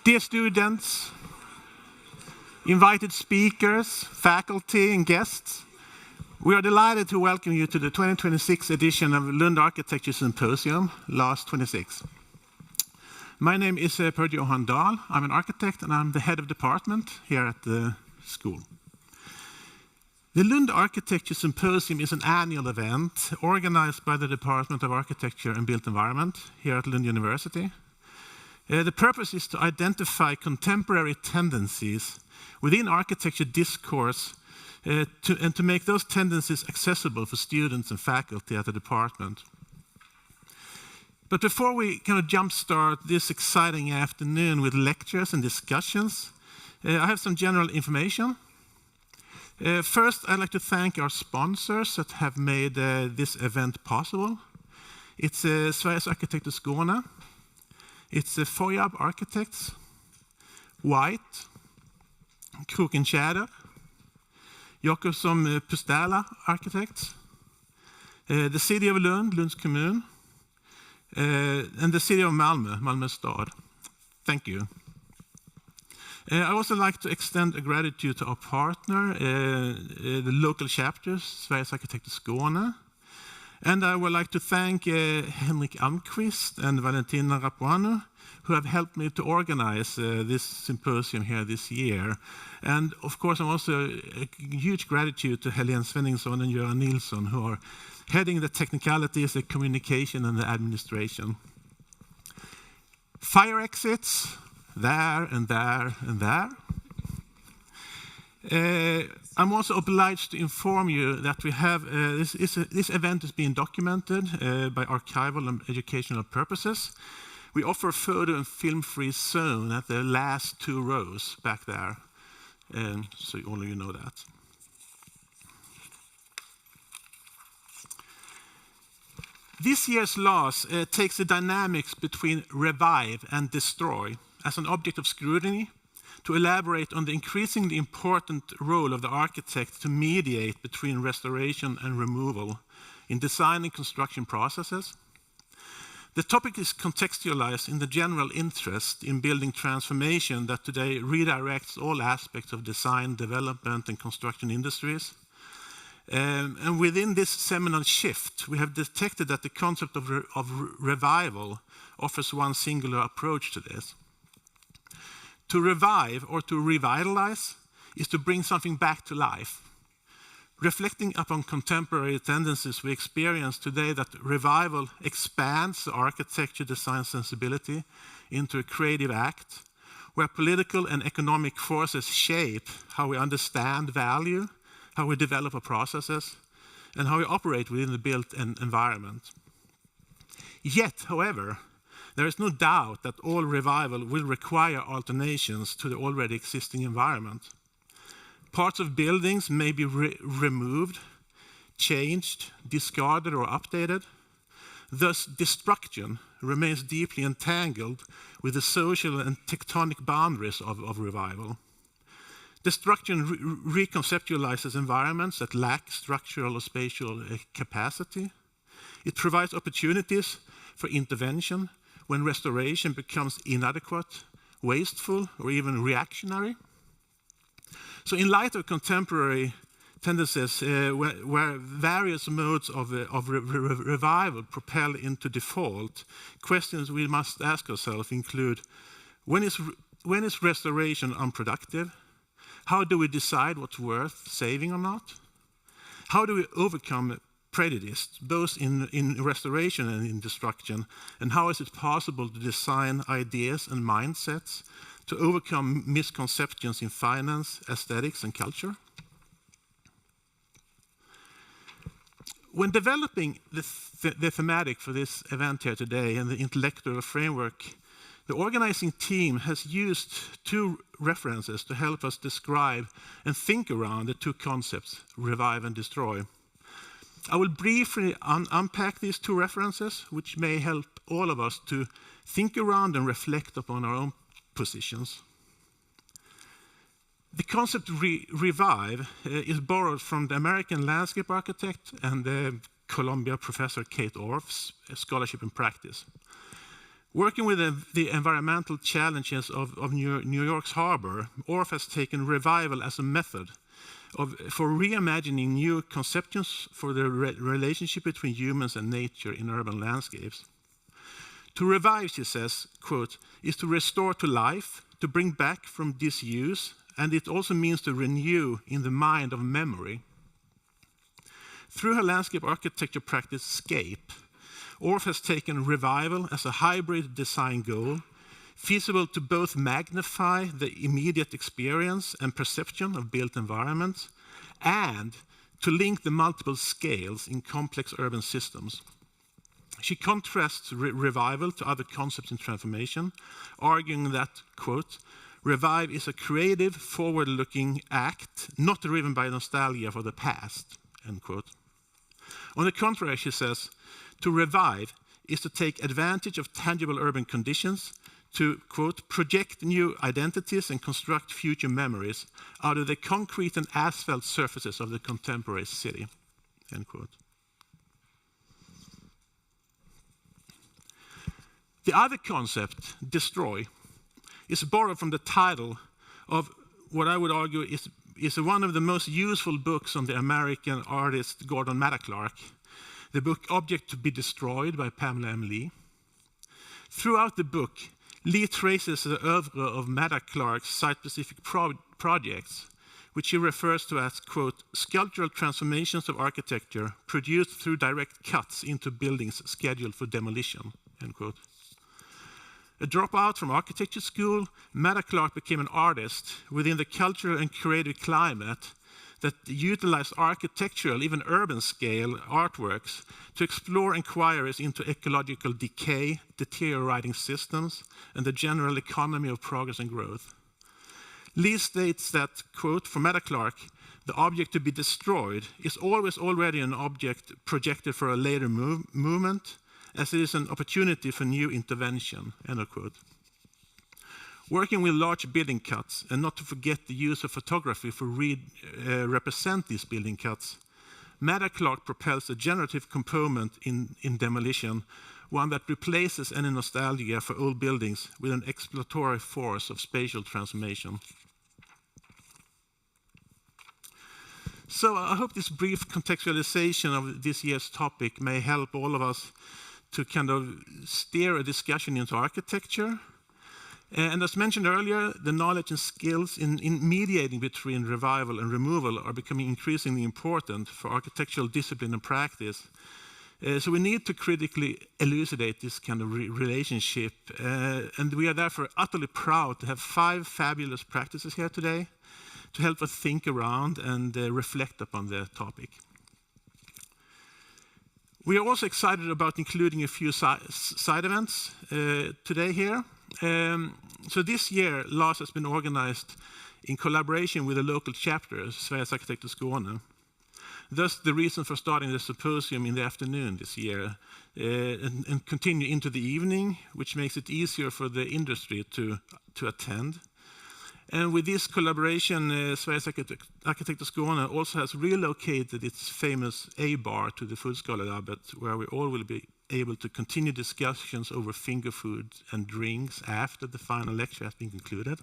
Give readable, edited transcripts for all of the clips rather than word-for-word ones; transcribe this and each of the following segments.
Dear students, invited speakers, faculty and guests, we are delighted to welcome you to the 2026 edition of Lund Architecture Symposium, LAS26. My name is Per Johan Dahl. I'm an architect and I'm the head of department here at the school. The Lund Architecture Symposium is an annual event organized by the Department of Architecture and Built Environment here at Lund University. The purpose is to identify contemporary tendencies within architecture discourse and to make those tendencies accessible for students and faculty at the department. But before we kind of jumpstart this exciting afternoon with lectures and discussions, I have some general information. First, I'd like to thank our sponsors that have made this event possible. It's Sveriges Arkitekter Skåne, it's Foyab Architects, White, Kroken Tjäder, Jakobsson Pustala Architects, the City of Lund, Lunds kommun, and the City of Malmö, Malmö stad. Thank you. I also like to extend a gratitude to our partner, the local chapters, Sveriges Arkitekter Skåne. And I would like to thank Henrik Almqvist and Valentina Rapuano, who have helped me to organize this symposium here this year. And of course, I'm also a huge gratitude to Helene Svenningsson and Göran Nilsson, who are heading the technicalities, the communication, and the administration. Fire exits, there and there and there. I'm also obliged to inform you that we have this event is being documented by archival and educational purposes. We offer a photo and film-free zone at the last 2 rows back there, so all of you know that. This year's LAS takes the dynamics between revive and destroy as an object of scrutiny to elaborate on the increasingly important role of the architect to mediate between restoration and removal in design and construction processes. The topic is contextualized in the general interest in building transformation that today redirects all aspects of design, development, and construction industries. And within this seminal shift, we have detected that the concept of revival offers one singular approach to this. To revive or to revitalize is to bring something back to life. Reflecting upon contemporary tendencies, we experience today that revival expands the architecture design sensibility into a creative act where political and economic forces shape how we understand value, how we develop our processes, and how we operate within the built environment. Yet, however, there is no doubt that all revival will require alternations to the already existing environment. Parts of buildings may be removed, changed, discarded, or updated. Thus, destruction remains deeply entangled with the social and tectonic boundaries of revival. Destruction reconceptualizes environments that lack structural or spatial capacity. It provides opportunities for intervention when restoration becomes inadequate, wasteful, or even reactionary. So in light of contemporary tendencies where various modes of revival propel into default, questions we must ask ourselves include, when is restoration unproductive? How do we decide what's worth saving or not? How do we overcome prejudice, both in restoration and in destruction? And how is it possible to design ideas and mindsets to overcome misconceptions in finance, aesthetics, and culture? When developing the thematic for this event here today and the intellectual framework, the organizing team has used 2 references to help us describe and think around the 2 concepts, revive and destroy. I will briefly unpack these 2 references, which may help all of us to think around and reflect upon our own positions. The concept revive is borrowed from the American landscape architect and the Columbia professor Kate Orff's scholarship in practice. Working with the environmental challenges of New York's harbor, ORF has taken revival as a method for reimagining new conceptions for the relationship between humans and nature in urban landscapes. To revive, she says, quote, is to restore to life, to bring back from disuse, and it also means to renew in the mind of memory. Through her landscape architecture practice, Scape, ORF has taken revival as a hybrid design goal, feasible to both magnify the immediate experience and perception of built environments, and to link the multiple scales in complex urban systems. She contrasts revival to other concepts in transformation, arguing that, quote, revive is a creative, forward-looking act, not driven by nostalgia for the past, end quote. On the contrary, she says, to revive is to take advantage of tangible urban conditions to, quote, project new identities and construct future memories out of the concrete and asphalt surfaces of the contemporary city, end quote. The other concept, destroy, is borrowed from the title of what I would argue is one of the most useful books on the American artist Gordon Matta-Clark, the book Object to be Destroyed by Pamela M. Lee. Throughout the book, Lee traces the oeuvre of Matta-Clark's site-specific projects, which he refers to as, quote, sculptural transformations of architecture produced through direct cuts into buildings scheduled for demolition, end quote. A dropout from architecture school, Matta-Clark became an artist within the cultural and creative climate that utilized architectural, even urban scale artworks to explore inquiries into ecological decay, deteriorating systems, and the general economy of progress and growth. Lee states that, quote, for Matta-Clark, the object to be destroyed is always already an object projected for a later movement, as it is an opportunity for new intervention, end of quote. Working with large building cuts, and not to forget the use of photography for represent these building cuts, Matta-Clark propels a generative component in demolition, one that replaces any nostalgia for old buildings with an exploratory force of spatial transformation. So I hope this brief contextualization of this year's topic may help all of us to kind of steer a discussion into architecture. And as mentioned earlier, the knowledge and skills in mediating between revival and removal are becoming increasingly important for architectural discipline and practice. So we need to critically elucidate this kind of relationship. And we are therefore utterly proud to have 5 fabulous practices here today to help us think around and reflect upon the topic. We are also excited about including a few side events today here. So this year, LAS has been organized in collaboration with the local chapter, Sveriges Arkitekter Skåne. Thus, the reason for starting the Symposium in the afternoon this year and continue into the evening, which makes it easier for the industry to attend. And with this collaboration, Sveriges Arkitekter Skåne also has relocated its famous A-bar to the Fullskalelabbet, where we all will be able to continue discussions over finger food and drinks after the final lecture has been concluded.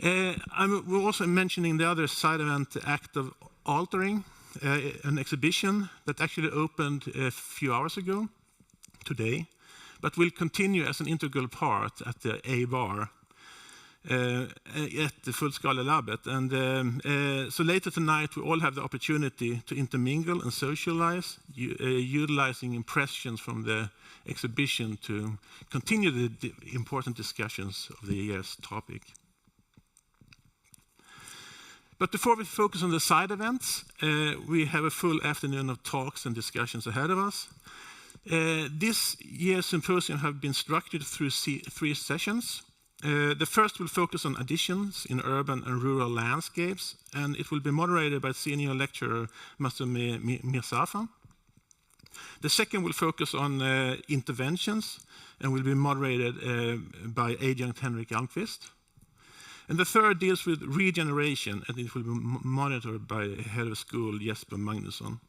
We're also mentioning the other side event, Act of Altering, an exhibition that actually opened a few hours ago, today, but will continue as an integral part at the A-bar at the Fullskalelabbet. And so later tonight, we all have the opportunity to intermingle and socialize, utilizing impressions from the exhibition to continue the important discussions of the year's topic. But before we focus on the side events, we have a full afternoon of talks and discussions ahead of us. This year's symposium have been structured through 3 sessions. The first will focus on additions in urban and rural landscapes, and it will be moderated by senior lecturer Masumi Mirzafa. The second will focus on interventions and will be moderated by adjunct Henrik Almqvist. And the third deals with regeneration, and it will be monitored by head of school Jesper Magnusson.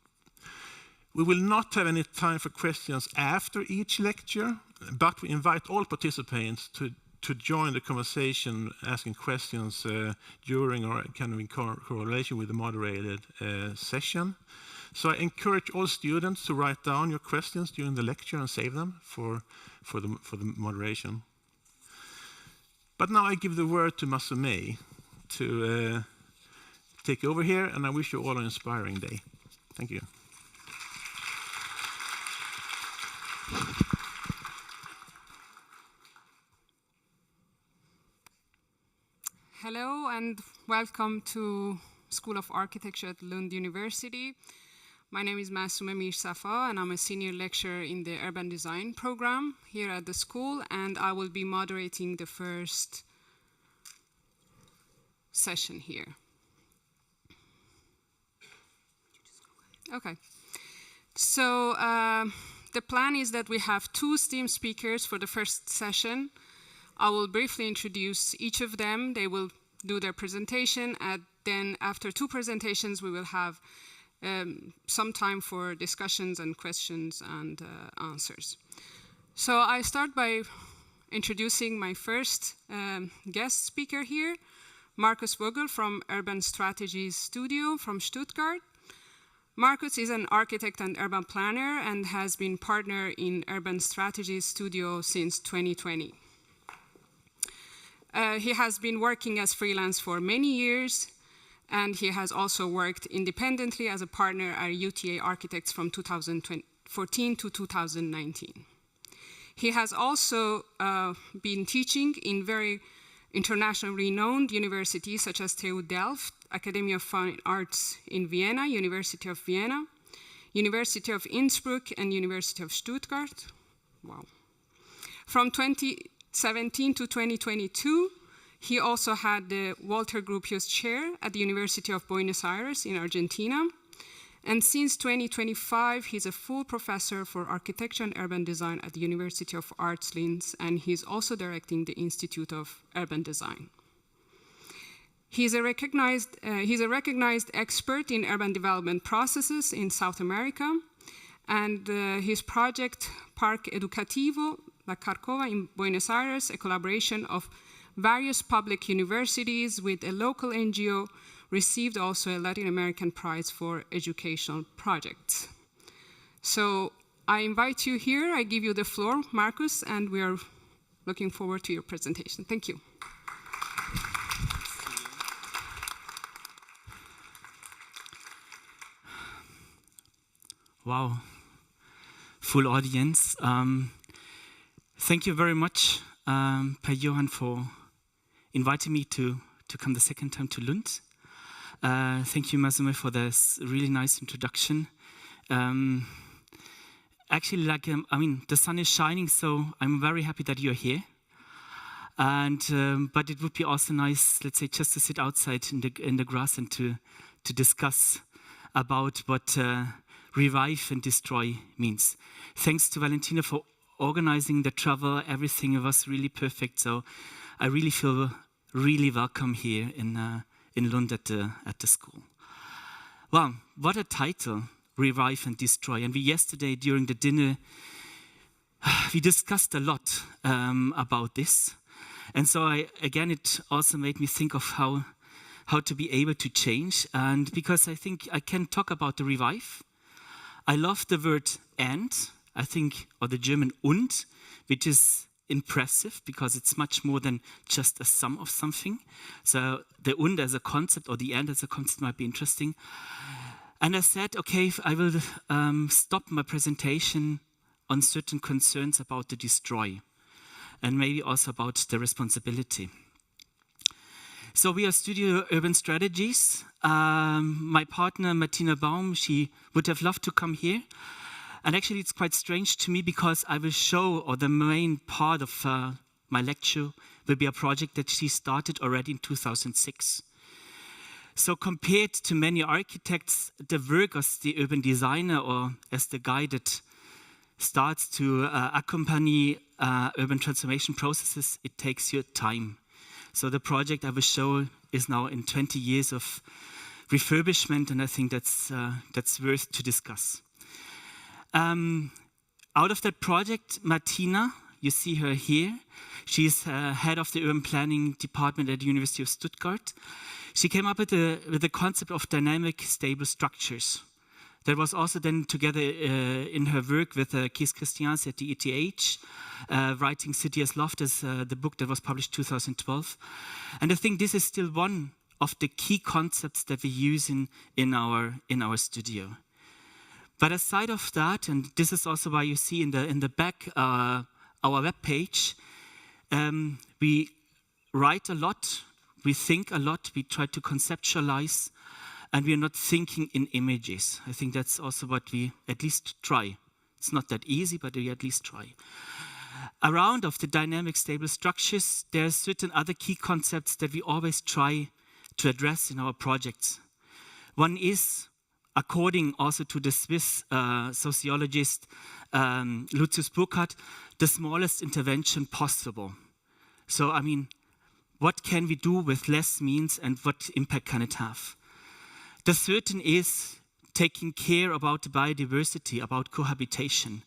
We will not have any time for questions after each lecture, but we invite all participants to join the conversation, asking questions during or kind of in correlation with the moderated session. So I encourage all students to write down your questions during the lecture and save them for the moderation. But now I give the word to Masumei to take over here, and I wish you all an inspiring day. Thank you. Hello and welcome to School of Architecture at Lund University. My name is Masume Mirsafa and I'm a senior lecturer in the urban design program here at the school, and I will be moderating the first session here. Okay, so the plan is that we have 2 STEAM speakers for the first session. I will briefly introduce each of them. They will do their presentation, and then after 2 presentations, we will have some time for discussions and questions and answers. So I start by introducing my first guest speaker here, Markus Vogel from Urban Strategies Studio from Stuttgart. Markus is an architect and urban planner and has been partner in Urban Strategies Studio since 2020. He has been working as freelance for many years, and he has also worked independently as a partner at UTA Architects from 2014 to 2019. He has also been teaching in very internationally renowned universities such as TU Delft, Academy of Fine Arts in Vienna, University of Vienna, University of Innsbruck, and University of Stuttgart. Wow. From 2017 to 2022, he also had the Walter Gropius Chair at the University of Buenos Aires in Argentina. And since 2025, he's a full professor for architecture and urban design at the University of Arts Linz, and he's also directing the Institute of Urban Design. He's a recognized expert in urban development processes in South America, and his project Parque Educativo La Carcova in Buenos Aires, a collaboration of various public universities with a local NGO, received also a Latin American prize for educational projects. So I invite you here, I give you the floor, Markus, and we are looking forward to your presentation. Thank you. Wow, full audience. Thank you very much, Per Johan, for inviting me to come the second time to Lund. Thank you, Masume, for this really nice introduction. Actually, the sun is shining, so I'm very happy that you're here. And but it would be also nice, let's say, just to sit outside in the grass and to discuss about what revive and destroy means. Thanks to Valentina for organizing the travel. Everything was really perfect. So I really feel really welcome here in Lund at the school. Well, what a title, Revive and Destroy. And yesterday during the dinner, we discussed a lot about this. And so it also made me think of how to be able to change. And because I think I can talk about the revive. I love the word and, I think, or the German und, which is impressive because it's much more than just a sum of something. So the und as a concept or the and as a concept might be interesting. And I said, okay, I will stop my presentation on certain concerns about the destroy and maybe also about the responsibility. So we are Studio Urban Strategies. My partner, Martina Baum, she would have loved to come here. And actually, it's quite strange to me because I will show, or the main part of my lecture will be a project that she started already in 2006. So compared to many architects, the work as the urban designer or as the guy that starts to accompany urban transformation processes, it takes your time. So the project I will show is now in 20 years of refurbishment, and I think that's worth to discuss. Out of that project, Martina, you see her here. She's head of the urban planning department at the University of Stuttgart. She came up with the concept of dynamic stable structures. That was also then together in her work with Kees Christiaans at the ETH, writing City as Loft as the book that was published 2012. And I think this is still one of the key concepts that we use in our studio. But aside of that, and this is also why you see in the back our webpage, we write a lot, we think a lot, we try to conceptualize, and we are not thinking in images. I think that's also what we at least try. It's not that easy, but we at least try. Around of the dynamic stable structures, there are certain other key concepts that we always try to address in our projects. One is, according also to the Swiss sociologist Lucius Burkhardt, the smallest intervention possible. So, I mean, what can we do with less means and what impact can it have? The certain is taking care about biodiversity, about cohabitation,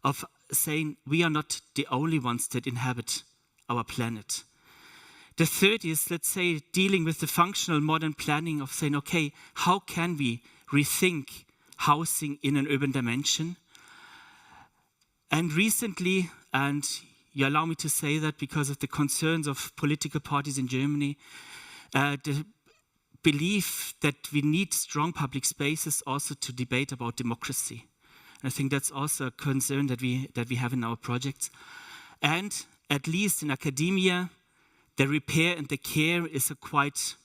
of saying we are not the only ones that inhabit our planet. The third is, let's say, dealing with the functional modern planning of saying, okay, how can we rethink housing in an urban dimension? And recently, and you allow me to say that because of the concerns of political parties in Germany, the belief that we need strong public spaces also to debate about democracy. And I think that's also a concern that we have in our projects. And at least in academia, the repair and the care is a quite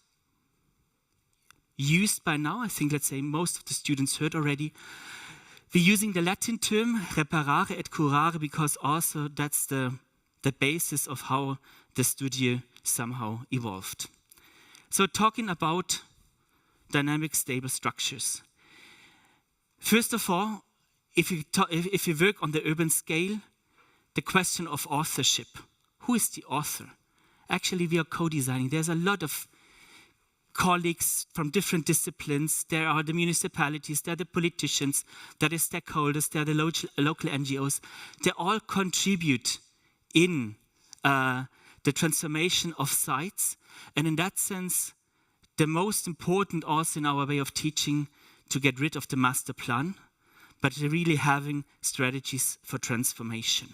used by now. I think, let's say, most of the students heard already. We're using the Latin term reparare et curare because also that's the basis of how the studio somehow evolved. So talking about dynamic stable structures. First of all, if you work on the urban scale, the question of authorship. Who is the author? Actually, we are co-designing. There's a lot of colleagues from different disciplines. There are the municipalities, there are the politicians, there are the stakeholders, there are the local NGOs. They all contribute in the transformation of sites. And in that sense, the most important also in our way of teaching to get rid of the master plan, but really having strategies for transformation.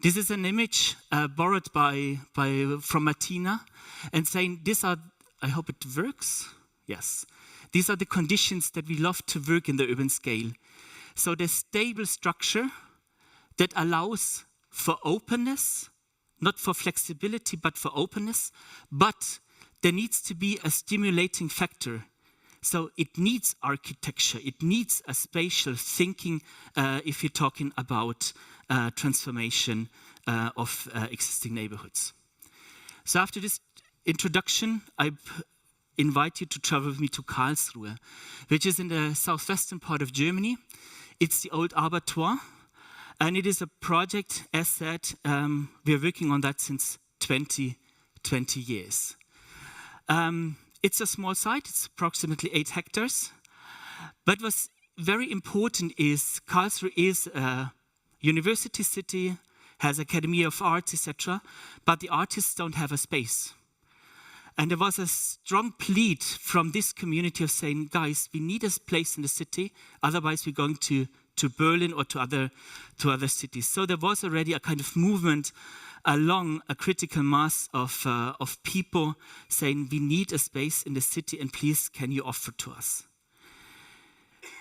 This is an image borrowed from Martina and saying these are, I hope it works, yes. These are the conditions that we love to work in the urban scale. So the stable structure that allows for openness, not for flexibility, but for openness, but there needs to be a stimulating factor. So it needs architecture, it needs a spatial thinking if you're talking about transformation of existing neighborhoods. So after this introduction, I invite you to travel with me to Karlsruhe, which is in the southwestern part of Germany. It's the old abattoir, and it is a project, as said, we are working on that since 20 years. It's a small site, it's approximately 8 hectares. But what's very important is Karlsruhe is a university city, has Academy of Arts, etc., but the artists don't have a space. And there was a strong plead from this community of saying, guys, we need a place in the city, otherwise we're going to Berlin or to other cities. So there was already a kind of movement along a critical mass of people saying, we need a space in the city and please can you offer to us?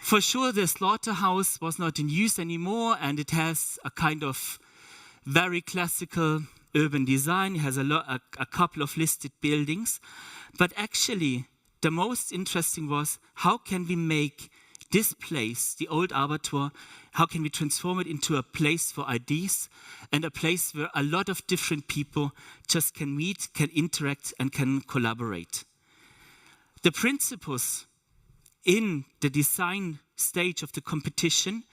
For sure, the slaughterhouse was not in use anymore and it has a kind of very classical urban design. It has a couple of listed buildings. But actually, the most interesting was how can we make this place, the old abattoir, how can we transform it into a place for ideas and a place where a lot of different people just can meet, can interact, and can collaborate. The principles in the design stage of the competition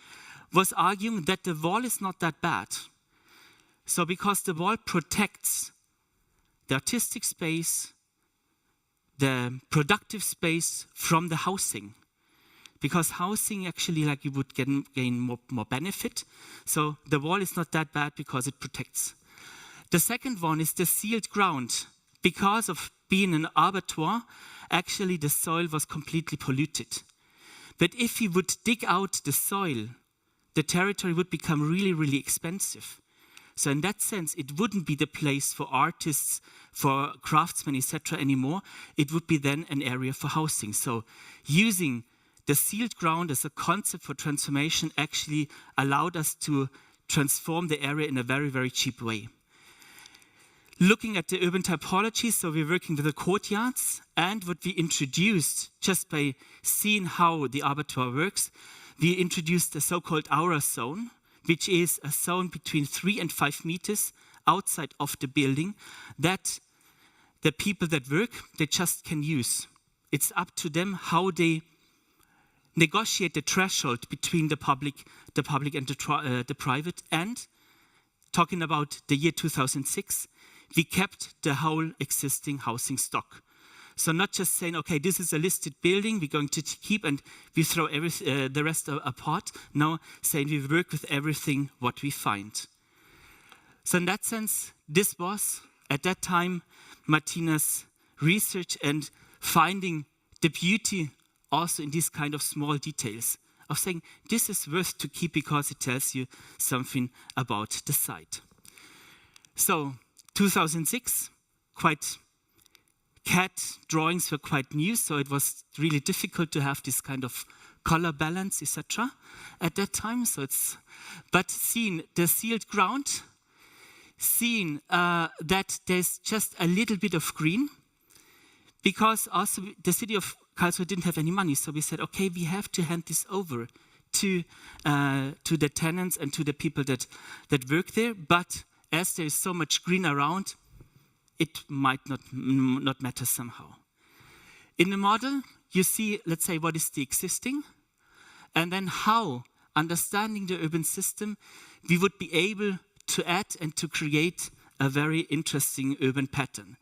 was arguing that the wall is not that bad. So because the wall protects the artistic space, the productive space from the housing. because housing actually, like, you would gain more benefit. So the wall is not that bad because it protects. The second one is the sealed ground. Because of being an abattoir, actually the soil was completely polluted. But if you would dig out the soil, the territory would become really, really expensive. So in that sense, it wouldn't be the place for artists, for craftsmen, etc. anymore. It would be then an area for housing. So using the sealed ground as a concept for transformation actually allowed us to transform the area in a very, very cheap way. Looking at the urban typology, so we're working with the courtyards, and what we introduced just by seeing how the abattoir works, we introduced a so-called aura zone, which is a zone between 3 and 5 meters outside of the building that the people that work, they just can use. It's up to them how they negotiate the threshold between the public and the private. And talking about the year 2006, we kept the whole existing housing stock. So not just saying, okay, this is a listed building, we're going to keep and we throw the rest apart. No, saying we work with everything what we find. So in that sense, this was, at that time, Martina's research and finding the beauty also in these kind of small details of saying, this is worth to keep because it tells you something about the site. So 2006, CAD drawings were quite new, so it was really difficult to have this kind of color balance, etc. at that time. But seeing the sealed ground, seeing that there's just a little bit of green, because also the city of Karlsruhe didn't have any money, so we said, okay, we have to hand this over to the tenants and to the people that work there. But as there is so much green around, it might not matter somehow. In the model, you see, let's say, what is the existing, and then how, understanding the urban system, we would be able to add and to create a very interesting urban pattern.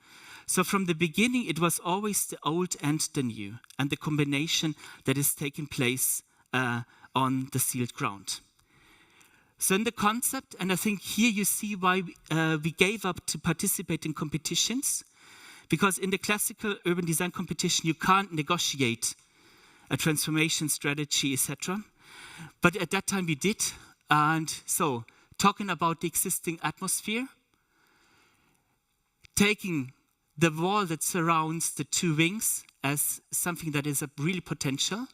So from the beginning, it was always the old and the new, and the combination that is taking place on the sealed ground. So in the concept, and I think here you see why we gave up to participate in competitions, because in the classical urban design competition, you can't negotiate a transformation strategy, etc. But at that time we did, and so talking about the existing atmosphere, taking the wall that surrounds the 2 wings as something that is a really potential,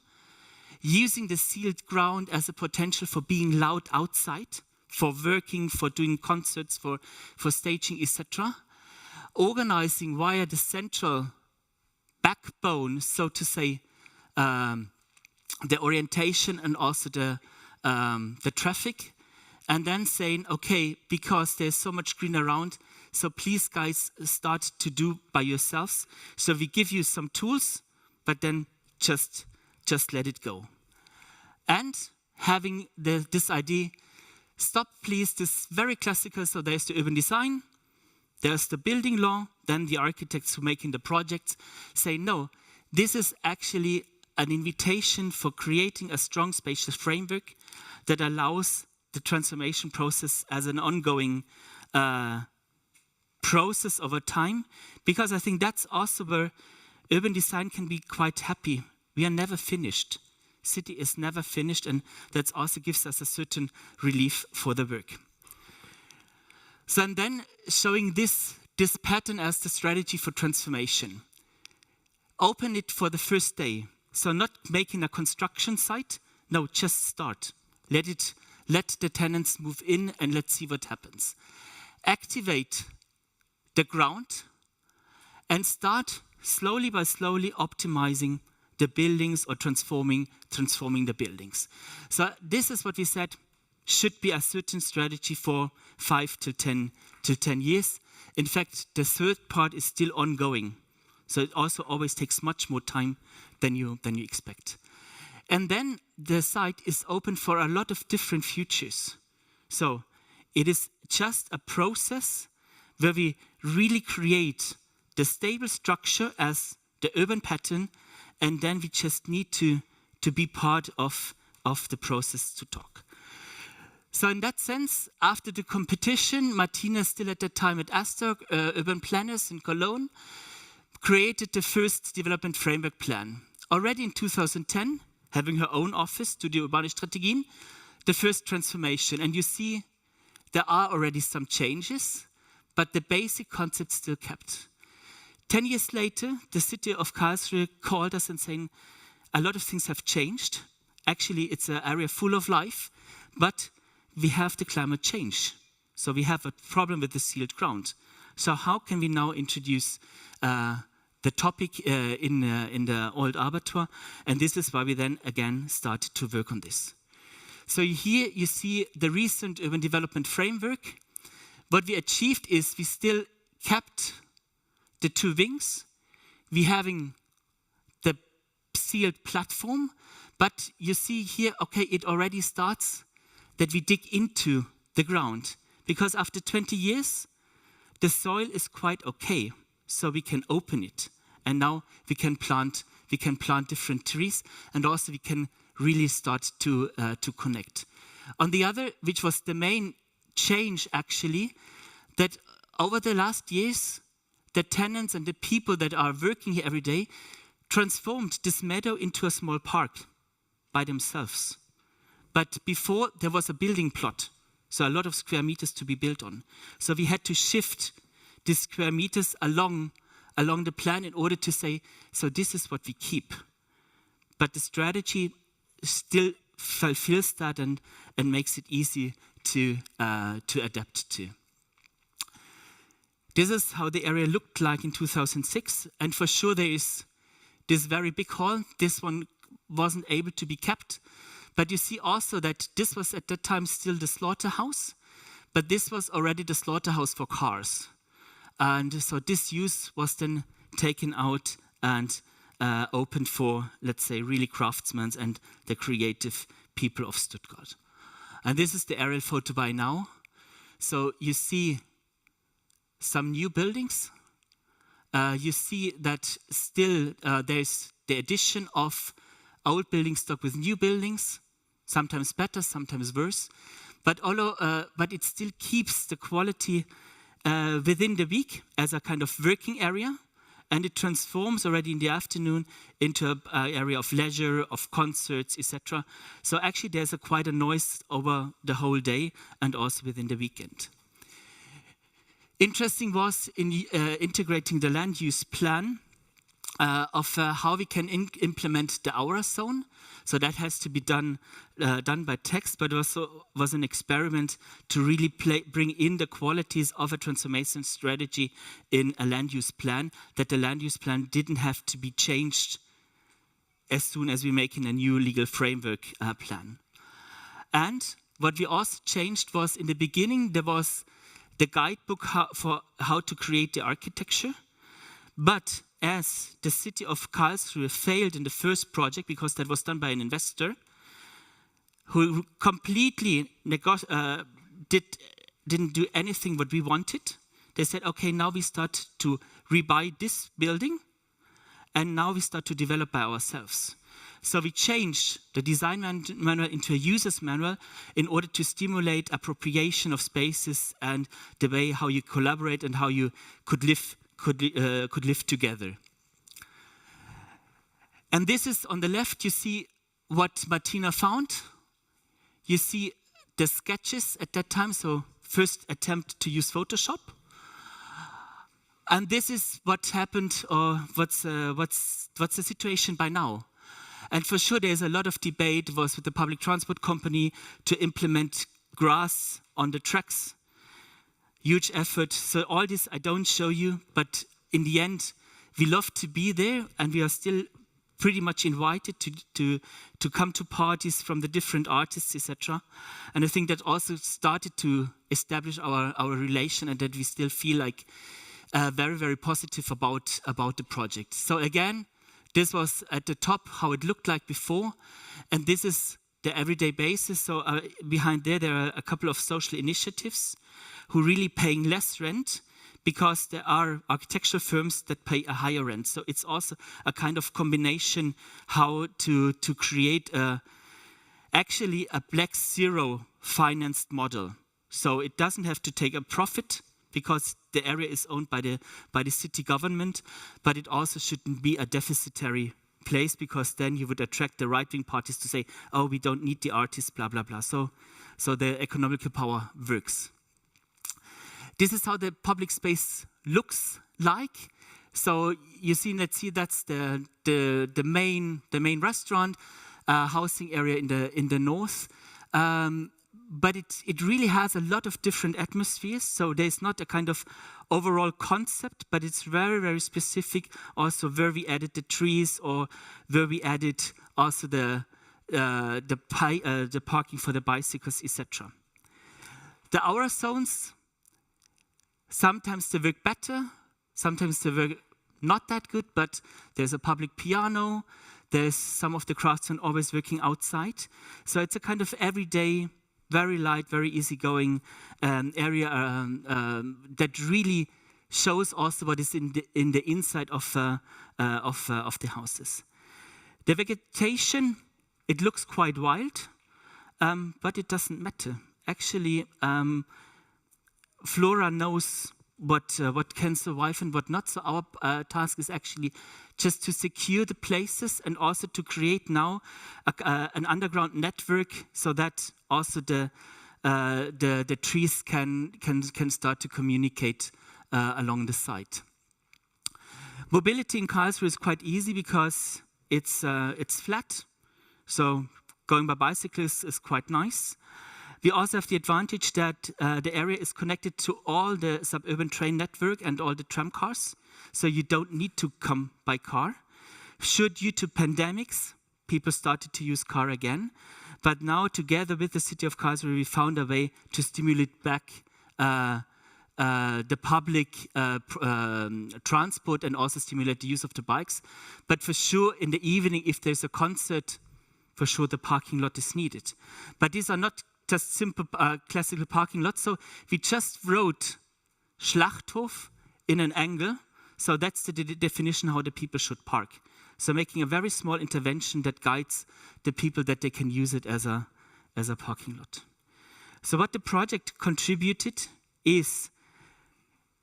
using the sealed ground as a potential for being loud outside, for working, for doing concerts, for staging, etc. Organizing via the central backbone, so to say, the orientation and also the traffic, and then saying, okay, because there's so much green around, so please guys start to do by yourselves. So we give you some tools, but then just let it go. And having this idea, stop please, this very classical, so there's the urban design, there's the building law, then the architects who are making the projects say, no, this is actually an invitation for creating a strong spatial framework that allows the transformation process as an ongoing process over time, because I think that's also where urban design can be quite happy. We are never finished. City is never finished, and that also gives us a certain relief for the work. So and then showing this pattern as the strategy for transformation. Open it for the first day. So not making a construction site, no, just start. Let the tenants move in and let's see what happens. Activate the ground and start slowly by slowly optimizing the buildings or transforming the buildings. So this is what we said should be a certain strategy for 5 to 10 years. In fact, the third part is still ongoing. So it also always takes much more time than you expect. And then the site is open for a lot of different futures. So it is just a process where we really create the stable structure as the urban pattern, and then we just need to to be part of the process to talk. So in that sense, after the competition, Martina, still at that time at Astor, Urban Planners in Cologne, created the first development framework plan. Already in 2010, having her own office, Studio Urbane Strategien, the first transformation. And you see there are already some changes, but the basic concept still kept. 10 years later, the city of Karlsruhe called us and saying, a lot of things have changed. Actually, it's an area full of life, but we have the climate change. So we have a problem with the sealed ground. So how can we now introduce the topic in the old Abattoir? And this is why we then again started to work on this. So here you see the recent urban development framework. What we achieved is we still kept the two wings. We having the sealed platform, but you see here, okay, it already starts that we dig into the ground, because after 20 years, the soil is quite okay, so we can open it. And now we can plant different trees, and also we can really start to connect. On the other, which was the main change actually, that over the last years, the tenants and the people that are working here every day transformed this meadow into a small park by themselves. But before, there was a building plot, so a lot of square meters to be built on. So we had to shift these square meters along the plan in order to say, so this is what we keep. But the strategy still fulfills that and makes it easy to adapt to. This is how the area looked like in 2006, and for sure there is this very big hall. This one wasn't able to be kept. But you see also that this was at that time still the slaughterhouse, but this was already the slaughterhouse for cars. And so this use was then taken out and opened for, let's say, really craftsmen and the creative people of Stuttgart. And this is the aerial photo by now. So you see some new buildings. You see that still there's the addition of old building stock with new buildings, sometimes better, sometimes worse. But it still keeps the quality within the week as a kind of working area, and it transforms already in the afternoon into an area of leisure, of concerts, etc. So actually there's quite a noise over the whole day and also within the weekend. Interesting was in integrating the land use plan of how we can implement the aura zone. So that has to be done by text, but also was an experiment to really bring in the qualities of a transformation strategy in a land use plan, that the land use plan didn't have to be changed as soon as we make in a new legal framework plan. And what we also changed was, in the beginning, there was the guidebook for how to create the architecture, but as the city of Karlsruhe failed in the first project, because that was done by an investor who completely didn't do anything what we wanted, they said, okay, now we start to rebuy this building, and now we start to develop by ourselves. So we changed the design manual into a user's manual in order to stimulate appropriation of spaces and the way how you collaborate and how you could live together. And this is on the left, you see what Martina found. You see the sketches at that time, so first attempt to use Photoshop. And this is what happened, or what's the situation by now. And for sure there's a lot of debate was with the public transport company to implement grass on the tracks. Huge effort. So all this I don't show you, but in the end, we love to be there, and we are still pretty much invited to come to parties from the different artists, etc. And I think that also started to establish our relation, and that we still feel like very, very positive about the project. So again, this was at the top how it looked like before, and this is the everyday basis. So behind there are a couple of social initiatives who really paying less rent because there are architectural firms that pay a higher rent. So it's also a kind of combination how to create actually a black zero financed model. So it doesn't have to take a profit because the area is owned by the city government, but it also shouldn't be a deficitary place, because then you would attract the right-wing parties to say, oh, we don't need the artists, blah, blah, blah. So the economical power works. This is how the public space looks like. So you see, let's see, that's the main restaurant, housing area in the north. But it really has a lot of different atmospheres. So there's not a kind of overall concept, but it's very, very specific. Also, where we added the trees, or where we added also the parking for the bicycles, etc. The hour zones, sometimes they work better, sometimes they work not that good, but there's a public piano, there's some of the craftsmen always working outside. So it's a kind of everyday, very light, very easygoing area that really shows also what is in the inside of the houses. The vegetation, it looks quite wild, but it doesn't matter. Actually, Flora knows what can survive and what not. So our task is actually just to secure the places and also to create now an underground network, so that also the trees can start to communicate along the site. Mobility in Karlsruhe is quite easy because it's flat, so going by bicycles is quite nice. We also have the advantage that the area is connected to all the suburban train network and all the tram cars, so you don't need to come by car. Sure, due to pandemics, people started to use car again, but now together with the city of Karlsruhe, we found a way to stimulate back the public transport and also stimulate the use of the bikes. But for sure, in the evening, if there's a concert, for sure the parking lot is needed. But these are not just simple classical parking lots. So we just wrote Schlachthof in an angle. So that's the definition how the people should park. So making a very small intervention that guides the people that they can use it as a parking lot. So what the project contributed is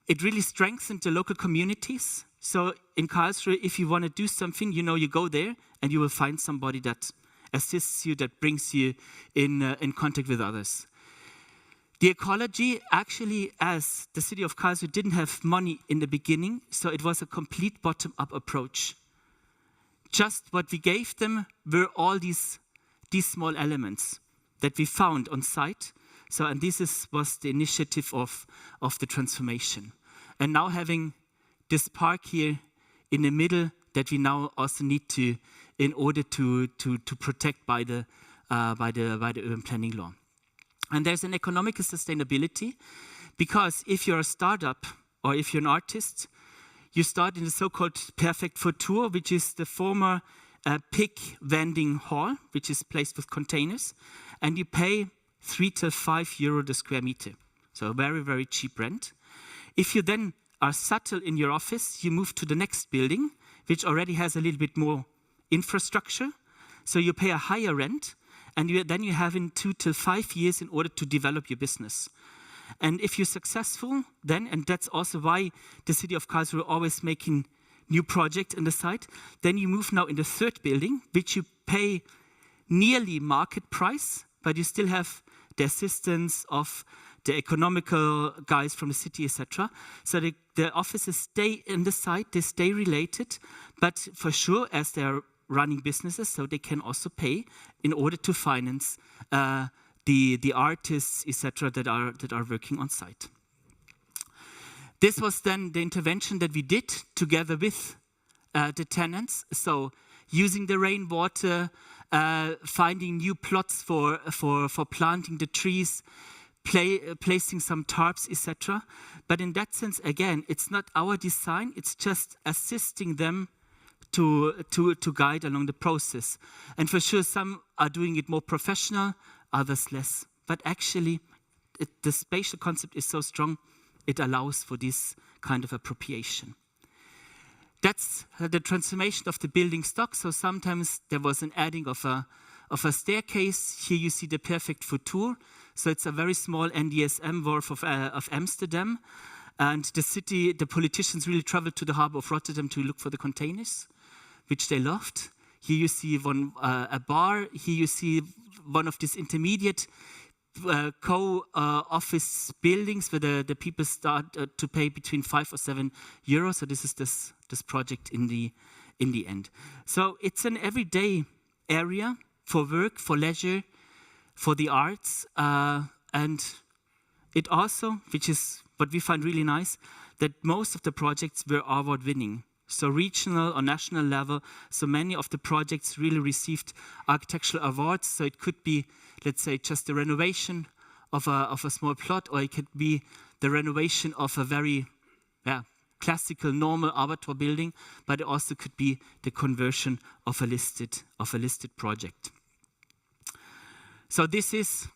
it really strengthened the local communities. So in Karlsruhe, if you want to do something, you go there and you will find somebody that assists you, that brings you in contact with others. The ecology, actually, as the city of Karlsruhe didn't have money in the beginning, so it was a complete bottom-up approach. Just what we gave them were all these small elements that we found on site. So, and this was the initiative of the transformation. And now having this park here in the middle that we now also need to, in order to protect by the urban planning law. And there's an economical sustainability, because if you're a startup or if you're an artist, you start in the so-called Perfect Futur, which is the former pig vending hall, which is placed with containers, and you pay 3 to 5 euro the square meter. So a very, very cheap rent. If you then are subtle in your office, you move to the next building, which already has a little bit more infrastructure. So you pay a higher rent, and then you have in 2 to 5 years in order to develop your business. And if you're successful, then, and that's also why the city of Karlsruhe always making new projects in the site, then you move now in the third building, which you pay nearly market price, but you still have the assistance of the economical guys from the city, etc. So the offices stay in the site, they stay related, but for sure, as they're running businesses, so they can also pay in order to finance the artists, etc., that are working on site. This was then the intervention that we did together with the tenants. So using the rainwater, finding new plots for planting the trees, placing some tarps, etc. But in that sense, again, it's not our design, it's just assisting them to guide along the process. And for sure, some are doing it more professional, others less. But actually, the spatial concept is so strong, it allows for this kind of appropriation. That's the transformation of the building stock. So sometimes there was an adding of a staircase. Here you see the perfect futur. So it's a very small NDSM wharf of Amsterdam. And the city, the politicians really traveled to the harbor of Rotterdam to look for the containers, which they loved. Here you see a bar. Here you see one of these intermediate co-office buildings where the people start to pay between 5 or 7 euros. So this is this project in the end. So it's an everyday area for work, for leisure, for the arts, and it also, which is what we find really nice, that most of the projects were award-winning. So regional or national level, so many of the projects really received architectural awards. So it could be, let's say, just the renovation of a small plot, or it could be the renovation of a very classical, normal abattoir building, but it also could be the conversion of a listed project. So this is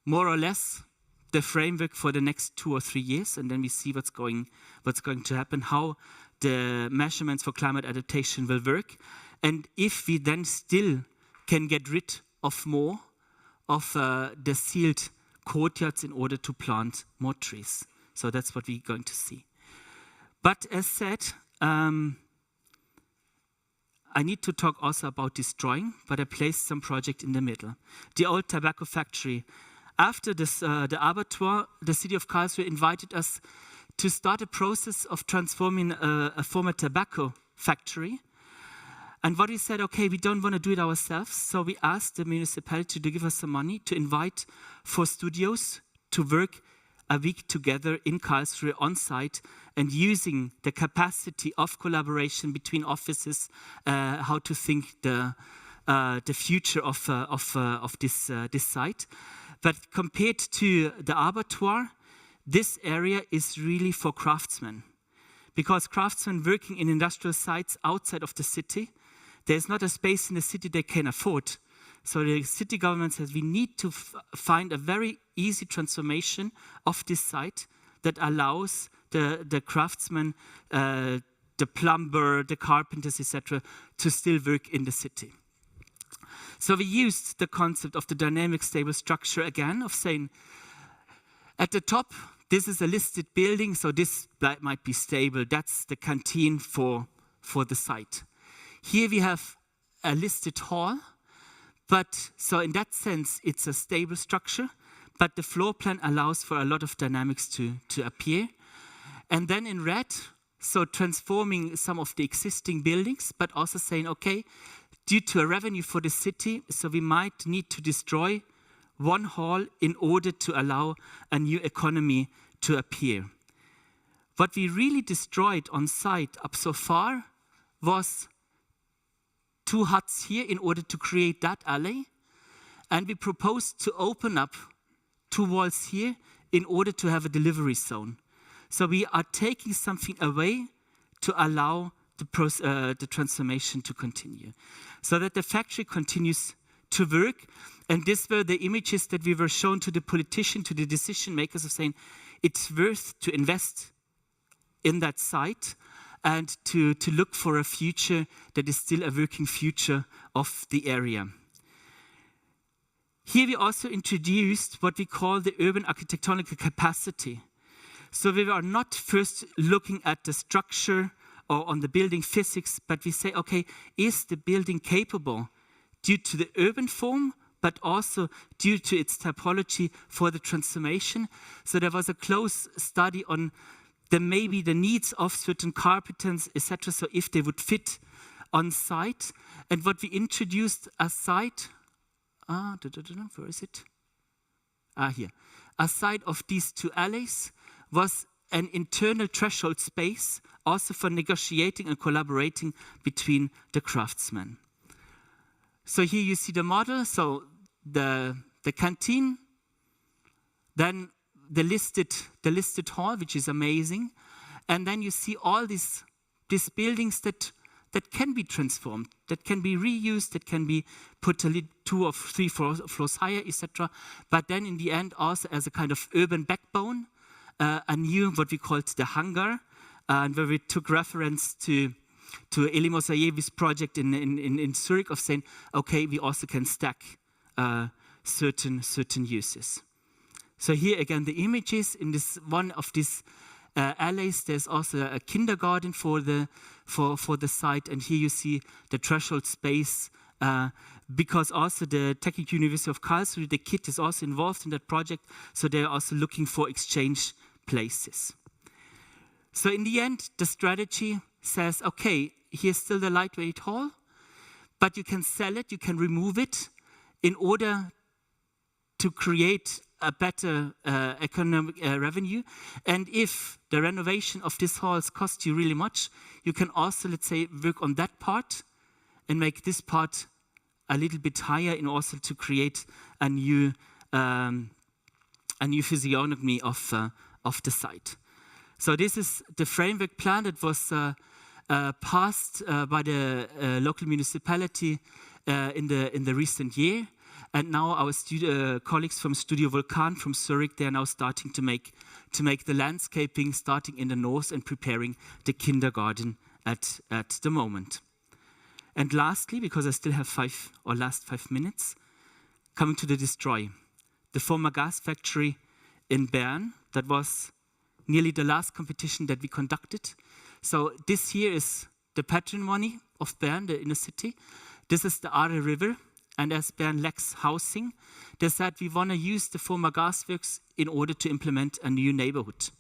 more or less the framework for the next 2 or 3 years, and then we see what's going to happen, how the measurements for climate adaptation will work, and if we then still can get rid of more of the sealed courtyards in order to plant more trees. So that's what we're going to see. But as said, I need to talk also about destroying, but I placed some project in the middle. The old tobacco factory. After this, the abattoir, the city of Karlsruhe invited us to start a process of transforming a former tobacco factory. And what we said, okay, we don't want to do it ourselves, so we asked the municipality to give us some money to invite 4 studios to work a week together in Karlsruhe on site and using the capacity of collaboration between offices, how to think the future of this site. But compared to the abattoir, this area is really for craftsmen. Because craftsmen working in industrial sites outside of the city, there's not a space in the city they can afford. So the city government says we need to find a very easy transformation of this site that allows the craftsmen, the plumber, the carpenters, etc., to still work in the city. So we used the concept of the dynamic stable structure again, of saying at the top, this is a listed building, so this might be stable. That's the canteen for the site. Here we have a listed hall, but so in that sense, it's a stable structure, but the floor plan allows for a lot of dynamics to appear. And then in red, so transforming some of the existing buildings, but also saying, okay, due to a revenue for the city, so we might need to destroy one hall in order to allow a new economy to appear. What we really destroyed on site up so far was 2 huts here in order to create that alley. And we proposed to open up 2 walls here in order to have a delivery zone. So we are taking something away to allow the transformation to continue. So that the factory continues to work. And these were the images that we were shown to the politician, to the decision makers, of saying it's worth to invest in that site and to look for a future that is still a working future of the area. Here we also introduced what we call the urban architectonic capacity. So we are not first looking at the structure or on the building physics, but we say, okay, is the building capable due to the urban form, but also due to its typology for the transformation? So there was a close study on maybe the needs of certain carpenters, etc., so if they would fit on site. And what we introduced aside, where is it? Here. Aside of these 2 alleys was an internal threshold space, also for negotiating and collaborating between the craftsmen. So here you see the model, so the canteen, then the listed hall, which is amazing, and then you see all these buildings that can be transformed, that can be reused, that can be put 2 or 3 floors higher, etc. But then in the end also as a kind of urban backbone a new, what we called the hangar, and where we took reference to Elie Mosaiewi's project in Zurich of saying, okay, we also can stack certain uses. So here again, the images in this one of these alleys, there's also a kindergarten for the site, and here you see the threshold space, because also the Technical University of Karlsruhe, the KIT is also involved in that project, so they're also looking for exchange places. So in the end, the strategy says, okay, here's still the lightweight hall, but you can sell it, you can remove it in order to create a better economic revenue. And if the renovation of this halls costs you really much, you can also, let's say, work on that part and make this part a little bit higher in also to create a new physiognomy of the site. So this is the framework plan that was passed by the local municipality in the recent year. And now our colleagues from Studio Vulkan from Zurich, they are now starting to make the landscaping, starting in the north and preparing the kindergarten at the moment. And lastly, because I still have last 5 minutes, coming to the destroy. The former gas factory in Bern, that was nearly the last competition that we conducted. So this here is the patrimony of Bern, the inner city. This is the Aare River. And as Bern lacks housing, they said we want to use the former gasworks in order to implement a new neighborhood.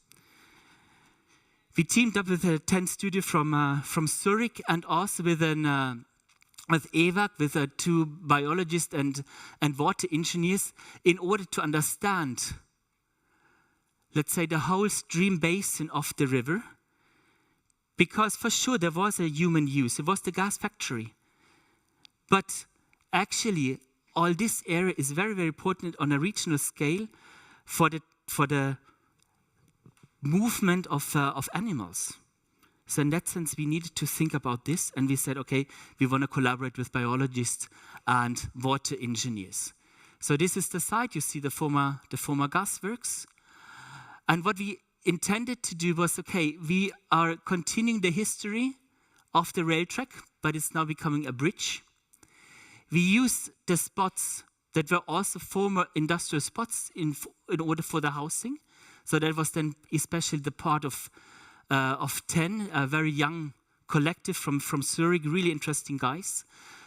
We teamed up with a 10 studio from Zurich and also with EWAG, with 2 biologists and water engineers, in order to understand, let's say, the whole stream basin of the river. Because for sure there was a human use, it was the gas factory. But actually, all this area is very, very important on a regional scale for the movement of animals. So in that sense, we needed to think about this, and we said, okay, we want to collaborate with biologists and water engineers. So this is the site. You see the former gasworks, and what we intended to do was, okay, we are continuing the history of the rail track, but it's now becoming a bridge. We use the spots that were also former industrial spots in order for the housing. So that was then especially the part of 10, a very young collective from Zurich, really interesting guys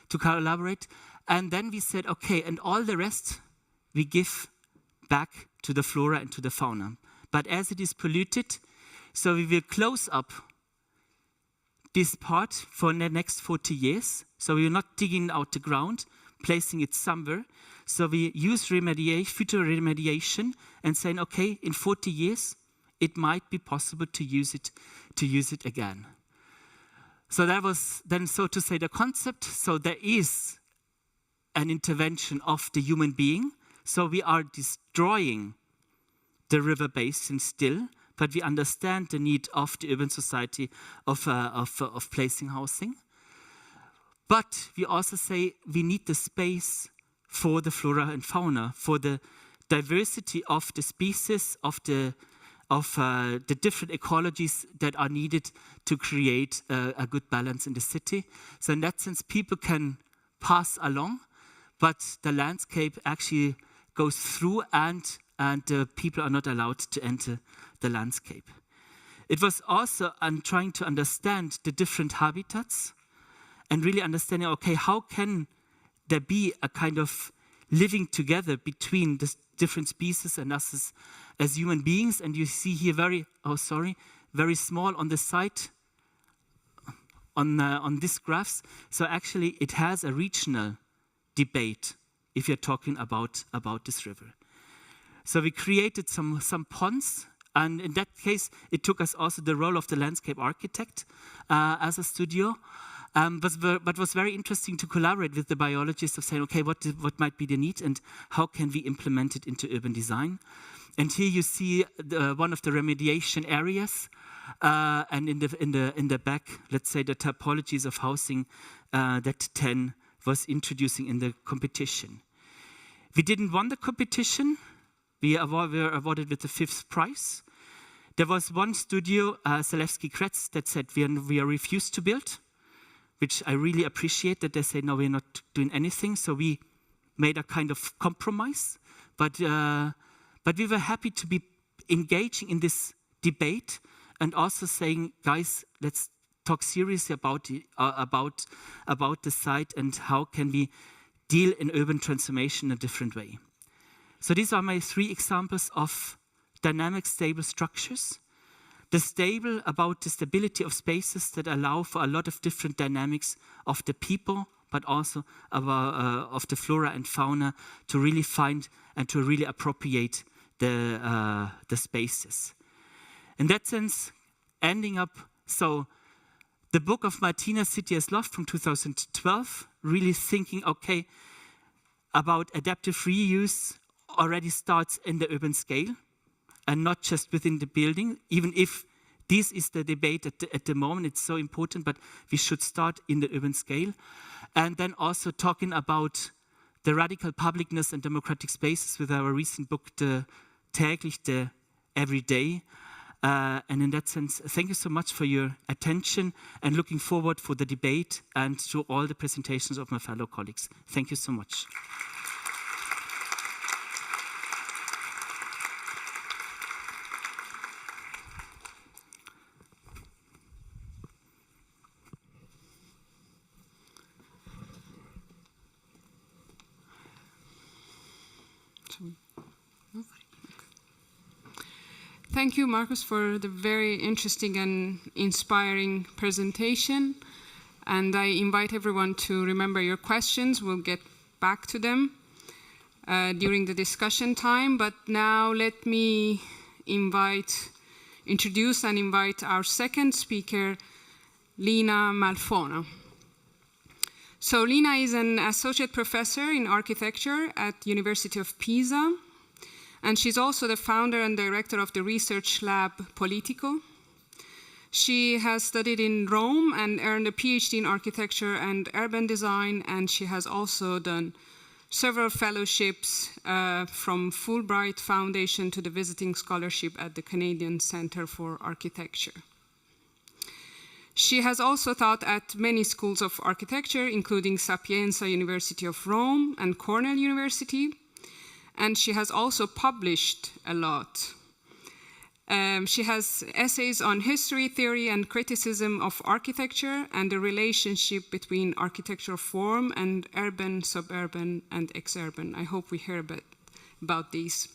to collaborate. And then we said, okay, and all the rest we give back to the flora and to the fauna. But as it is polluted, so we will close up this part for the next 40 years. So we are not digging out the ground, placing it somewhere. So we use phytoremediation and saying, okay, in 40 years, it might be possible to use it again. So that was then, so to say, the concept. So there is an intervention of the human being. So we are destroying the river basin still, but we understand the need of the urban society of placing housing. But we also say we need the space for the flora and fauna, for the diversity of the species, of the different ecologies that are needed to create a good balance in the city. So in that sense, people can pass along, but the landscape actually goes through, and people are not allowed to enter the landscape. It was also trying to understand the different habitats and really understanding, okay, how can there be a kind of living together between the different species and us as human beings? And you see here very small on the side on these graphs. So actually it has a regional debate if you're talking about this river. So we created some ponds, and in that case, it took us also the role of the landscape architect as a studio. But was very interesting to collaborate with the biologists of saying, okay, what might be the need and how can we implement it into urban design? And here you see one of the remediation areas, and in the back, let's say the typologies of housing that 10 was introducing in the competition. We didn't win the competition. We were awarded with the 5th prize. There was one studio, Zalewski Kretz, that said we are refused to build, which I really appreciate, that they say, no, we're not doing anything. So we made a kind of compromise. But we were happy to be engaging in this debate and also saying, guys, let's talk seriously about the site and how can we deal in urban transformation in a different way. So these are my 3 examples of dynamic, stable structures. The stable about the stability of spaces that allow for a lot of different dynamics of the people, but also of the flora and fauna to really find and to really appropriate the spaces. In that sense, ending up, so the book of Martina, City as Loft from 2012, really thinking, okay, about adaptive reuse already starts in the urban scale and not just within the building, even if this is the debate at the moment, it's so important, but we should start in the urban scale. And then also talking about the radical publicness and democratic spaces with our recent book, the Täglich, the Everyday. And in that sense, thank you so much for your attention and looking forward for the debate and to all the presentations of my fellow colleagues. Thank you so much. Thank you, Marcus, for the very interesting and inspiring presentation. And I invite everyone to remember your questions. We'll get back to them during the discussion time. But now let me introduce and invite our second speaker, Lina Malfona. So Lina is an associate professor in architecture at University of Pisa. And she's also the founder and director of the research lab Politico. She has studied in Rome and earned a PhD in architecture and urban design, and she has also done several fellowships from Fulbright Foundation to the visiting scholarship at the Canadian Centre for Architecture. She has also taught at many schools of architecture, including Sapienza University of Rome and Cornell University. And she has also published a lot. She has essays on history, theory, and criticism of architecture and the relationship between architectural form and urban, suburban, and exurban. I hope we hear a bit about these.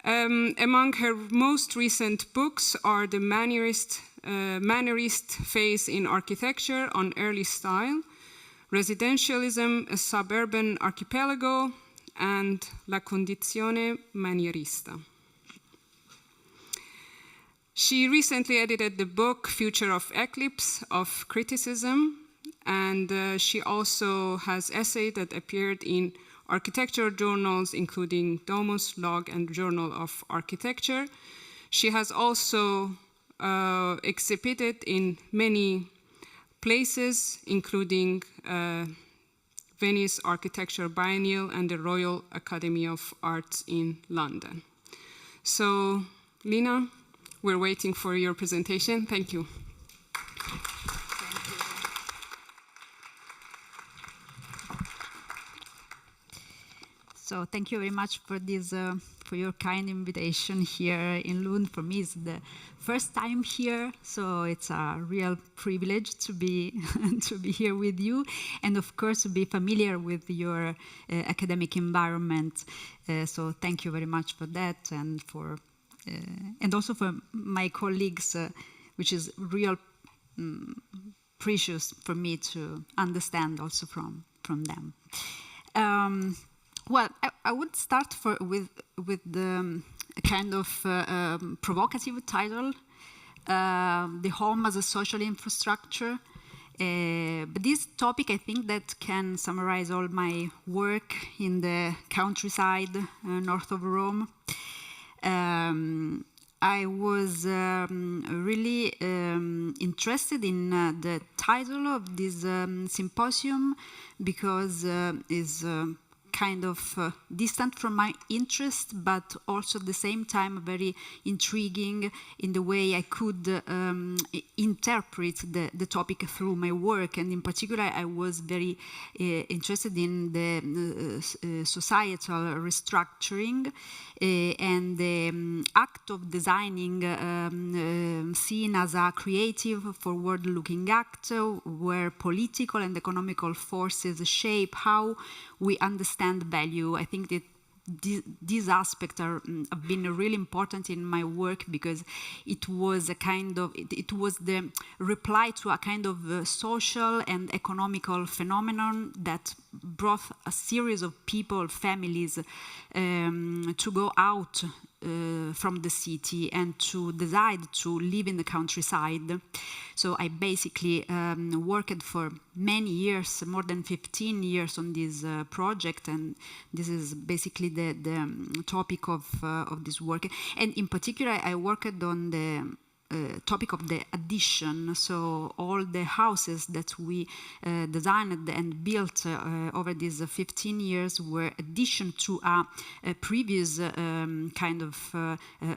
Among her most recent books are the Mannerist Phase in Architecture on Early Style, Residentialism, a Suburban Archipelago, and La Condizione Manierista. She recently edited the book Future of Eclipse of Criticism, and she also has essays that appeared in architectural journals, including Domus, Log, and Journal of Architecture. She has also exhibited in many places, including Venice Architecture Biennial and the Royal Academy of Arts in London. So, Lina, we're waiting for your presentation. Thank you. So thank you very much for this, for your kind invitation here in Lund. For me, it's the first time here, so it's a real privilege to be to be here with you, and of course to be familiar with your academic environment. So thank you very much for that, and also for my colleagues, which is real precious for me to understand also from them. Well, I would start with the kind of provocative title, the home as a social infrastructure. But this topic, I think, that can summarize all my work in the countryside north of Rome. I was really interested in the title of this symposium because it's kind of distant from my interest, but also at the same time very intriguing in the way I could interpret the topic through my work. And in particular, I was very interested in the societal restructuring and the act of designing seen as a creative, forward-looking act where political and economical forces shape how we understand value. I think that these aspects have been really important in my work because it was a kind of, it was the reply to a kind of social and economical phenomenon that brought a series of people, families, to go out from the city and to decide to live in the countryside. So I basically worked for many years, more than 15 years on this project, and this is basically the topic of this work. And in particular, I worked on the topic of the addition, so all the houses that we designed and built over these 15 years were addition to a previous kind of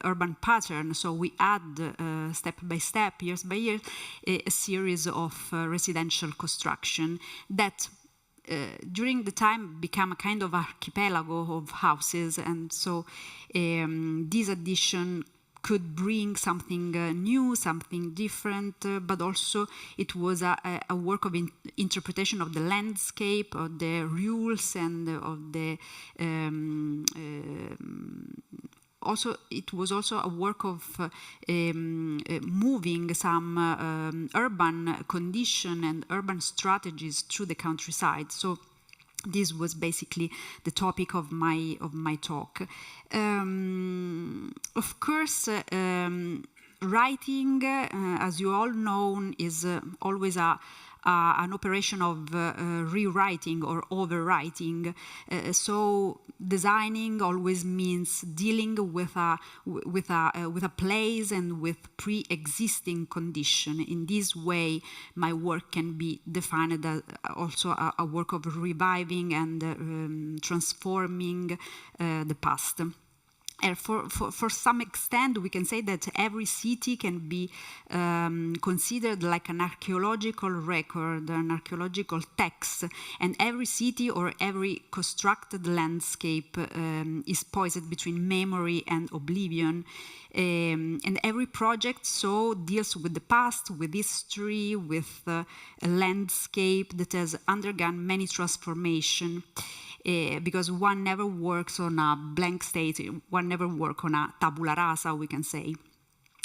urban pattern. So we add step by step, years by year, a series of residential construction that during the time became a kind of archipelago of houses, and so this addition could bring something new, something different, but also it was a work of interpretation of the landscape, of the rules, and of the also it was also a work of moving some urban condition and urban strategies to the countryside. So this was basically the topic of my talk. Of course, writing, as you all know, is always an operation of rewriting or overwriting. So designing always means dealing with a place and with pre-existing condition. In this way, my work can be defined as also a work of reviving and transforming the past. And for some extent, we can say that every city can be considered like an archaeological record, an archaeological text, and every city or every constructed landscape is poised between memory and oblivion. And every project so deals with the past, with history, with a landscape that has undergone many transformations. Because one never works on a blank state, one never works on a tabula rasa, we can say.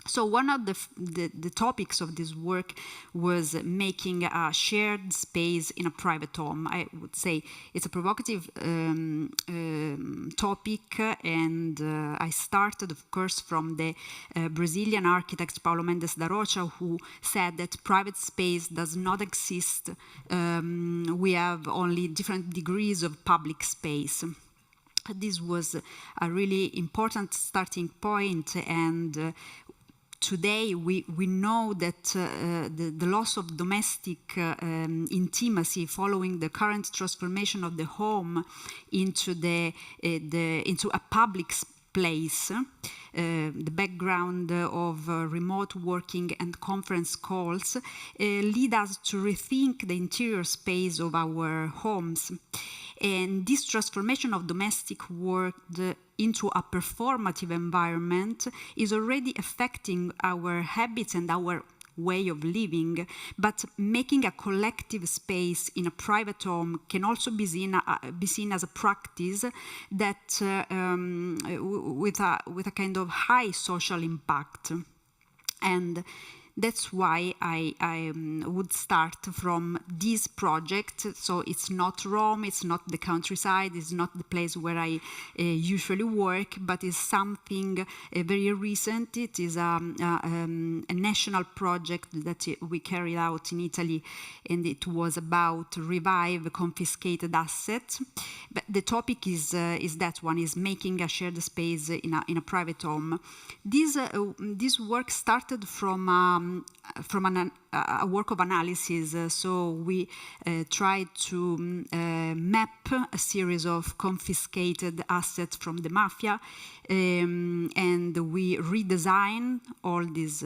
So one of the topics of this work was making a shared space in a private home. I would say it's a provocative topic, and I started, of course, from the Brazilian architect Paulo Mendes da Rocha, who said that private space does not exist. We have only different degrees of public space. This was a really important starting point, and today, we know that the loss of domestic intimacy following the current transformation of the home into into a public place, the background of remote working and conference calls, lead us to rethink the interior space of our homes. And this transformation of domestic work into a performative environment is already affecting our habits and our way of living, but making a collective space in a private home can also be seen as a practice that with a kind of high social impact. And that's why I would start from this project. So it's not Rome, it's not the countryside, it's not the place where I usually work, but it's something very recent. It is a national project that we carried out in Italy, and it was about revive confiscated assets. But the topic is that one, is making a shared space in a private home. This work started from a work of analysis. So we tried to map a series of confiscated assets from the mafia, and we redesigned all these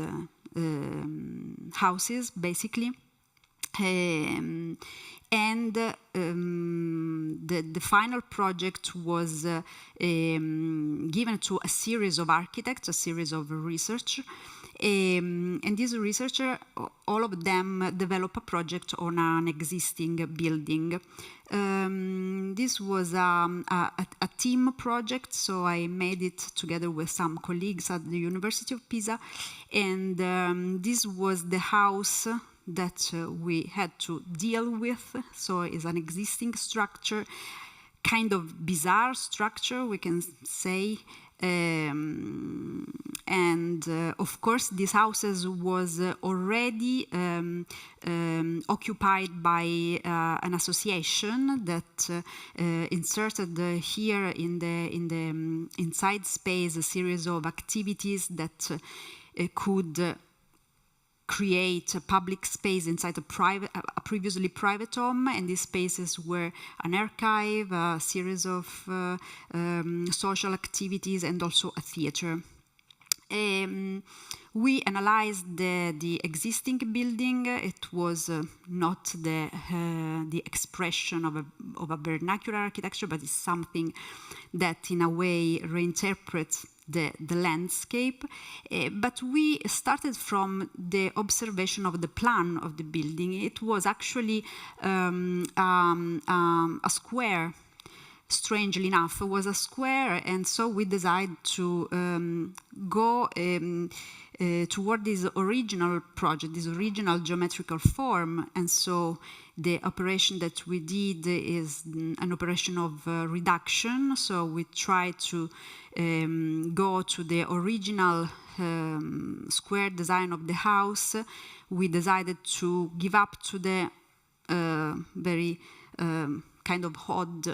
houses, basically. And the final project was given to a series of architects, a series of research. And these researchers, all of them develop a project on an existing building. This was a team project, so I made it together with some colleagues at the University of Pisa. And this was the house that we had to deal with. So it's an existing structure, kind of bizarre structure, we can say. Of course, these houses was already occupied by an association that inserted here in the inside space a series of activities that could create a public space inside a previously private home, and these spaces were an archive, a series of social activities, and also a theater. We analyzed the existing building. It was not the expression of a vernacular architecture, but it's something that in a way reinterprets the landscape. But we started from the observation of the plan of the building. It was actually a square. Strangely enough, it was a square, and so we decided to go toward this original project, this original geometrical form. And so the operation that we did is an operation of reduction. So we tried to go to the original square design of the house. We decided to give up to the very kind of odd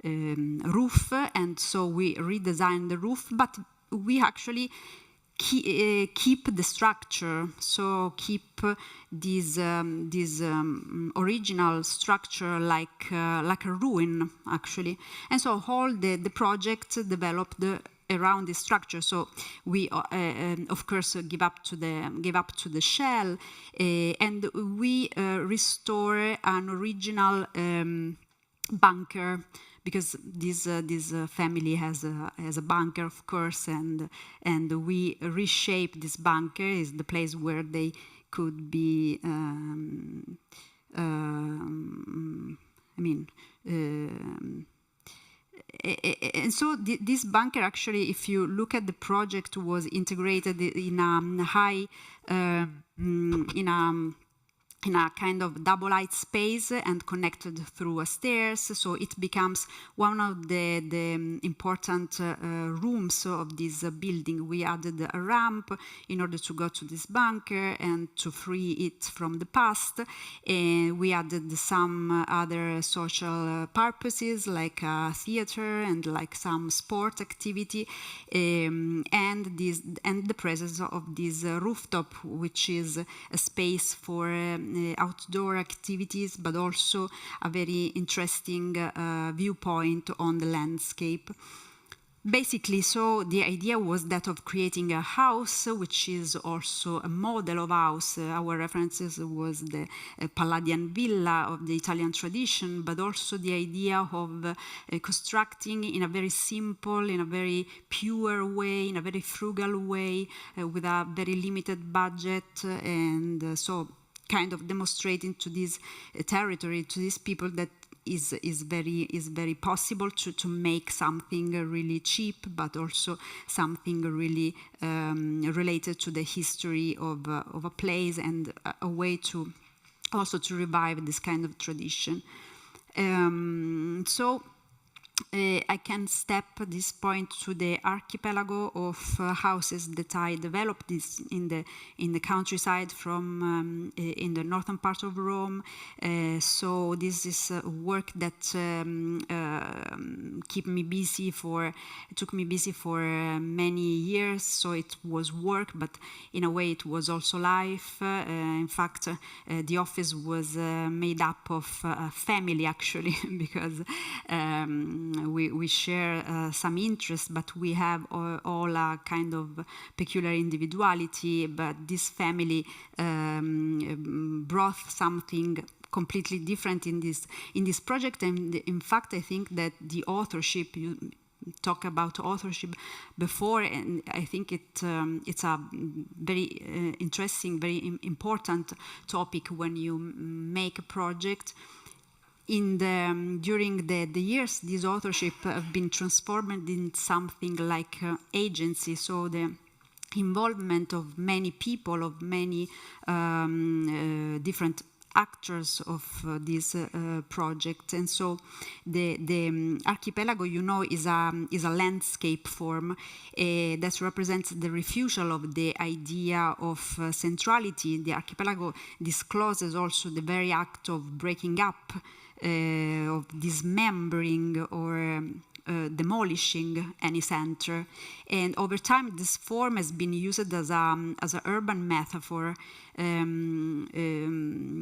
roof, and so we redesigned the roof, but we actually keep the structure, so keep this original structure like a ruin, actually. And so all the project developed around this structure. So we, of course, give up to the shell, and we restore an original bunker, because this family has a bunker, of course, and we reshape this bunker. Is the place where they could be. And so this bunker, actually, if you look at the project, was integrated in a high, in a kind of double height space and connected through a stairs. So it becomes one of the important rooms of this building. We added a ramp in order to go to this bunker and to free it from the past. We added some other social purposes like a theater and like some sport activity, and the presence of this rooftop, which is a space for outdoor activities, but also a very interesting viewpoint on the landscape. Basically, so the idea was that of creating a house, which is also a model of house. Our references was the Palladian villa of the Italian tradition, but also the idea of constructing in a very simple, in a very pure way, in a very frugal way, with a very limited budget, and so kind of demonstrating to this territory, to these people, that is very possible to make something really cheap, but also something really related to the history of a place, and a way to also to revive this kind of tradition. So I can step at this point to the archipelago of houses that I developed this in the countryside from in the northern part of Rome. So this is work that took me busy for many years. So it was work, but in a way it was also life. In fact, the office was made up of family actually, because we share some interests, but we have all a kind of peculiar individuality. But this family brought something completely different in this project. And in fact, I think that the authorship, you talk about authorship before, and I think it's a very interesting, very important topic when you make a project. During the years, this authorship have been transformed in something like agency. So the involvement of many people, of many different actors of this project. And so the archipelago, you know, is a landscape form that represents the refusal of the idea of centrality. The archipelago discloses also the very act of breaking up, of dismembering or demolishing any center. And over time, this form has been used as an urban metaphor, conveying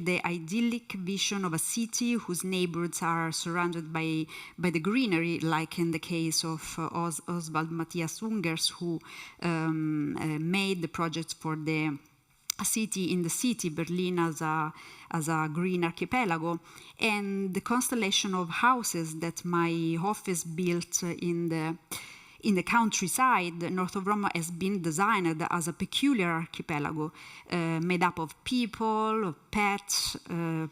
the idyllic vision of a city whose neighborhoods are surrounded by the greenery, like in the case of Oswald Matthias Ungers, who made the project for the city in the city, Berlin, as a green archipelago. And the constellation of houses that my office built in the countryside north of Rome has been designed as a peculiar archipelago made up of people, of pets,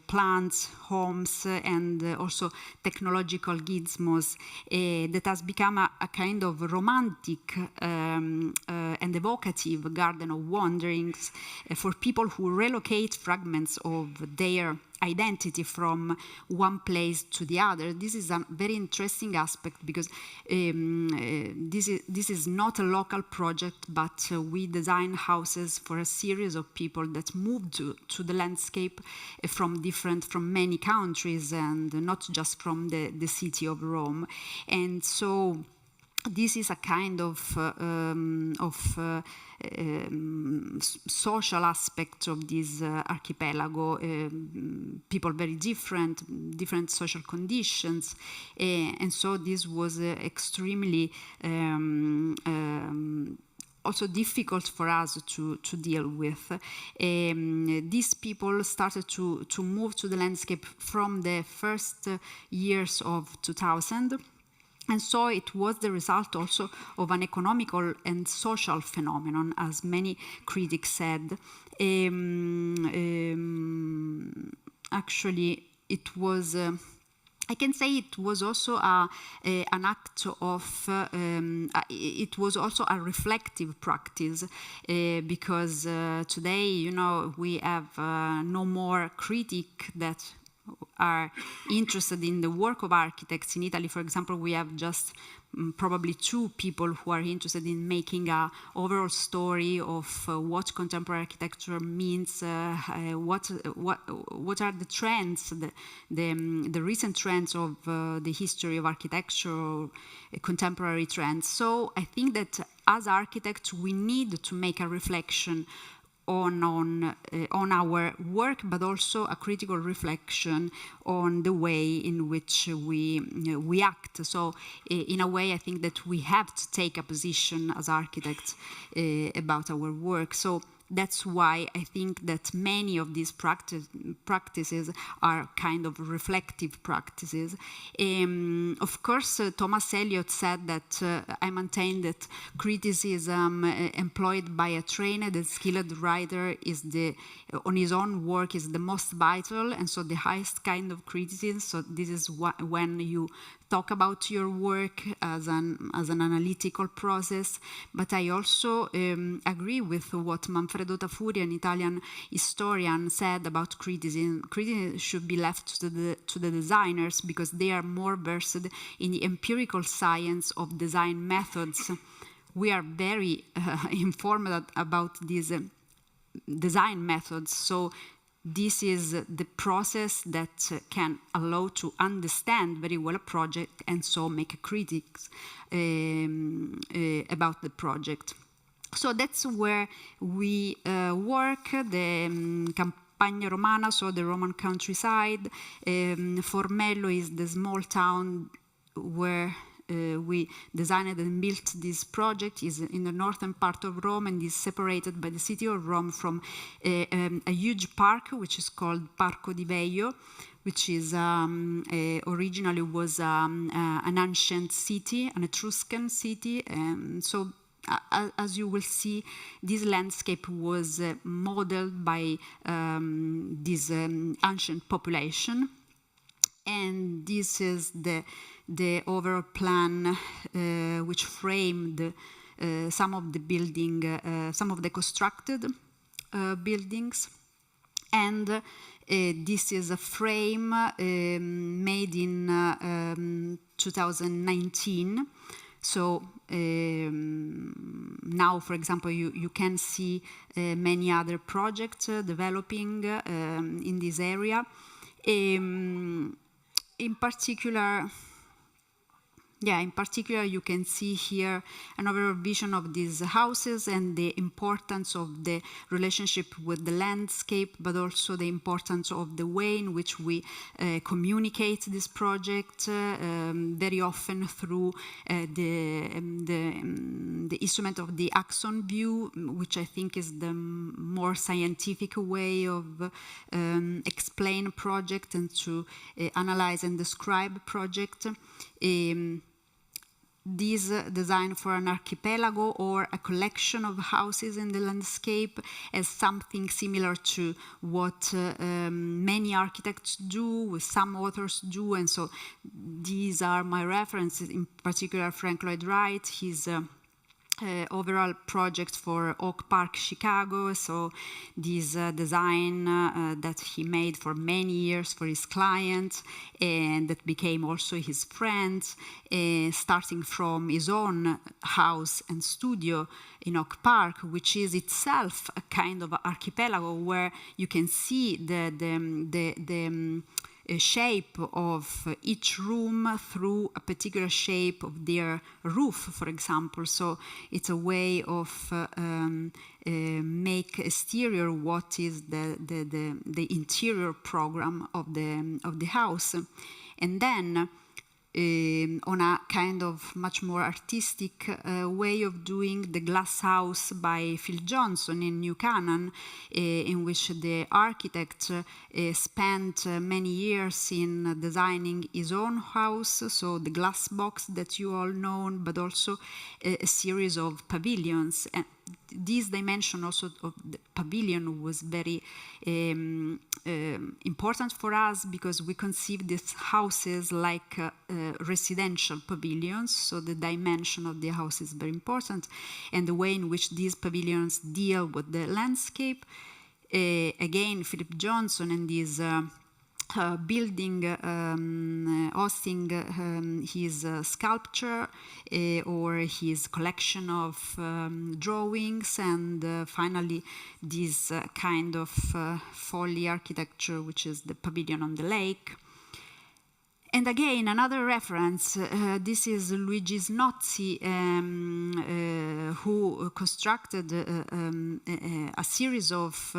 plants, homes, and also technological gizmos that has become a kind of romantic and evocative garden of wanderings for people who relocate fragments of their identity from one place to the other. This is a very interesting aspect because this is not a local project, but we design houses for a series of people that moved to the landscape from many countries, and not just from the city of Rome. And so this is a kind of social aspect of this archipelago. People very different social conditions, and so this was extremely also difficult for us to deal with. These people started to move to the landscape from the first years of 2000. And so it was the result also of an economical and social phenomenon, as many critics said. Actually, it was, I can say it was also an act of, it was also a reflective practice, because today, you know, we have no more critic that are interested in the work of architects. In Italy, for example, we have just probably 2 people who are interested in making an overall story of what contemporary architecture means, what are the trends, the recent trends of the history of architecture, contemporary trends. So I think that as architects, we need to make a reflection on our work, but also a critical reflection on the way in which we act. So in a way, I think that we have to take a position as architects about our work. So that's why I think that many of these practices are kind of reflective practices. Of course, Thomas Eliot said that I maintain that criticism employed by a trained and skilled writer is on his own work is the most vital, and so the highest kind of criticism. So this is when you talk about your work as an analytical process, but I also agree with what Manfredo Tafuri, an Italian historian, said about criticism. Criticism should be left to the designers because they are more versed in the empirical science of design methods. We are very informed about these design methods, so this is the process that can allow to understand very well a project and so make a critiques about the project. So that's where we work, the Campagna Romana, so the Roman countryside. Formello is the small town where we designed and built this project. Is in the northern part of Rome and is separated by the city of Rome from a huge park, which is called Parco di Veio, which is originally was an ancient city, an Etruscan city. So as you will see, this landscape was modeled by this ancient population. And this is the overall plan which framed some of the constructed buildings. And this is a frame made in 2019. So now, for example, you can see many other projects developing in this area. In particular, you can see here an overall vision of these houses and the importance of the relationship with the landscape, but also the importance of the way in which we communicate this project, very often through the instrument of the axon view, which I think is the more scientific way of explain a project and to analyze and describe a project. This design for an archipelago or a collection of houses in the landscape as something similar to what many architects do, with some authors do, and so these are my references, in particular Frank Lloyd Wright, his overall project for Oak Park, Chicago. So this design that he made for many years for his clients and that became also his friends, starting from his own house and studio in Oak Park, which is itself a kind of archipelago where you can see the shape of each room through a particular shape of their roof, for example. So it's a way of make exterior what is the interior program of the house, and then on a kind of much more artistic way of doing the Glass House by Phil Johnson in New Canaan, in which the architect spent many years in designing his own house, so the glass box that you all know, but also a series of pavilions. And this dimension also of the pavilion was very important for us because we conceive these houses like residential pavilions, so the dimension of the house is very important, and the way in which these pavilions deal with the landscape. Again, Philip Johnson and this building, hosting his sculpture or his collection of drawings, and finally this kind of folly architecture, which is the pavilion on the lake. And again, another reference, this is Luigi Snozzi, who constructed a series of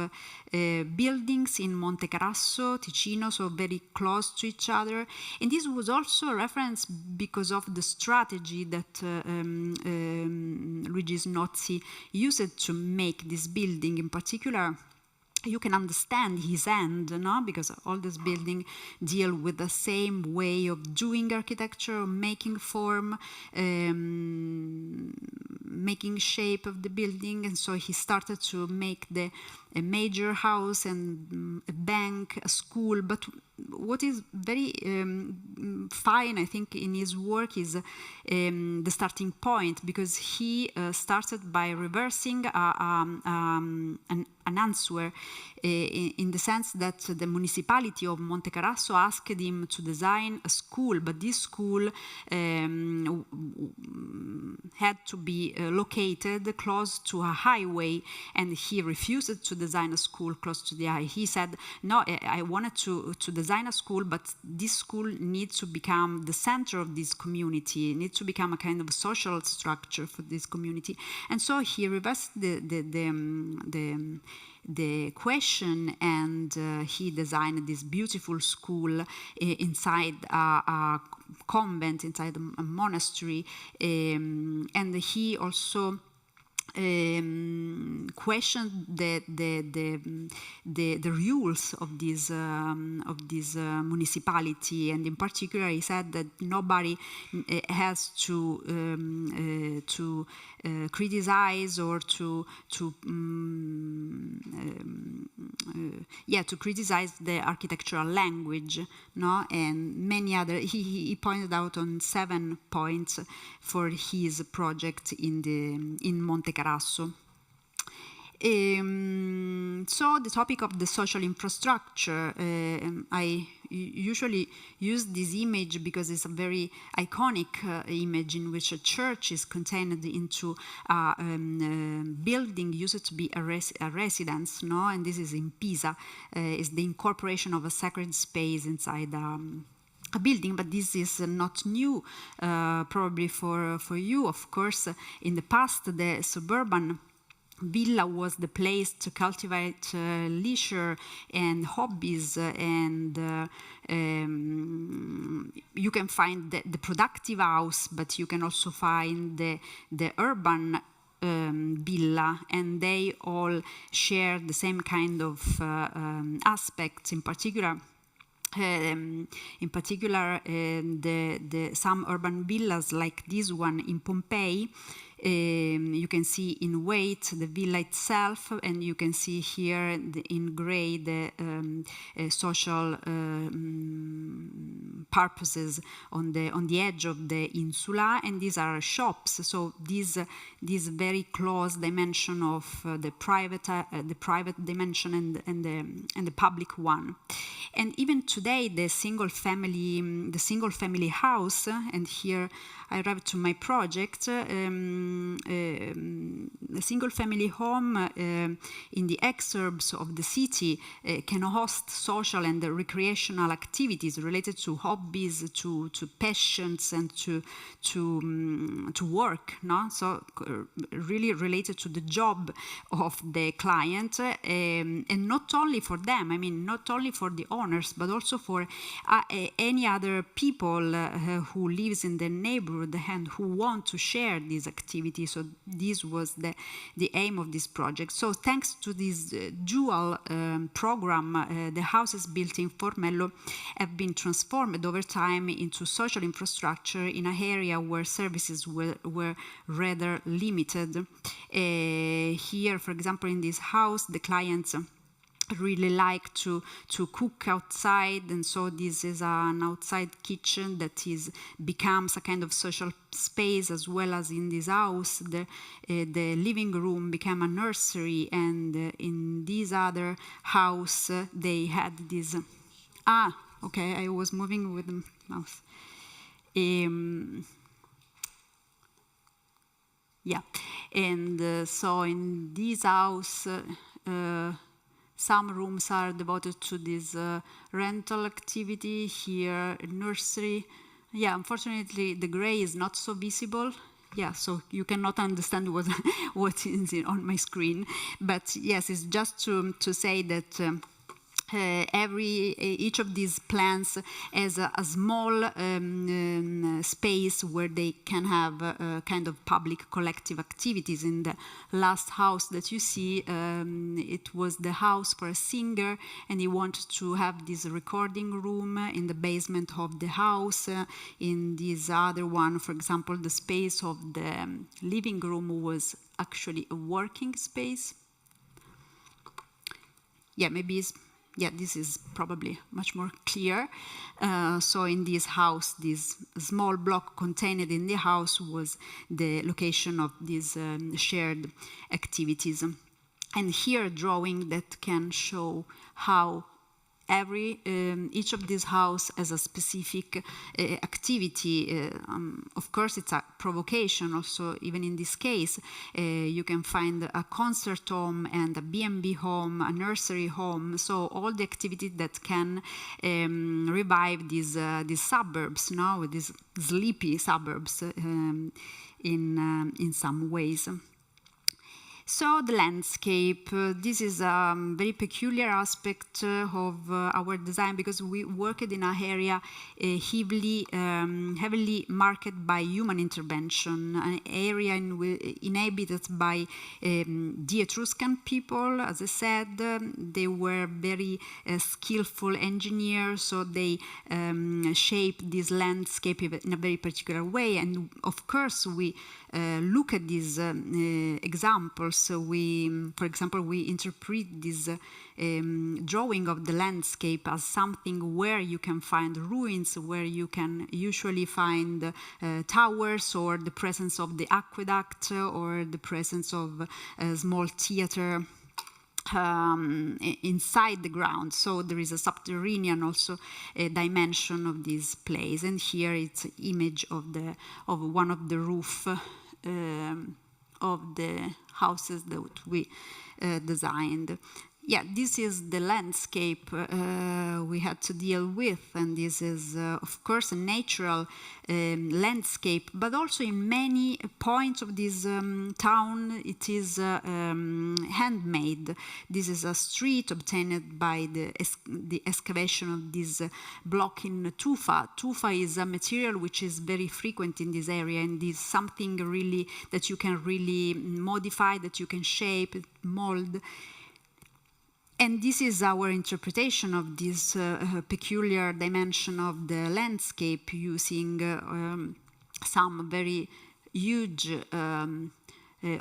buildings in Monte Carasso, Ticino, so very close to each other. And this was also a reference because of the strategy that Luigi Snozzi used to make this building. In particular, you can understand his end, no? Because all this building deal with the same way of doing architecture, making form, making shape of the building. And so he started to make a major house and a bank, a school, but what is very fine, I think, in his work is the starting point, because he started by reversing an answer in the sense that the municipality of Monte Carasso asked him to design a school, but this school had to be located close to a highway, and he refused to design a school close to the highway. He said, no, I wanted to design a school, but this school needs to become the center of this community, needs to become a kind of social structure for this community. And so he reversed the question, and he designed this beautiful school inside a convent, inside a monastery, and he also questioned the rules of this municipality, and in particular he said that nobody has to criticize or to criticize the architectural language, no, and many other. He pointed out on 7 points for his project in Monte Carasso. So the topic of the social infrastructure, I usually use this image because it's a very iconic image in which a church is contained into a building used to be a residence, no? And this is in Pisa. It's the incorporation of a sacred space inside a building, but this is not new, probably for you. Of course, in the past, the suburban villa was the place to cultivate leisure and hobbies, and you can find the productive house, but you can also find the urban villa, and they all share the same kind of aspects. In particular, some urban villas like this one in Pompeii, you can see in white the villa itself, and you can see here in gray the social purposes on the edge of the insula, and these are shops. So this very close dimension of the private dimension and the public one. And even today, the single family house, and here I arrived to my project. A single family home in the exurbs of the city can host social and recreational activities related to hobbies, to passions, and to work. No, so really related to the job of the client, and not only for them. I mean, not only for the owners, but also for any other people who lives in the neighborhood and who want to share these activities. So this was the aim of this project. So thanks to this dual program, the houses built in Formello have been transformed over time into social infrastructure in an area where services were rather limited. Here, for example, in this house, the clients really like to cook outside, and so this is an outside kitchen that becomes a kind of social space, as well as in this house the living room became a nursery, and in this other house they had this okay, I was moving with the mouse. Yeah, and so in this house some rooms are devoted to this rental activity. Here, nursery. Yeah, unfortunately, the gray is not so visible. Yeah, so you cannot understand what is on my screen. But yes, it's just to say that each of these plants has a small space where they can have kind of public collective activities. In the last house that you see, it was the house for a singer, and he wanted to have this recording room in the basement of the house. In this other one, for example, the space of the living room was actually a working space. Yeah, maybe it's yeah, this is probably much more clear. So in this house, this small block contained in the house was the location of these shared activities. And here a drawing that can show how each of these houses has a specific activity. Of course, it's a provocation also, even in this case. You can find a concert home and a B&B home, a nursery home, so all the activities that can revive these suburbs, these sleepy suburbs in some ways. So the landscape, this is a very peculiar aspect of our design, because we worked in an area heavily marked by human intervention, an area inhabited by the Etruscan people. As I said, they were very skillful engineers, so they shaped this landscape in a very particular way. And of course, we look at these examples. So for example, we interpret this drawing of the landscape as something where you can find ruins, where you can usually find towers, or the presence of the aqueduct, or the presence of a small theater inside the ground. So there is a subterranean also dimension of this place. And here it's an image of one of the roof of the houses that we designed. Yeah, this is the landscape we had to deal with, and this is, of course, a natural landscape, but also in many points of this town, it is handmade. This is a street obtained by the excavation of this block in tufa. Tufa is a material which is very frequent in this area, and is something really that you can really modify, that you can shape, mold. And this is our interpretation of this peculiar dimension of the landscape, using some very huge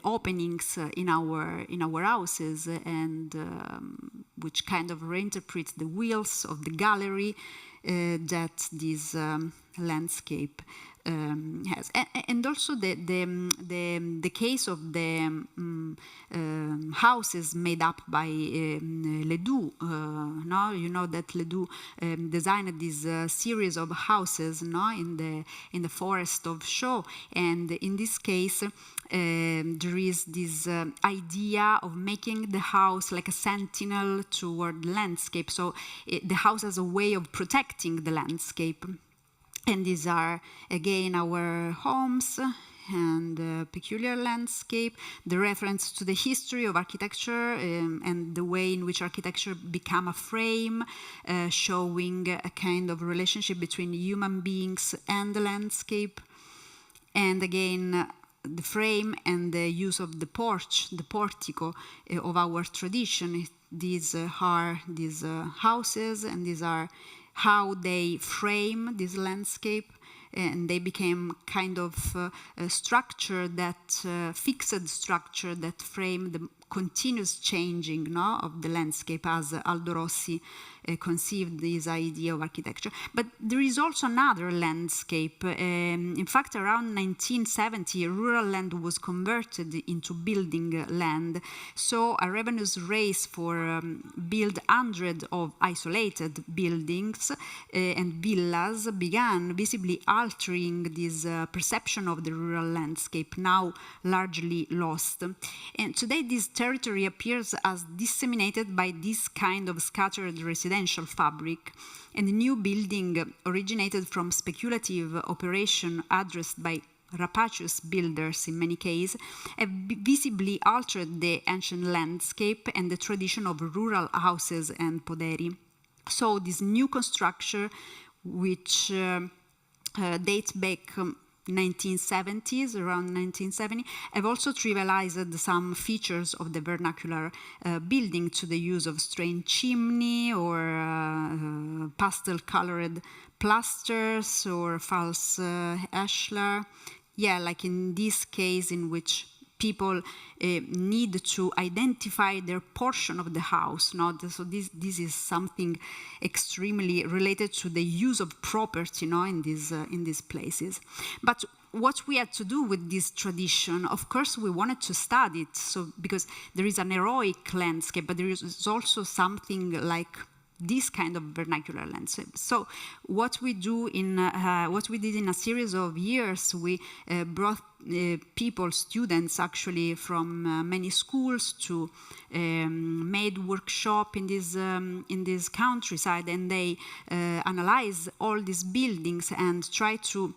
openings in our houses, and which kind of reinterprets the wheels of the gallery that this landscape has. And also the case of the houses made up by Ledoux. Now you know that Ledoux designed this series of houses in the forest of Chaux, and in this case there is this idea of making the house like a sentinel toward the landscape. So the house has a way of protecting the landscape. And these are, again, our homes and peculiar landscape, the reference to the history of architecture and the way in which architecture became a frame, showing a kind of relationship between human beings and the landscape. And again, the frame and the use of the porch, the portico of our tradition. These are these houses, and these are how they frame this landscape, and they became kind of a structure that fixed structure that frame the continuous changing of the landscape, as Aldo Rossi conceived this idea of architecture. But there is also another landscape. In fact, around 1970, rural land was converted into building land. So a revenues race for build 100 of isolated buildings and villas began, visibly altering this perception of the rural landscape, now largely lost. And today this territory appears as disseminated by this kind of scattered residential fabric, and the new building originated from speculative operation addressed by rapacious builders in many cases, have visibly altered the ancient landscape and the tradition of rural houses and poderi. So this new construction, which dates back 1970s, around 1970, have also trivialized some features of the vernacular building to the use of strange chimney or pastel-colored plasters or false ashlar. Yeah, like in this case in which people need to identify their portion of the house. So this is something extremely related to the use of property, in these places. But what we had to do with this tradition, of course, we wanted to study it. So because there is an heroic landscape, but there is also something like this kind of vernacular landscape. So what we did in a series of years, we brought students actually from many schools to made workshop in this countryside, and they analyze all these buildings and try to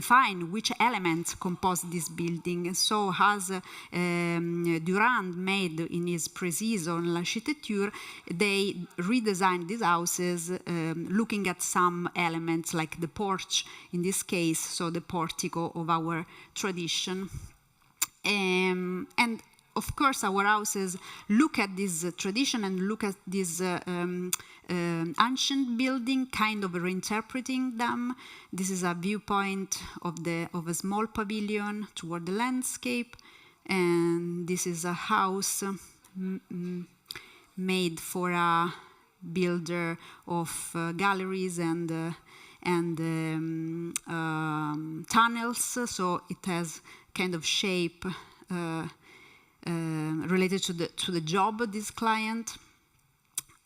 define which elements compose this building. So as Durand made in his Précises on l'architecture, they redesigned these houses looking at some elements like the porch in this case, so the portico of our tradition. And of course, our houses look at this tradition and look at this ancient building, kind of reinterpreting them. This is a viewpoint of a small pavilion toward the landscape, and this is a house made for a builder of galleries and tunnels. So it has kind of shape related to the job of this client.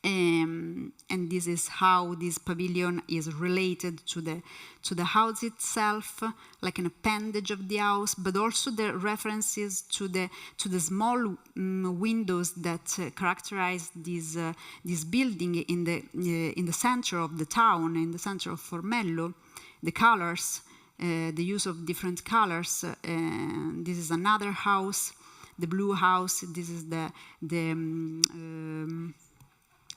And this is how this pavilion is related to the house itself, like an appendage of the house, but also the references to the small windows that characterize this building in the center of the town, in the center of Formello. The colors, the use of different colors. This is another house, the blue house. This is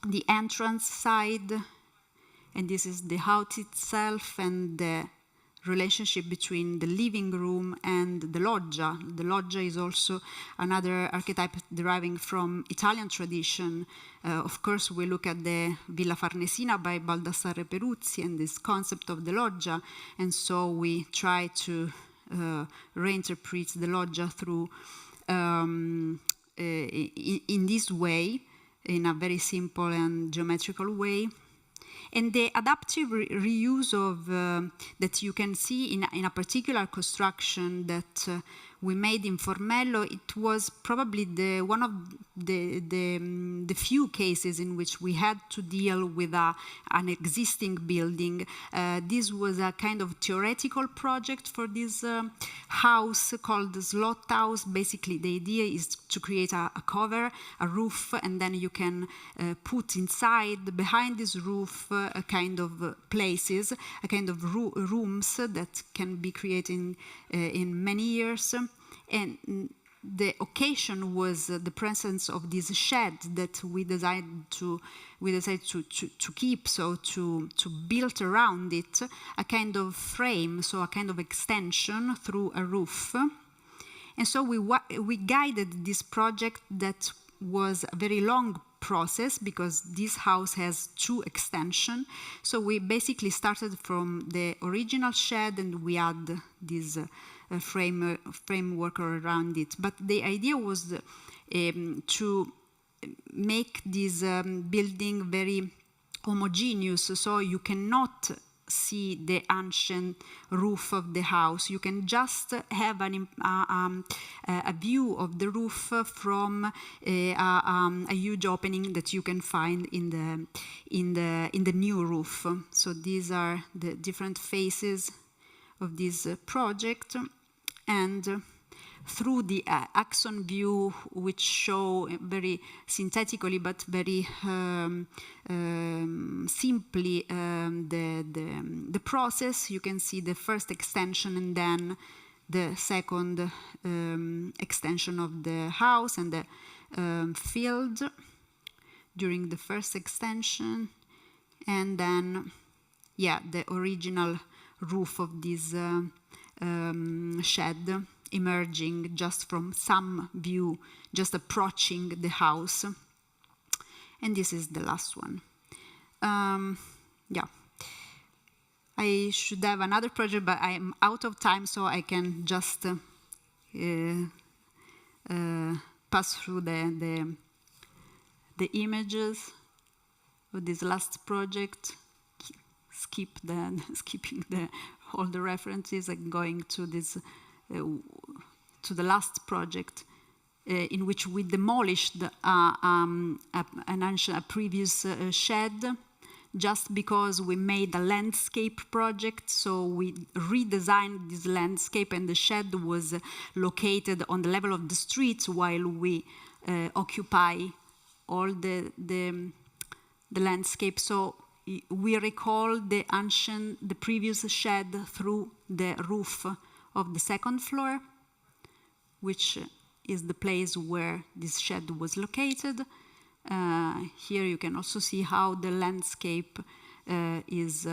the entrance side, and this is the house itself and the relationship between the living room and the loggia. The loggia is also another archetype deriving from Italian tradition. Of course, we look at the Villa Farnesina by Baldassare Peruzzi and this concept of the loggia, and so we try to reinterpret the loggia through in this way, in a very simple and geometrical way. And the adaptive reuse of that you can see in a particular construction that we made in Formello, it was probably one of the few cases in which we had to deal with an existing building. This was a kind of theoretical project for this house called the Slot House. Basically, the idea is to create a cover, a roof, and then you can put inside, behind this roof, a kind of places, a kind of rooms that can be created in many years. And the occasion was the presence of this shed that we decided to keep, so to build around it a kind of frame, so a kind of extension through a roof. And so we guided this project that was a very long process because this house has 2 extensions. So we basically started from the original shed and we had this framework around it. But the idea was to make this building very homogeneous, so you cannot see the ancient roof of the house. You can just have a view of the roof from a huge opening that you can find in the new roof. So these are the different phases of this project, and through the axon view, which show very synthetically but very simply the process, you can see the first extension and then the second extension of the house and the field during the first extension, and then the original roof of this shed emerging just from some view, just approaching the house. And this is the last one. I should have another project, but I'm out of time, so I can just pass through the images of this last project. Skipping all the references and going to this to the last project in which we demolished a previous shed just because we made a landscape project. So we redesigned this landscape, and the shed was located on the level of the streets while we occupy all the landscape. So we recall the previous shed through the roof of the second floor, which is the place where this shed was located. Here you can also see how the landscape has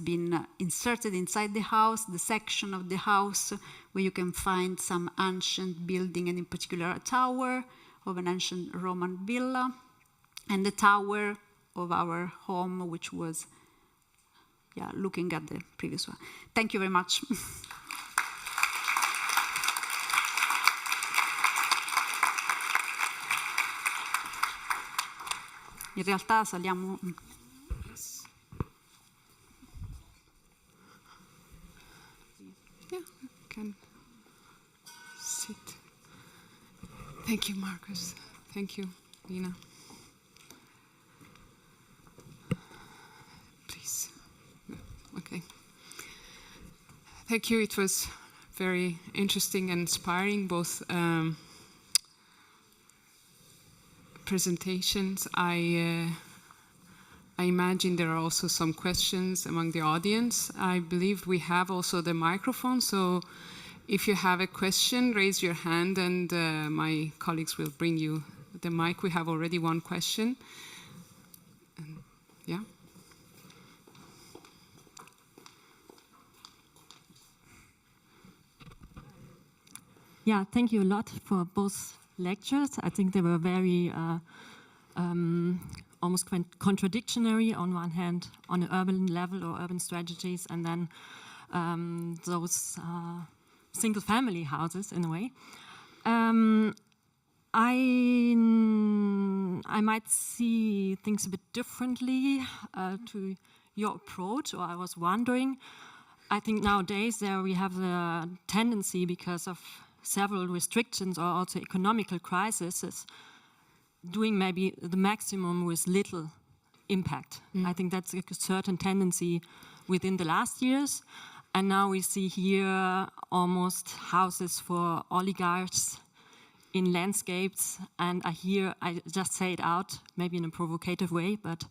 been inserted inside the house, the section of the house where you can find some ancient building, and in particular a tower of an ancient Roman villa, and the tower of our home, which was looking at the previous one. Thank you very much. In realtà saliamo. Yeah, can sit. Thank you, Marcus. Thank you, Lina. Please. Okay. Thank you. It was very interesting and inspiring, both presentations. I imagine there are also some questions among the audience. I believe we have also the microphone, so if you have a question, raise your hand and my colleagues will bring you the mic. We have already one question. Yeah. Yeah, thank you a lot for both lectures. I think they were very almost contradictory. On one hand, on an urban level or urban strategies, and then those single-family houses in a way. I might see things a bit differently to your approach, or I was wondering. I think nowadays we have the tendency, because of several restrictions or also economical crises, doing maybe the maximum with little impact. I think that's a certain tendency within the last years. And now we see here almost houses for oligarchs in landscapes. And I just say it out, maybe in a provocative way, but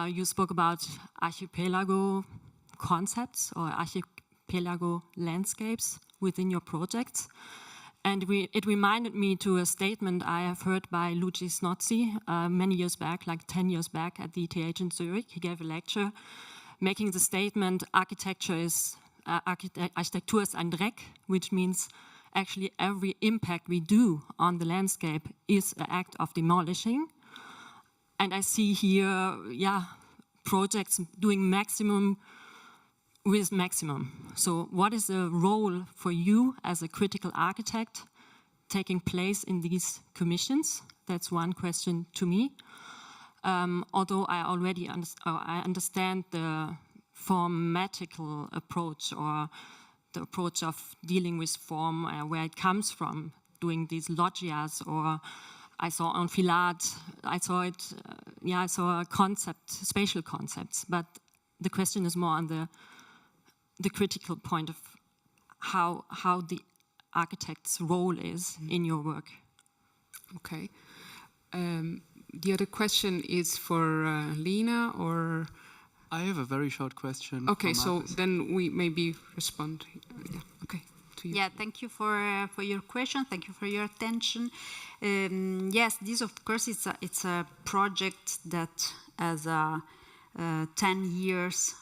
you spoke about archipelago concepts or archipelago landscapes within your projects. And it reminded me to a statement I have heard by Luigi Snozzi many years back, like 10 years back at the ETH in Zurich. He gave a lecture making the statement, architecture is ein Dreck, which means actually every impact we do on the landscape is an act of demolishing. And I see here, projects doing maximum with maximum. So what is the role for you as a critical architect taking place in these commissions? That's one question to me. Although I already I understand the formatical approach, or the approach of dealing with form, where it comes from, doing these loggias, or I saw enfilade, I saw it, I saw a concept, spatial concepts, but the question is more on the critical point of how the architect's role is in your work. Okay. The other question is for Lina, or? I have a very short question. Okay, so then we maybe respond. Yeah. Okay. To you. Yeah, thank you for your question. Thank you for your attention. Yes, this of course it's a project that has 20 years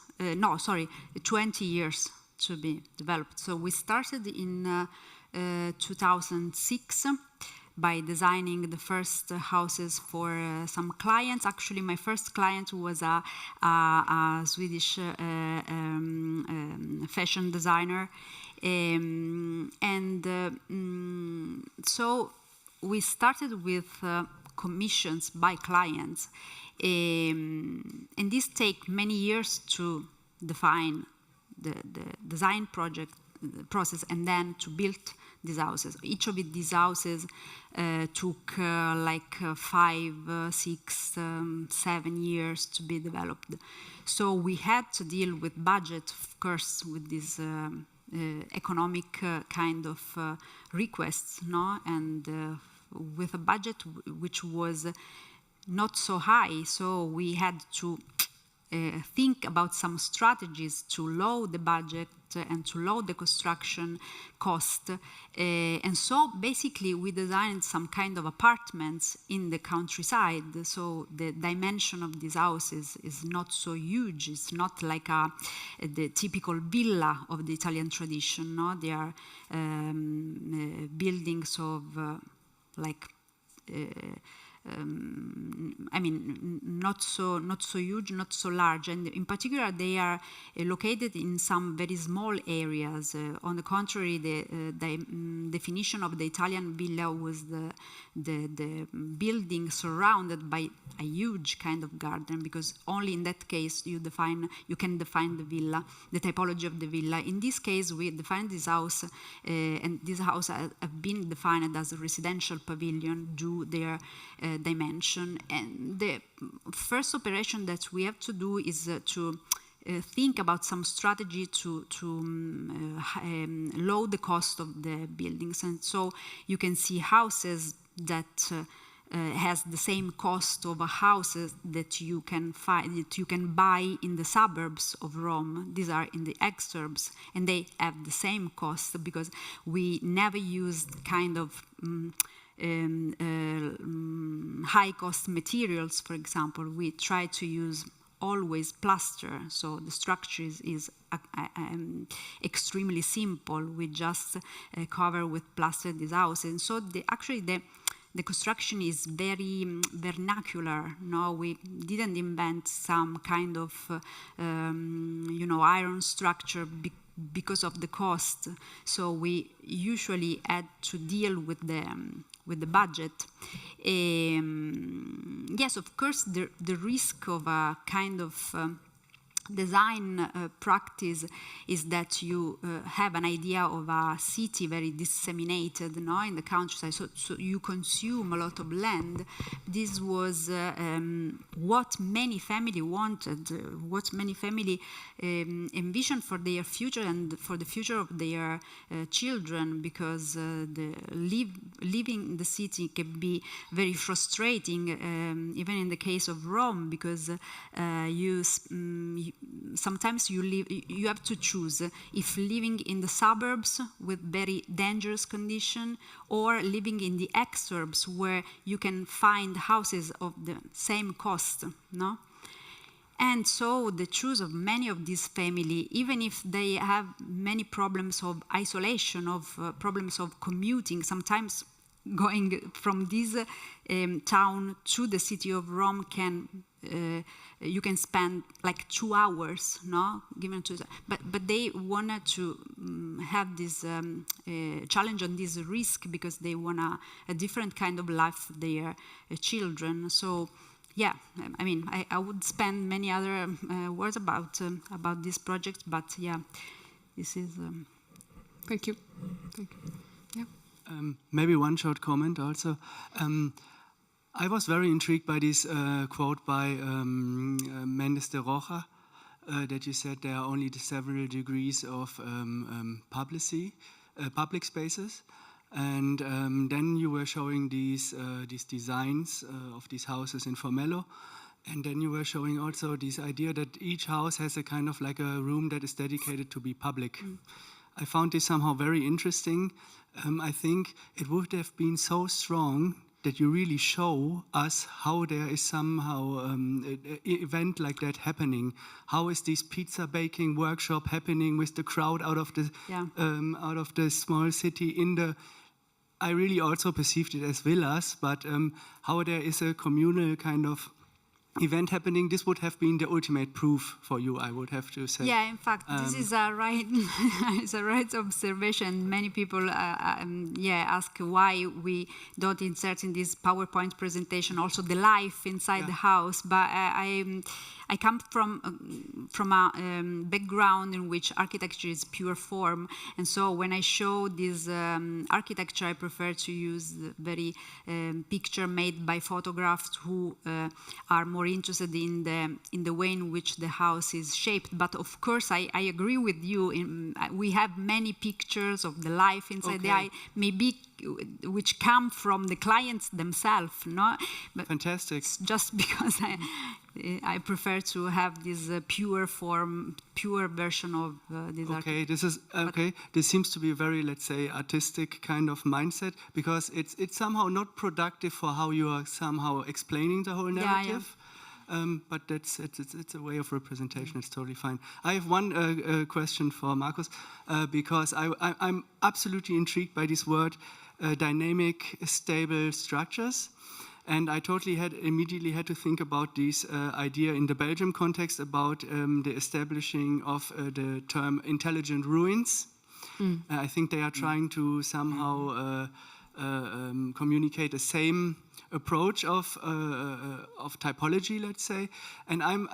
to be developed. So we started in 2006 by designing the first houses for some clients. Actually, my first client was a Swedish fashion designer. So we started with commissions by clients, and this take many years to define the design project process and then to build these houses. Each of these houses took 5, 6, 7 years to be developed. So we had to deal with budget, of course, with this economic kind of requests, no? And with a budget which was not so high, so we had to think about some strategies to lower the budget and to lower the construction cost. And so basically we designed some kind of apartments in the countryside. So the dimension of these houses is not so huge. It's not like the typical villa of the Italian tradition. No? They are buildings of not so huge, not so large, and in particular they are located in some very small areas. On the contrary, the definition of the Italian villa was the building surrounded by a huge kind of garden, because only in that case you can define the villa, the typology of the villa. In this case, we defined this house, and this house have been defined as a residential pavilion due their dimension. And the first operation that we have to do is to think about some strategy to lower the cost of the buildings. And so you can see houses that has the same cost of houses that you can find, that you can buy in the suburbs of Rome. These are in the exurbs, and they have the same cost because we never used kind of high cost materials. For example, we try to use always plaster, so the structure is extremely simple. We just cover with plaster this house, and so the construction is very vernacular. No, we didn't invent some kind of iron structure because of the cost. So we usually had to deal with the budget. Yes, of course, the risk of a kind of design practice is that you have an idea of a city very disseminated, no, in the countryside, so you consume a lot of land. This was what many family wanted, what many family envisioned for their future and for the future of their children, because living in the city can be very frustrating, even in the case of Rome, because sometimes you have to choose if living in the suburbs with very dangerous condition or living in the exurbs where you can find houses of the same cost, no? And so the choice of many of these families, even if they have many problems of isolation, of problems of commuting, sometimes going from this town to the city of Rome you can spend like 2 hours, no? Given to, but they wanted to have this challenge on this risk because they want a different kind of life for their children. So, yeah, I mean, I would spend many other words about this project, but yeah, this is. Thank you. Thank you. Yeah. Maybe one short comment also. I was very intrigued by this quote by Mendes de Rocha, that you said there are only several degrees of public spaces. And then you were showing these designs of these houses in Formello. And then you were showing also this idea that each house has a kind of like a room that is dedicated to be public. Mm. I found this somehow very interesting. I think it would have been so strong that you really show us how there is somehow an event like that happening. How is this pizza baking workshop happening with the crowd out of the small city I really also perceived it as villas, but how there is a communal kind of event happening, this would have been the ultimate proof for you, I would have to say. Yeah, in fact, this is a right, it's a right observation. Many people, ask why we don't insert in this PowerPoint presentation also the life inside the house. But I come from a background in which architecture is pure form, and so when I show this architecture, I prefer to use the very picture made by photographs who are more interested in the way in which the house is shaped. But of course, I agree with you. We have many pictures of the life inside the eye, maybe which come from the clients themselves, no? But fantastic. Just because I prefer to have this pure form, pure version of this. Okay, this is okay. This seems to be a very, let's say, artistic kind of mindset, because it's somehow not productive for how you are somehow explaining the whole narrative. But it's a way of representation. It's totally fine. I have one question for Markus, because I'm absolutely intrigued by this word, dynamic, stable structures. And I totally immediately had to think about this idea in the Belgium context about the establishing of the term intelligent ruins. I think they are trying to somehow communicate the same approach of typology, let's say. And I'm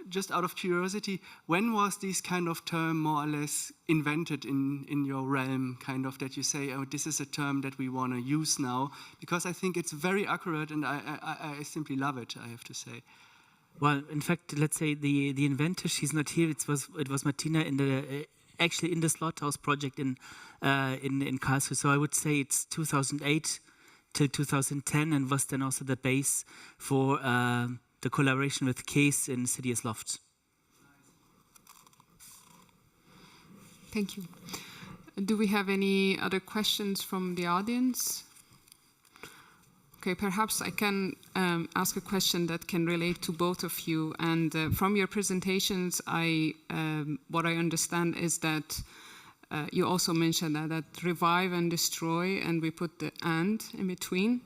just out of curiosity, when was this kind of term more or less invented in your realm, kind of that you say, oh, this is a term that we want to use now? Because I think it's very accurate, and I simply love it, I have to say. Well, in fact, let's say the inventor, she's not here. It was Martina in the Slaughterhouse project in Karlsruhe. So I would say it's 2008 till 2010, and was then also the base for the collaboration with Case in Cities Loft. Thank you. Do we have any other questions from the audience? Okay, perhaps I can ask a question that can relate to both of you. And from your presentations, what I understand is that you also mentioned that revive and destroy, and we put the and in between.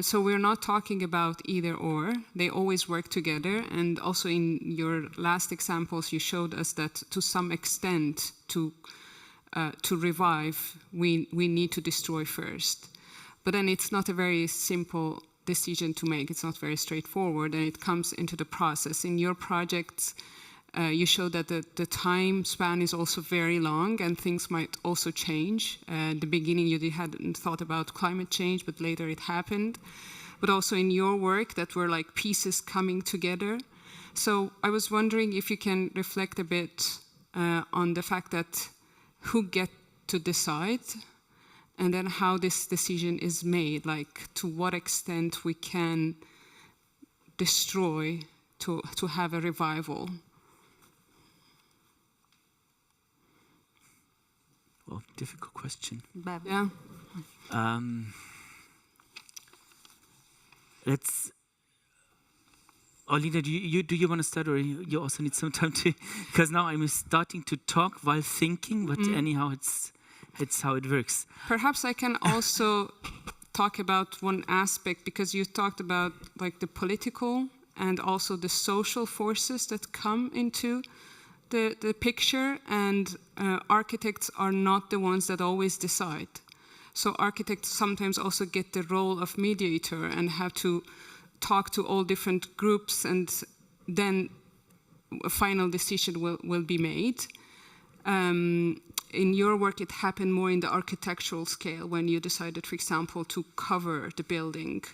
So we're not talking about either or. They always work together. And also in your last examples, you showed us that to some extent, to revive, we need to destroy first. But then it's not a very simple decision to make. It's not very straightforward, and it comes into the process. In your projects, you show that the time span is also very long, and things might also change. At the beginning, you hadn't thought about climate change, but later it happened. But also in your work, that were like pieces coming together. So I was wondering if you can reflect a bit on the fact that who get to decide, and then how this decision is made, like to what extent we can destroy to have a revival. Well, difficult question. Yeah. Let's. Olina, do you want to start, or you also need some time to? Because now I'm starting to talk while thinking, but anyhow, it's how it works. Perhaps I can also talk about one aspect, because you talked about like the political and also the social forces that come into the picture, and architects are not the ones that always decide. So architects sometimes also get the role of mediator and have to talk to all different groups, and then a final decision will be made. In your work, it happened more in the architectural scale, when you decided, for example, to cover the building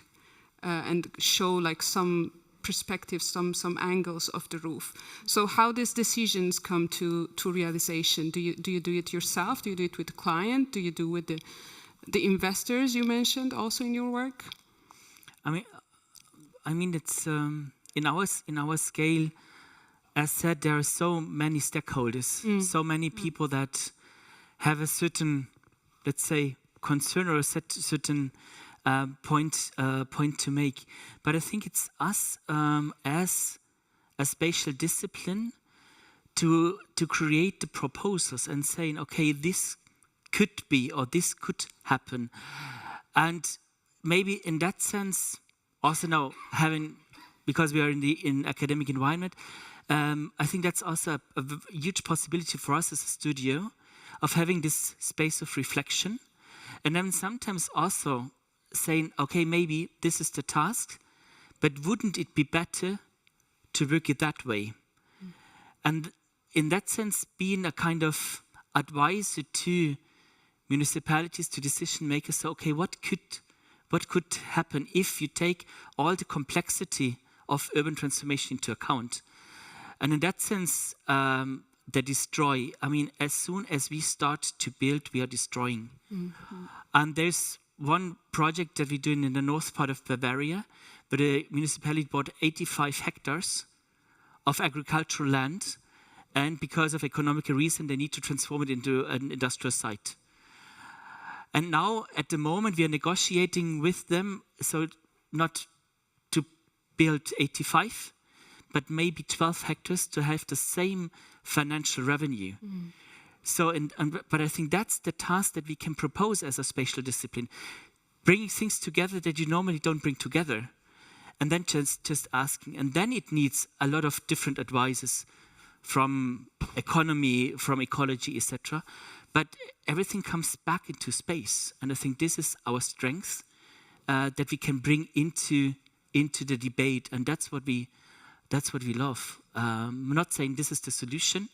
and show like some perspectives, some angles of the roof. So how these decisions come to realization? Do you do it yourself? Do you do it with the client? Do you do with the investors you mentioned also in your work? I mean, it's in our scale. As said, there are so many stakeholders, so many people that have a certain, let's say, concern or a certain point to make. But I think it's us as a spatial discipline to create the proposals and saying, okay, this could be or this could happen. And maybe in that sense, also now having because we are in academic environment, I think that's also a huge possibility for us as a studio of having this space of reflection, and then sometimes also saying, okay, maybe this is the task, but wouldn't it be better to work it that way? And in that sense, being a kind of advisor to municipalities, to decision makers, so okay, what could happen if you take all the complexity of urban transformation into account? And in that sense, the destroy, I mean, as soon as we start to build, we are destroying. And there's one project that we're doing in the north part of Bavaria, where the municipality bought 85 hectares of agricultural land, and because of economic reason, they need to transform it into an industrial site. And now, at the moment, we are negotiating with them, so not to build 85, but maybe 12 hectares to have the same financial revenue. So, but I think that's the task that we can propose as a spatial discipline, bringing things together that you normally don't bring together, and then just asking. And then it needs a lot of different advices from economy, from ecology, etc. But everything comes back into space, and I think this is our strength that we can bring into the debate, and that's what we love. I'm not saying this is the solution,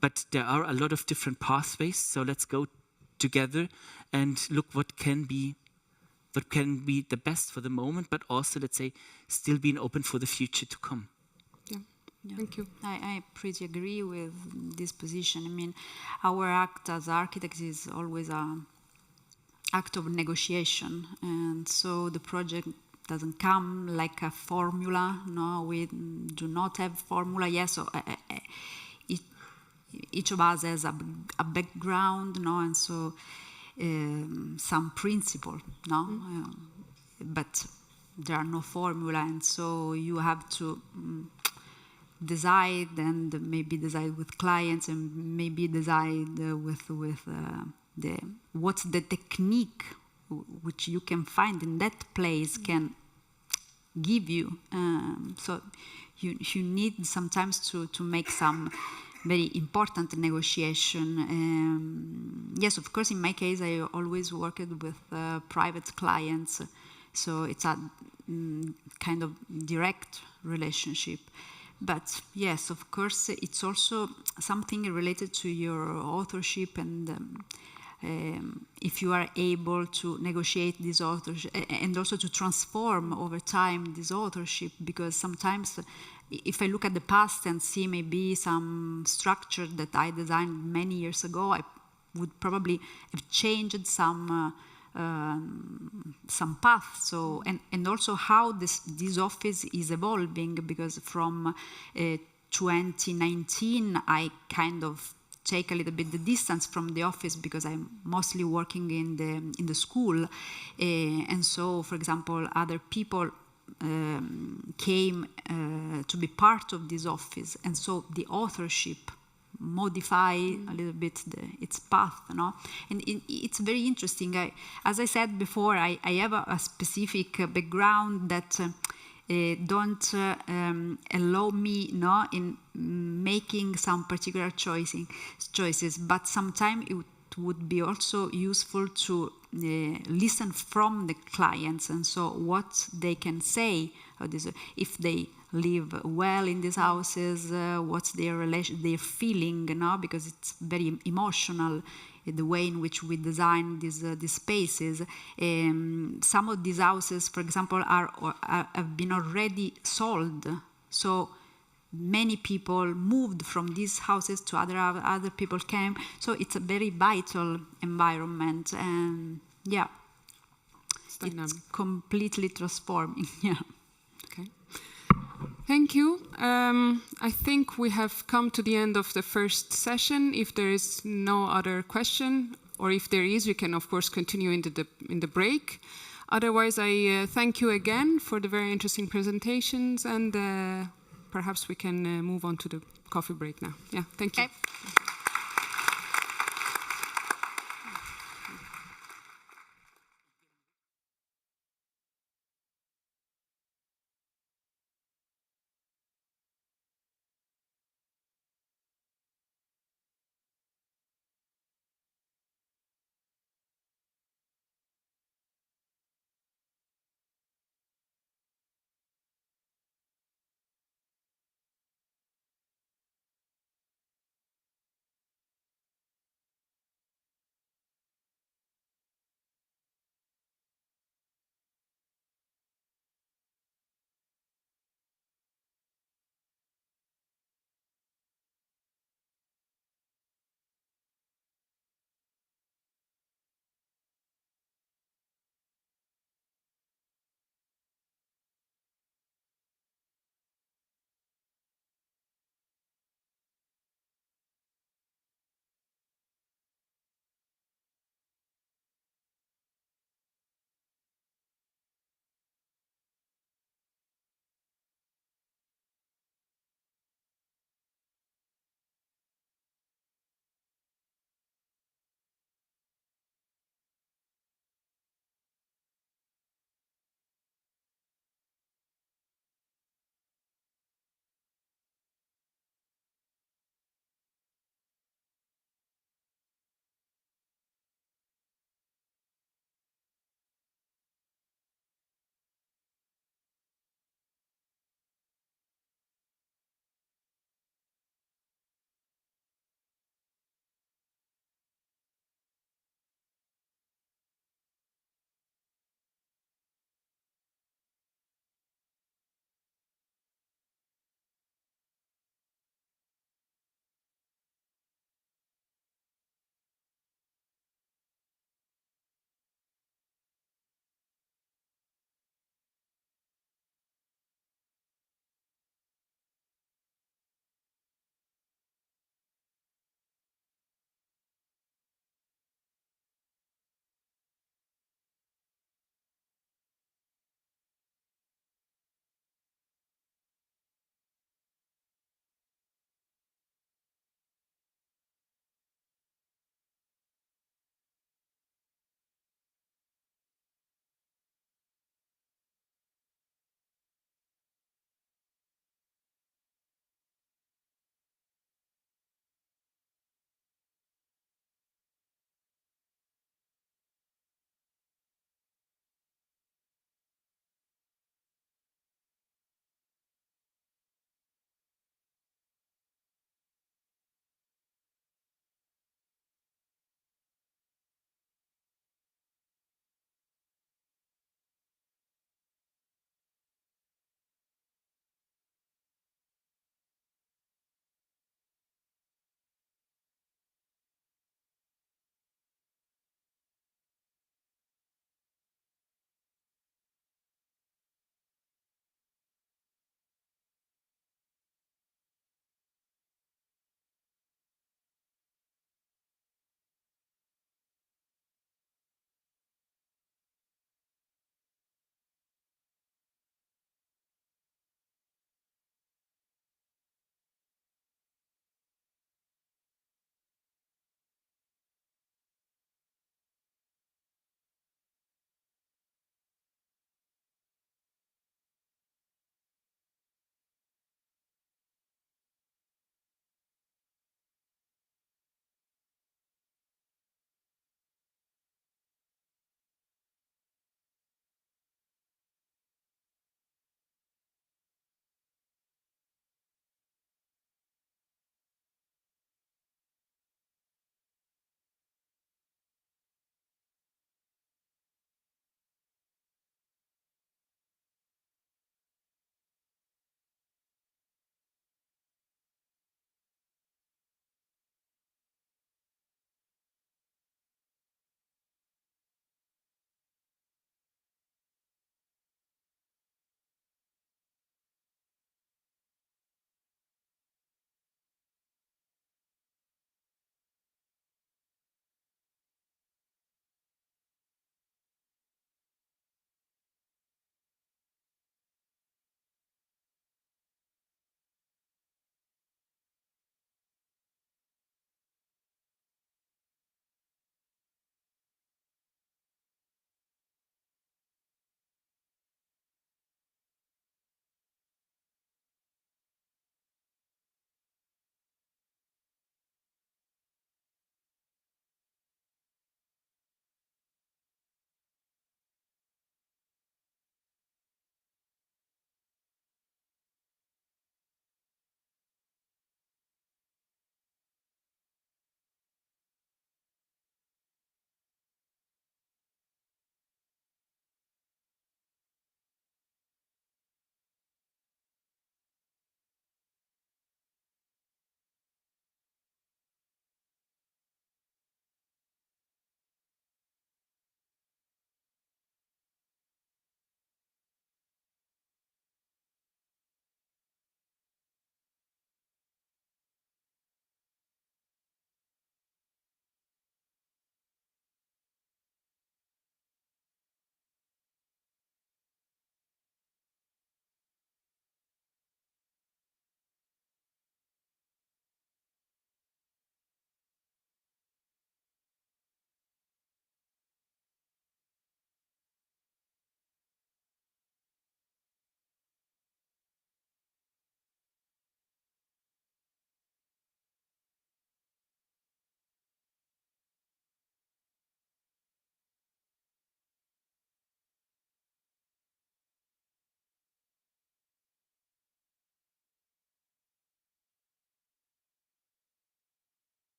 but there are a lot of different pathways. So let's go together and look what can be the best for the moment, but also, let's say, still being open for the future to come. Yeah. Thank you. I pretty agree with this position. I mean, our act as architects is always an act of negotiation, and so the project doesn't come like a formula. No, we do not have formula. Yes, so each of us has a background, no, and so some principle, no, but there are no formula, and so you have to decide, and maybe decide with clients, and maybe decide with what's the technique which you can find in that place can give you. So you need sometimes to make some very important negotiation. Yes, of course, in my case, I always worked with private clients, so it's a kind of direct relationship. But yes, of course, it's also something related to your authorship, and if you are able to negotiate this authorship and also to transform over time this authorship, because sometimes if I look at the past and see maybe some structure that I designed many years ago, I would probably have changed some path. So and also how this office is evolving, because from 2019 I kind of take a little bit the distance from the office because I'm mostly working in the school, and so, for example, other people came to be part of this office, and so the authorship modify a little bit its path, no? And it's very interesting. As I said before, I have a specific background that don't allow me, no, in making some particular choices, but sometimes it would be also useful to listen from the clients, and so what they can say, if they live well in these houses, what's their relation, their feeling, you know, because it's very emotional, the way in which we design these spaces. Some of these houses, for example, have been already sold, so many people moved from these houses to other people came, so it's a very vital environment, and yeah, it's completely transforming. Yeah. Okay. Thank you. I think we have come to the end of the first session. If there is no other question, or if there is, we can of course continue in the break. Otherwise, I thank you again for the very interesting presentations, and perhaps we can move on to the coffee break now. Yeah, thank you. Okay.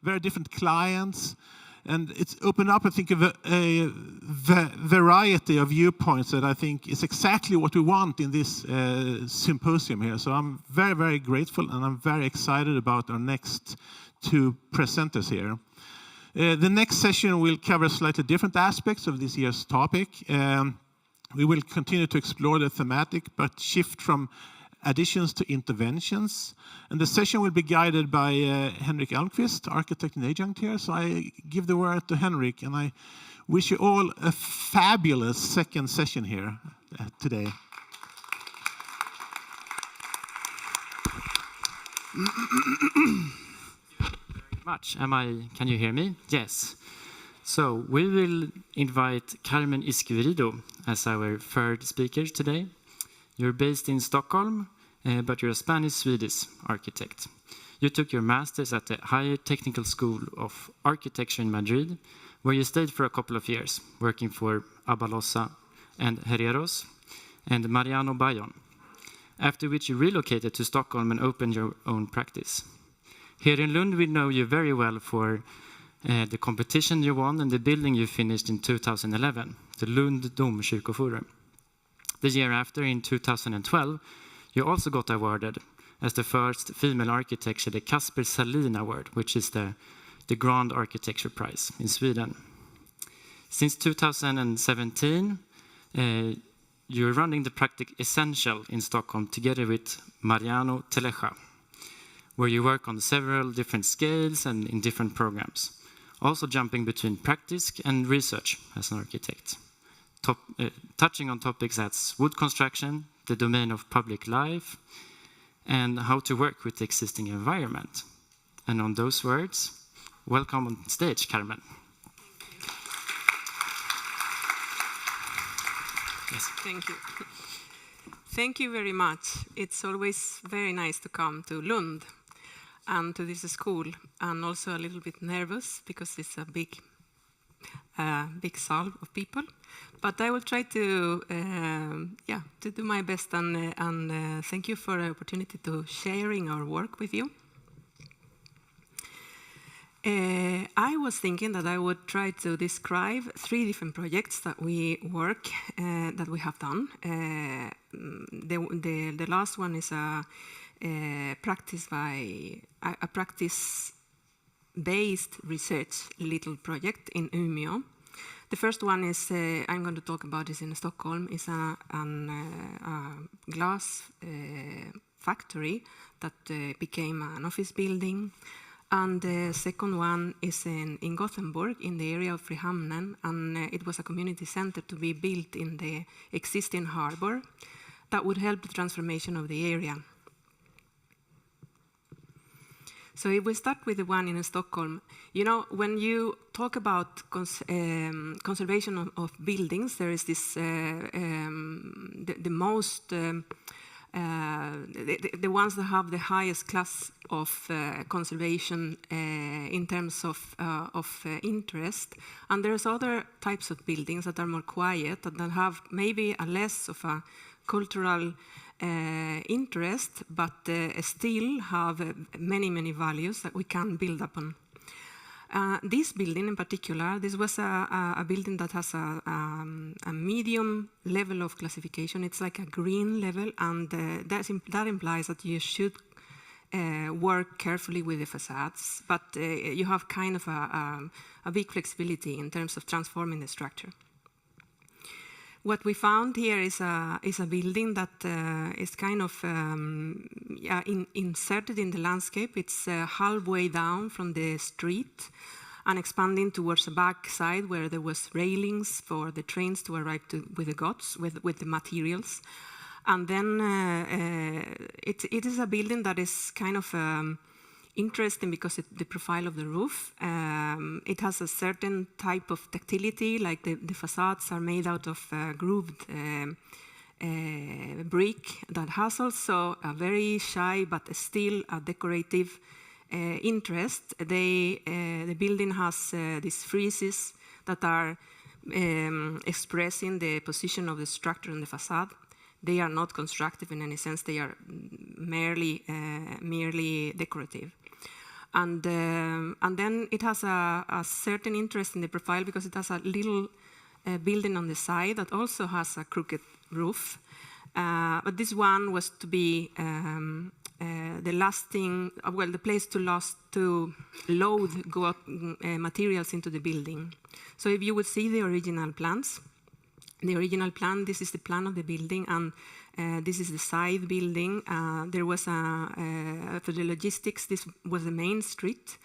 very different clients. And it's opened up, I think, a variety of viewpoints that I think is exactly what we want in this symposium here. So I'm very, very grateful, and I'm very excited about our next two presenters here. The next session will cover slightly different aspects of this year's topic. We will continue to explore the thematic, but shift from additions to interventions. And the session will be guided by Henrik Almqvist, architect and adjunct here. So I give the word to Henrik, and I wish you all a fabulous second session here today. Much. Can you hear me? Yes. So we will invite Carmen Izquierdo as our third speaker today. You're based in Stockholm, but you're a Spanish-Swedish architect. You took your master's at the Higher Technical School of Architecture in Madrid, where you stayed for a couple of years, working for Abalosa and Herreros and Mariano Bayon, after which you relocated to Stockholm and opened your own practice. Here in Lund, we know you very well for the competition you won and the building you finished in 2011, the Lund Domkyrkoforum. The year after, in 2012, you also got awarded as the first female architect the Casper Salin Award, which is the Grand Architecture Prize in Sweden. Since 2017, you're running the practice Essential in Stockholm together with Mariano Teleja, where you work on several different scales and in different programs, also jumping between practice and research as an architect. Touching on topics as wood construction, the domain of public life, and how to work with the existing environment. And on those words, welcome on stage, Carmen. Yes. Thank you. Thank you very much. It's always very nice to come to Lund and to this school, and also a little bit nervous because it's a big saal of people. But I will try to do my best, and thank you for the opportunity to sharing our work with you. I was thinking that I would try to describe 3 different projects that we have done. The last one is a practice-based research little project in Umeå. The first one is I'm going to talk about is in Stockholm. It's a glass factory that became an office building. And the second one is in Gothenburg, in the area of Frihamnen, and it was a community center to be built in the existing harbor that would help the transformation of the area. So if we start with the one in Stockholm, you know, when you talk about conservation of buildings, there is this the ones that have the highest class of conservation in terms of interest, and there's other types of buildings that are more quiet, that have maybe a less of a cultural interest, but still have many values that we can build upon. This building in particular, this was a building that has a medium level of classification. It's like a green level, and that implies that you should work carefully with the facades, but you have kind of a big flexibility in terms of transforming the structure. What we found here is a building that is kind of inserted in the landscape. It's halfway down from the street and expanding towards the back side where there was railings for the trains to arrive with the goods, with the materials. And then it is a building that is kind of interesting because the profile of the roof. It has a certain type of tactility, like the facades are made out of grooved brick that has also a very shy but still a decorative interest. The building has these friezes that are expressing the position of the structure in the facade. They are not constructive in any sense. They are merely decorative. And then it has a certain interest in the profile because it has a little building on the side that also has a crooked roof. But this one was to be the place to load materials into the building. So if you would see the original plans, this is the plan of the building, and this is the side building. There was for the logistics, this was the main street.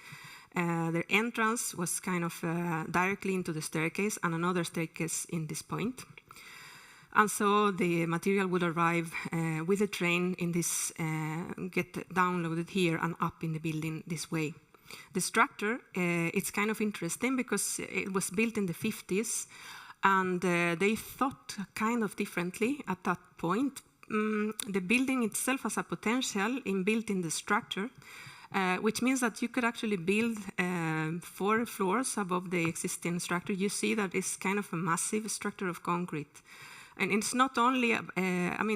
Their entrance was kind of directly into the staircase, and another staircase in this point. And so the material would arrive with the train in this, get downloaded here and up in the building this way. The structure, it's kind of interesting because it was built in the 50s, and they thought kind of differently at that point. The building itself has a potential built in the structure, which means that you could actually build 4 floors above the existing structure. You see that it's kind of a massive structure of concrete. And it's not only,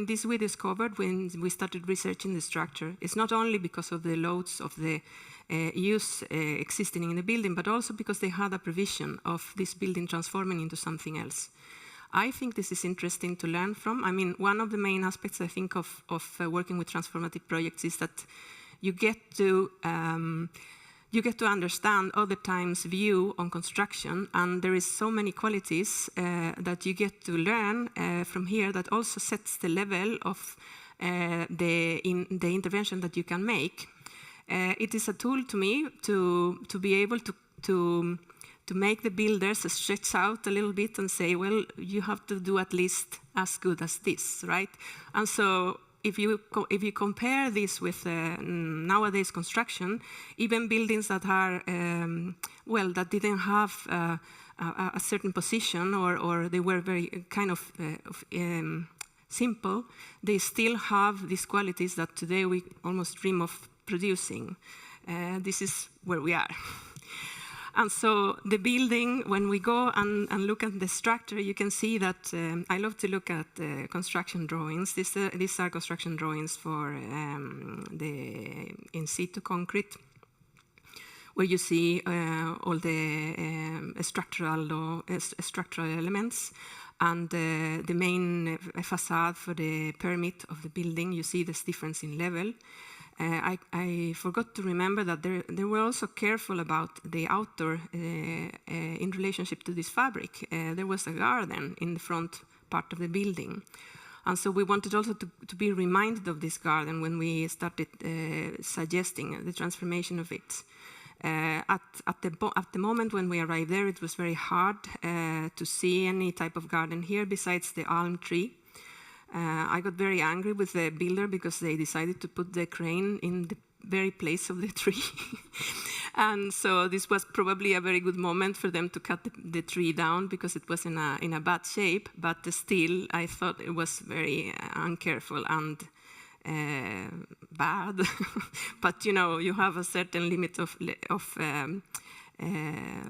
this we discovered when we started researching the structure. It's not only because of the loads of the use existing in the building, but also because they had a provision of this building transforming into something else. I think this is interesting to learn from. One of the main aspects, I think, of working with transformative projects is that you get to understand other times' view on construction, and there is so many qualities that you get to learn from here that also sets the level of the intervention that you can make. It is a tool to me to be able to make the builders stretch out a little bit and say, well, you have to do at least as good as this, right? And so if you compare this with nowadays construction, even buildings that are, that didn't have a certain position or they were very kind of simple, they still have these qualities that today we almost dream of producing. This is where we are. And so the building, when we go and look at the structure, you can see that I love to look at construction drawings. These are construction drawings for the in situ concrete, where you see all the structural elements. And the main facade for the permit of the building, you see this difference in level. I forgot to remember that they were also careful about the outdoor in relationship to this fabric. There was a garden in the front part of the building. And so we wanted also to be reminded of this garden when we started suggesting the transformation of it. At the moment when we arrived there, it was very hard to see any type of garden here besides the almond tree. I got very angry with the builder because they decided to put the crane in the very place of the tree. And so this was probably a very good moment for them to cut the tree down because it was in a bad shape, but still I thought it was very uncareful and bad. But you have a certain limit of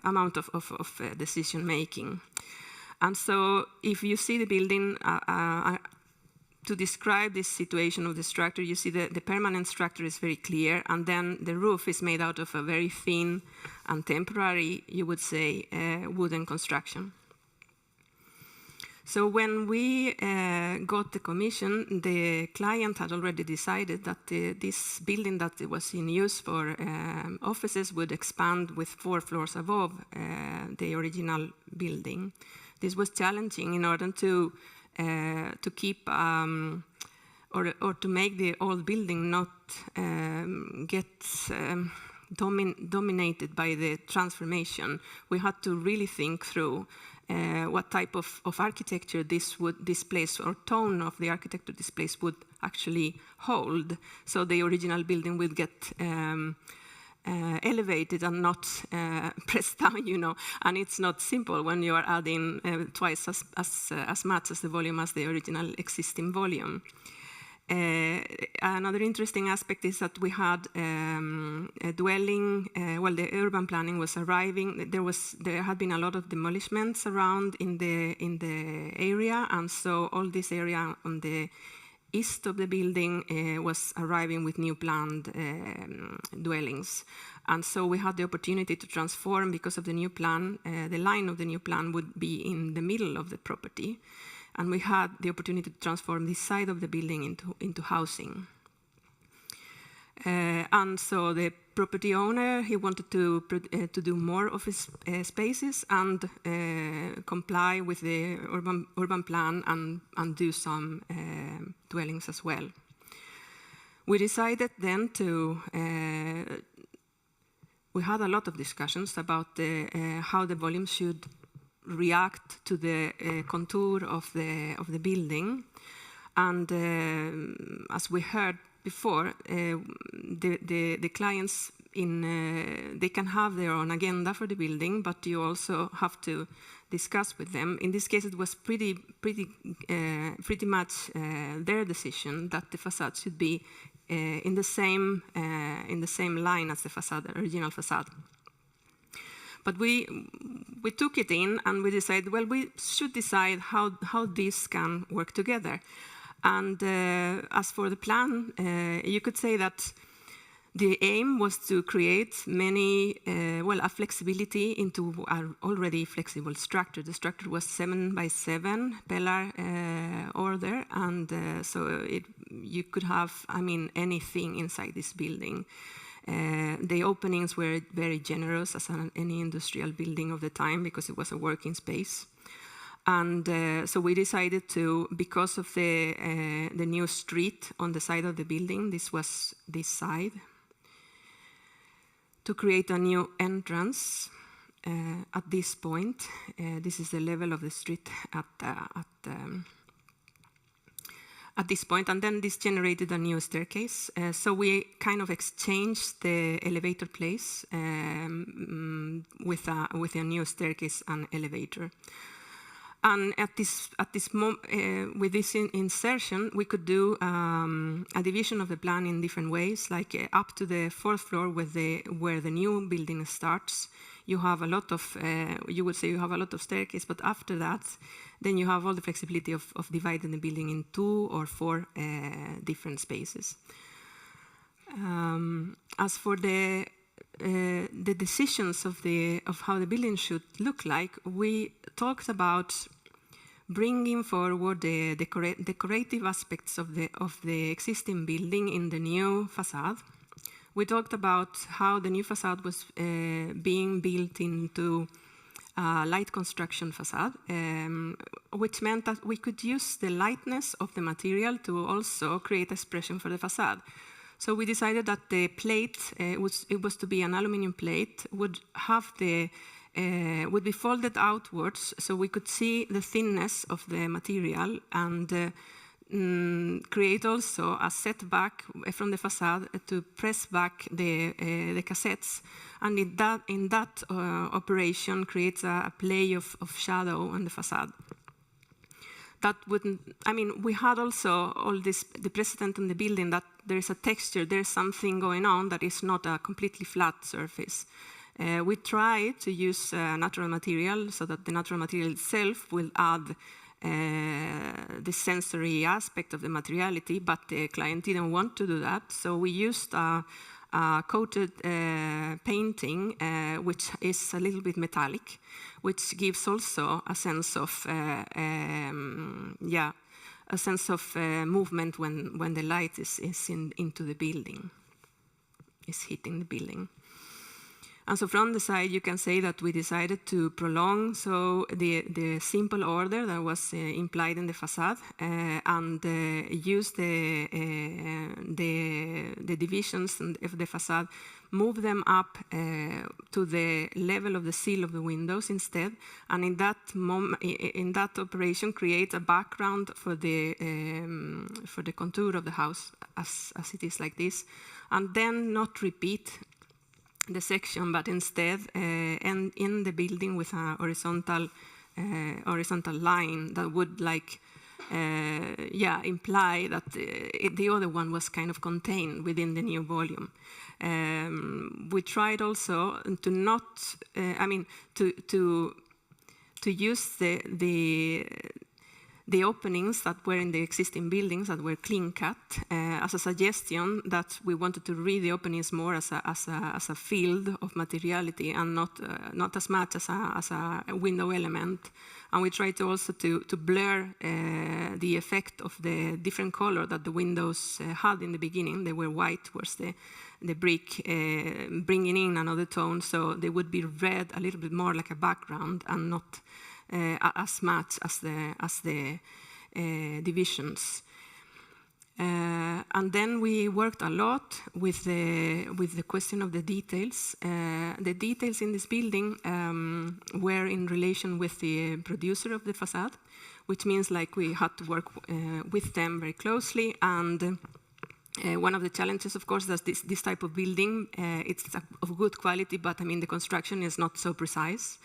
amount of decision making. And so if you see the building, to describe this situation of the structure, you see the permanent structure is very clear, and then the roof is made out of a very thin and temporary, you would say, wooden construction. So when we got the commission, the client had already decided that this building that was in use for offices would expand with 4 floors above the original building. This was challenging in order to keep or to make the old building not get dominated by the transformation. We had to really think through what type of architecture this place or tone of the architecture this place would actually hold. So the original building would get elevated and not pressed down, and it's not simple when you are adding twice as much as the volume as the original existing volume. Another interesting aspect is that we had a dwelling, the urban planning was arriving. There had been a lot of demolishments around in the area, and so all this area on the east of the building was arriving with new planned dwellings. And so we had the opportunity to transform, because of the new plan, the line of the new plan would be in the middle of the property. And we had the opportunity to transform this side of the building into housing. And so the property owner, he wanted to do more office spaces and comply with the urban plan and do some dwellings as well. We decided then to, we had a lot of discussions about how the volume should react to the contour of the building. And as we heard before, the clients they can have their own agenda for the building, but you also have to discuss with them. In this case, it was pretty much their decision that the facade should be in the same line as the facade, the original facade. But we took it in and we decided, well, we should decide how this can work together. And as for the plan, you could say that the aim was to create a flexibility into our already flexible structure. The structure was 7 by 7 pillar order, and so you could have, anything inside this building. The openings were very generous, as any industrial building of the time, because it was a working space. And so we decided to, because of the new street on the side of the building, this was this side, to create a new entrance at this point. This is the level of the street at this point, and then this generated a new staircase. So we kind of exchanged the elevator place with a new staircase and elevator. And with this insertion, we could do a division of the plan in different ways, like up to the 4th floor where the new building starts. You have a lot of, you would say you have a lot of staircase, but after that, then you have all the flexibility of dividing the building in 2 or 4 different spaces. As for the decisions of how the building should look like, we talked about bringing forward the decorative aspects of the existing building in the new facade. We talked about how the new facade was being built into a light construction facade, which meant that we could use the lightness of the material to also create expression for the facade. So we decided that the plate, it was to be an aluminum plate, would be folded outwards, so we could see the thinness of the material and create also a setback from the facade to press back the cassettes, and in that operation creates a play of shadow on the facade. That wouldn't, we had also all this, the precedent on the building that there is a texture, there's something going on that is not a completely flat surface. We try to use natural material so that the natural material itself will add the sensory aspect of the materiality, but the client didn't want to do that, so we used a coated painting, which is a little bit metallic, which gives also a sense of movement when the light is into the building, is hitting the building. And so from the side, you can say that we decided to prolong the simple order that was implied in the facade and use the divisions of the facade, move them up to the level of the sill of the windows instead, and in that operation create a background for the contour of the house as it is like this, and then not repeat the section, but instead end in the building with a horizontal line that would imply that the other one was kind of contained within the new volume. We tried also to not, to use the openings that were in the existing buildings that were clean cut as a suggestion that we wanted to read the openings more as a field of materiality and not as much as a window element. And we tried to also to blur the effect of the different color that the windows had in the beginning. They were white towards the brick, bringing in another tone, so they would be read a little bit more like a background and not as much as the divisions. And then we worked a lot with the question of the details. The details in this building were in relation with the producer of the facade, which means like we had to work with them very closely. And one of the challenges, of course, is this type of building. It's of good quality, but I mean the construction is not so precise.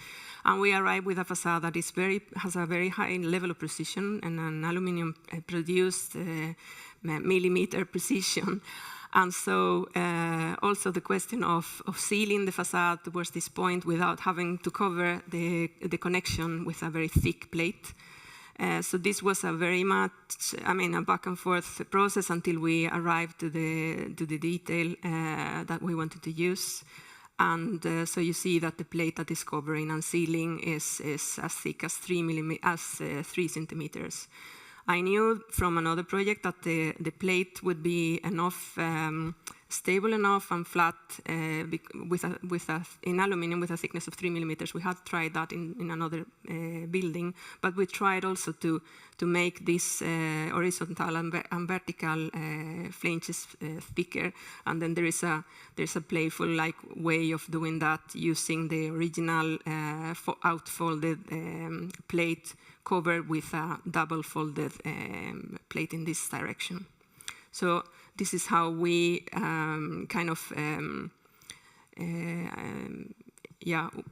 And we arrive with a facade that has a very high level of precision and an aluminum produced millimeter precision. And so also the question of sealing the facade towards this point without having to cover the connection with a very thick plate. So this was a very much, a back and forth process until we arrived to the detail that we wanted to use. And so you see that the plate that is covering and sealing is as thick as 3 centimeters. I knew from another project that the plate would be enough, stable enough and flat in aluminum with a thickness of 3 millimeters. We had tried that in another building, but we tried also to make this horizontal and vertical flanges thicker. And then there is a playful way of doing that using the original outfolded plate covered with a double folded plate in this direction. So this is how we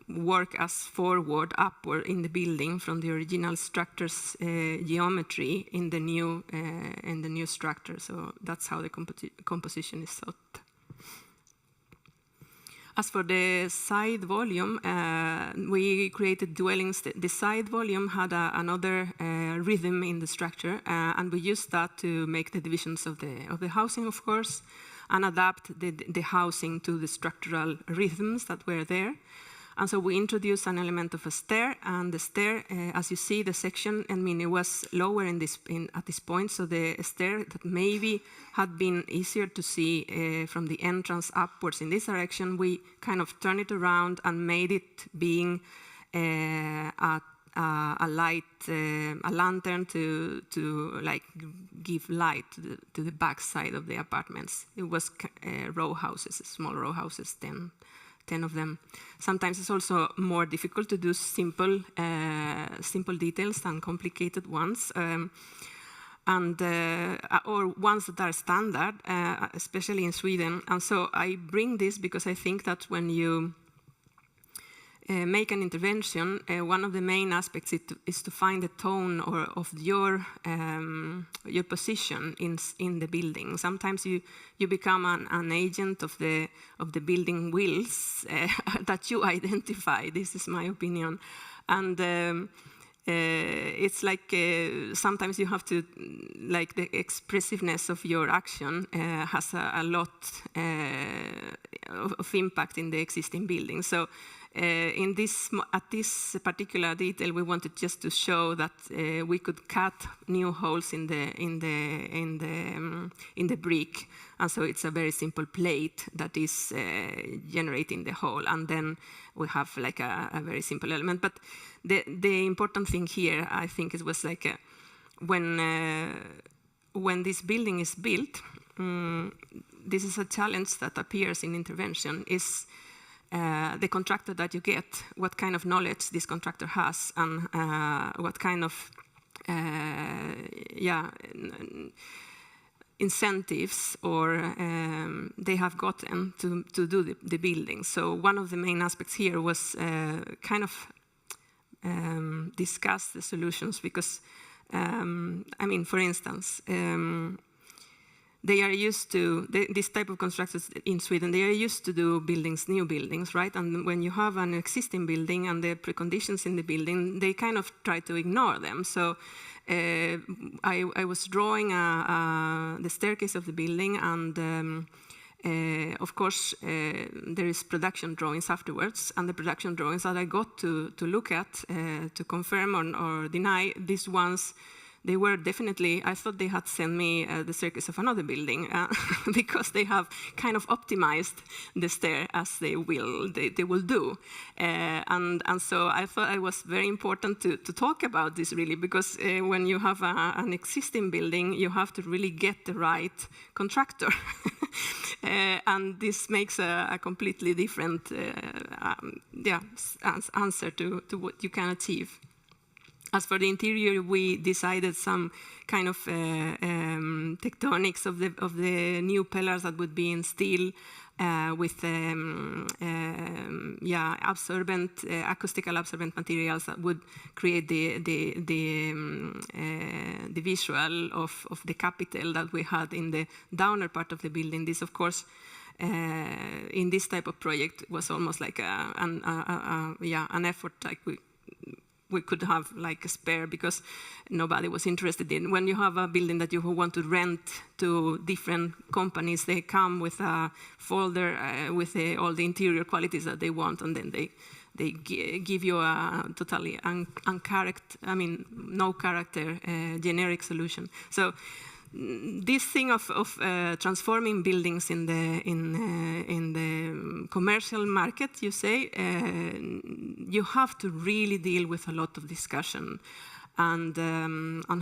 work as forward, upward in the building from the original structure's geometry in the new structure. So that's how the composition is thought. As for the side volume, we created dwellings. The side volume had another rhythm in the structure, and we used that to make the divisions of the housing, of course, and adapt the housing to the structural rhythms that were there. And so we introduced an element of a stair, and the stair, as you see, the section, it was lower at this point, so the stair that maybe had been easier to see from the entrance upwards in this direction, we kind of turned it around and made it being a lantern to give light to the back side of the apartments. It was row houses, small row houses, 10 of them. Sometimes it's also more difficult to do simple details than complicated ones, or ones that are standard, especially in Sweden. And so I bring this because I think that when you make an intervention, one of the main aspects is to find the tone of your position in the building. Sometimes you become an agent of the building wills that you identify. This is my opinion, and it's like sometimes you have to, the expressiveness of your action has a lot of impact in the existing building. So. At this particular detail, we wanted just to show that we could cut new holes in the brick, and so it's a very simple plate that is generating the hole, and then we have a very simple element. But the important thing here, I think, it was when this building is built, this is a challenge that appears in intervention is. The contractor that you get, what kind of knowledge this contractor has, and what kind of incentives or they have gotten to do the building. So one of the main aspects here was discuss the solutions because, for instance, they are used to, this type of constructions in Sweden, they are used to do buildings, new buildings, right? And when you have an existing building and the preconditions in the building, they kind of try to ignore them. So I was drawing the staircase of the building, and of course, there is production drawings afterwards, and the production drawings that I got to look at, to confirm or deny, these ones, they were definitely, I thought they had sent me the staircase of another building, because they have kind of optimized the stair as they will do. And so I thought it was very important to talk about this really, because when you have an existing building, you have to really get the right contractor. And this makes a completely different answer to what you can achieve. As for the interior, we decided some kind of tectonics of the new pillars that would be in steel with acoustical absorbent materials that would create the visual of the capital that we had in the downer part of the building. This, of course, in this type of project was almost like an effort, like we could have like a spare, because nobody was interested in. When you have a building that you want to rent to different companies, they come with a folder with all the interior qualities that they want, and then they give you a totally no character generic solution. So this thing of transforming buildings in the commercial market, you say, you have to really deal with a lot of discussion and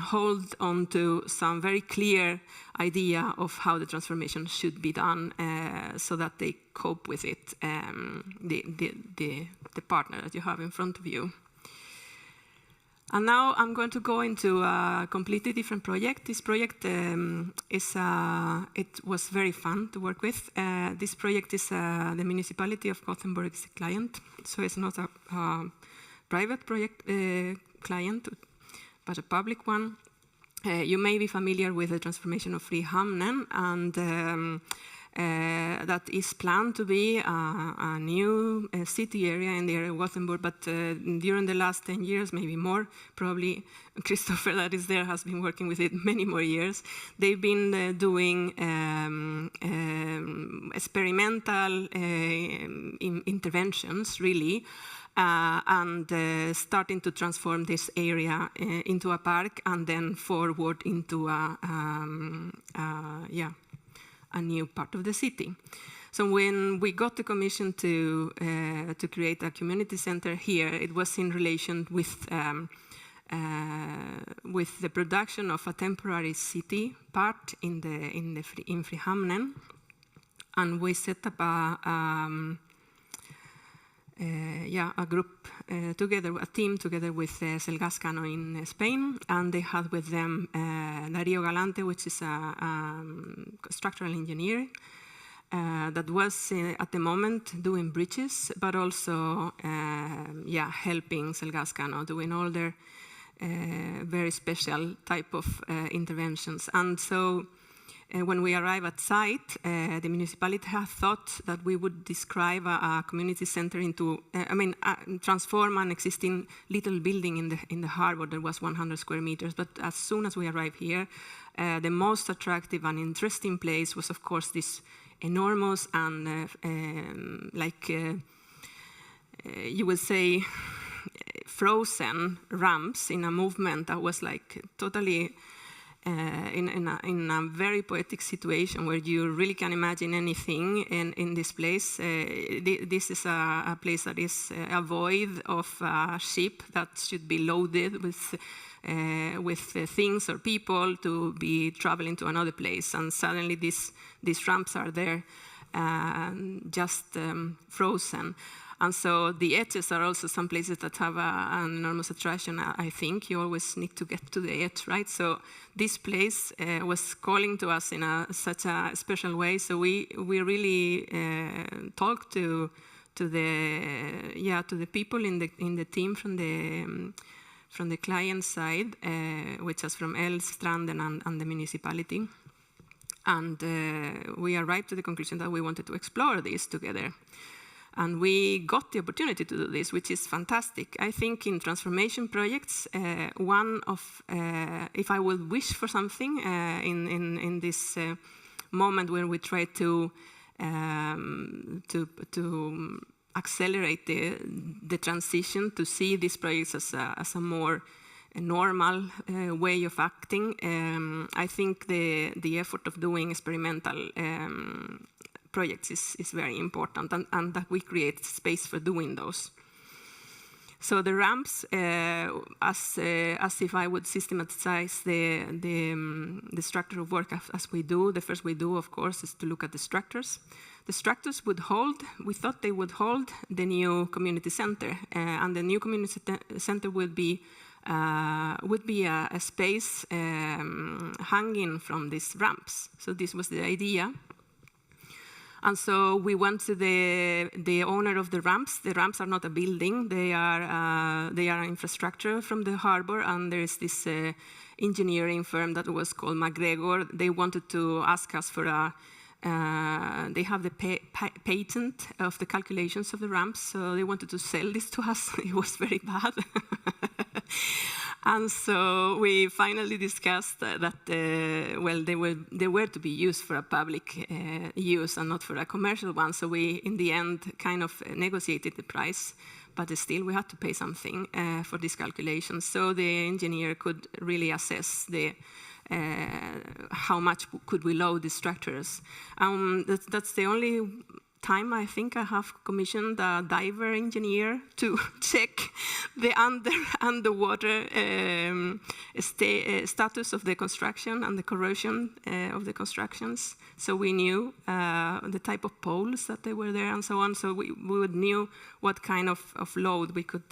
hold on to some very clear idea of how the transformation should be done, so that they cope with it, the partner that you have in front of you. And now I'm going to go into a completely different project. This project it was very fun to work with. This project is the municipality of Gothenburg's client, so it's not a private project client, but a public one. You may be familiar with the transformation of Frihamnen, and that is planned to be a new city area in the area of Gothenburg, but during the last 10 years, maybe more, probably Christopher that is there has been working with it many more years. They've been doing experimental interventions, really, and starting to transform this area into a park, and then forward into a new part of the city. So when we got the commission to create a community center here, it was in relation with the production of a temporary city part in Frihamnen, and we set up a group together, a team together with Selgascano in Spain, and they had with them Darío Galante, which is a structural engineer that was at the moment doing bridges, but also helping Selgascano doing all their very special type of interventions. And so when we arrived at site, the municipality had thought that we would describe a community center into, transform an existing little building in the harbor that was 100 square meters. But as soon as we arrived here, the most attractive and interesting place was, of course, this enormous and, you would say, frozen ramps in a movement that was like totally in a very poetic situation where you really can imagine anything in this place. This is a place that is a void of a ship that should be loaded with things or people to be traveling to another place, and suddenly these ramps are there, just frozen. And so the edges are also some places that have an enormous attraction. I think you always need to get to the edge, right? So this place was calling to us in such a special way. So we really talked to the people in the team from the client side, which is from Elstranden and the municipality. And we arrived to the conclusion that we wanted to explore this together. And we got the opportunity to do this, which is fantastic. I think in transformation projects, if I would wish for something in this moment where we try to accelerate the transition, to see these projects as a more normal way of acting, I think the effort of doing experimental projects is very important, and that we create space for doing those. So the ramps, as if I would systematize the structure of work as we do, the first we do, of course, is to look at the structures. The structures would hold, we thought they would hold the new community center, and the new community center would be a space hanging from these ramps. So this was the idea. And so we went to the owner of the ramps. The ramps are not a building; they are infrastructure from the harbor. And there is this engineering firm that was called MacGregor. They wanted to ask us for a. They have the patent of the calculations of the ramps, so they wanted to sell this to us. It was very bad. And so we finally discussed that, well, they were to be used for a public use and not for a commercial one. So we, in the end, kind of negotiated the price, but still we had to pay something for these calculations. So the engineer could really assess how much could we load the structures. That's the only time I think I have commissioned a diver engineer to check the underwater status of the construction and the corrosion of the constructions. So we knew the type of poles that they were there and so on. So we knew what kind of load we could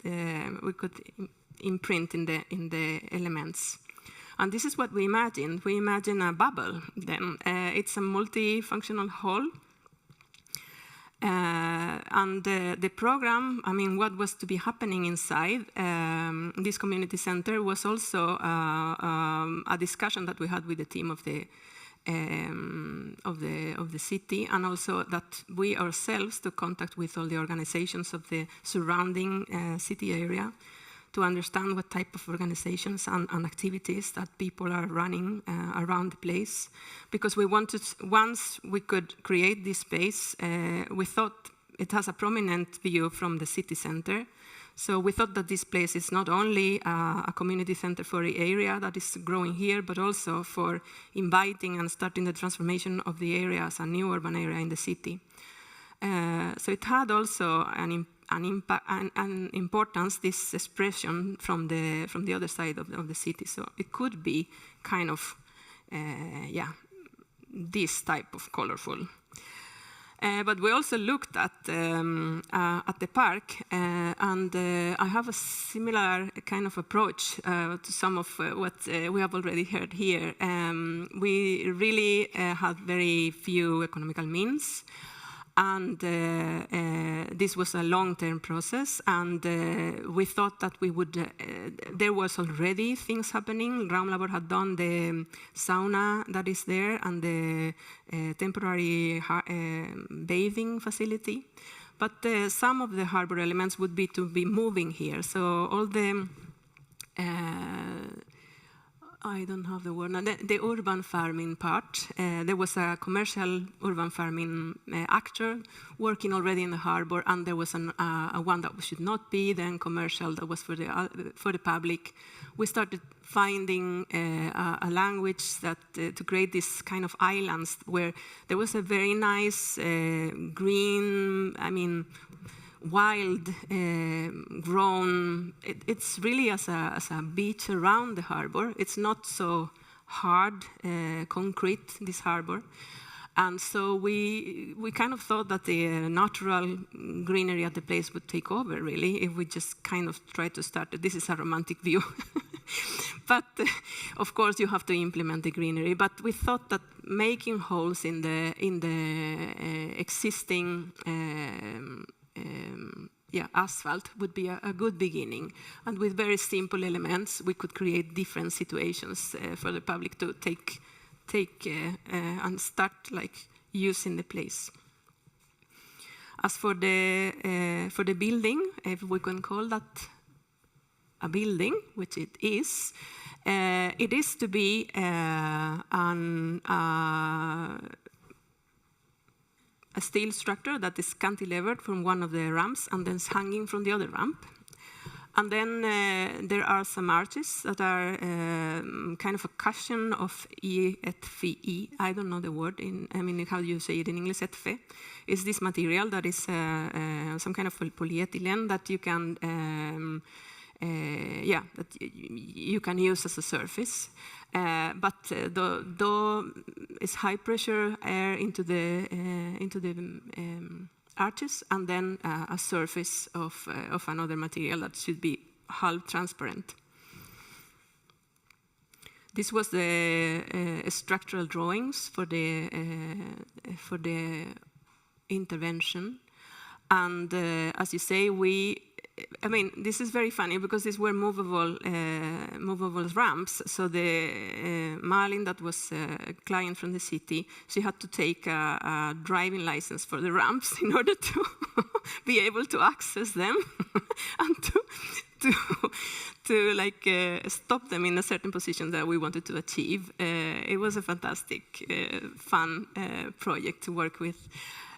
imprint in the elements. And this is what we imagined. We imagine a bubble then. It's a multifunctional hall. And the program, I mean, what was to be happening inside this community center was also a discussion that we had with the team of the city, and also that we ourselves took contact with all the organizations of the surrounding city area to understand what type of organizations and activities that people are running around the place. Because we wanted, once we could create this space, we thought it has a prominent view from the city center. So we thought that this place is not only a community center for the area that is growing here, but also for inviting and starting the transformation of the area as a new urban area in the city. So it had also an impact and importance, this expression from the other side of the city. So it could be kind of this type of colorful. But we also looked at the park, and I have a similar kind of approach to some of what we have already heard here. We really had very few economical means. And this was a long-term process, and we thought that we would, there was already things happening. Raumlabor had done the sauna that is there and the temporary bathing facility. But some of the harbor elements would be to be moving here. So all the, I don't have the word now, the urban farming part. There was a commercial urban farming actor working already in the harbor, and there was a one that should not be then commercial, that was for the public. We started finding a language that to create this kind of islands where there was a very nice green, I mean, wild grown. It's really as a beach around the harbor. It's not so hard concrete, this harbor. And so we kind of thought that the natural greenery at the place would take over, really, if we just kind of try to start it. This is a romantic view. But of course you have to implement the greenery. But we thought that making holes in the existing asphalt would be a good beginning. And with very simple elements, we could create different situations for the public to take take and start like using the place. As for the building, if we can call that a building, which it is to be a steel structure that is cantilevered from one of the ramps and then hanging from the other ramp. And then there are some arches that are kind of a cushion of EFE. I don't know the word how do you say it in English? EFE is this material that is some kind of polyethylene that you can you can use as a surface. But though it's high pressure air into the arches, and then a surface of another material that should be half transparent. This was the structural drawings for the intervention, and as you say, this is very funny because these were movable ramps. So the Malin, that was a client from the city, she had to take a driving license for the ramps in order to be able to access them and to stop them in a certain position that we wanted to achieve. It was a fantastic, fun project to work with.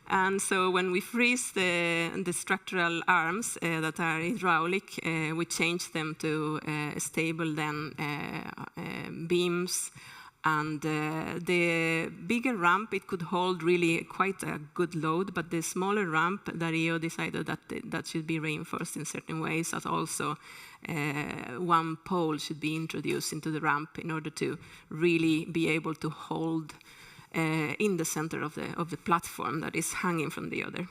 And so when we freeze the structural arms that are hydraulic, we change them to stable beams. And the bigger ramp, it could hold really quite a good load, but the smaller ramp, Dario decided that should be reinforced in certain ways, that also one pole should be introduced into the ramp in order to really be able to hold in the center of the platform that is hanging from the other.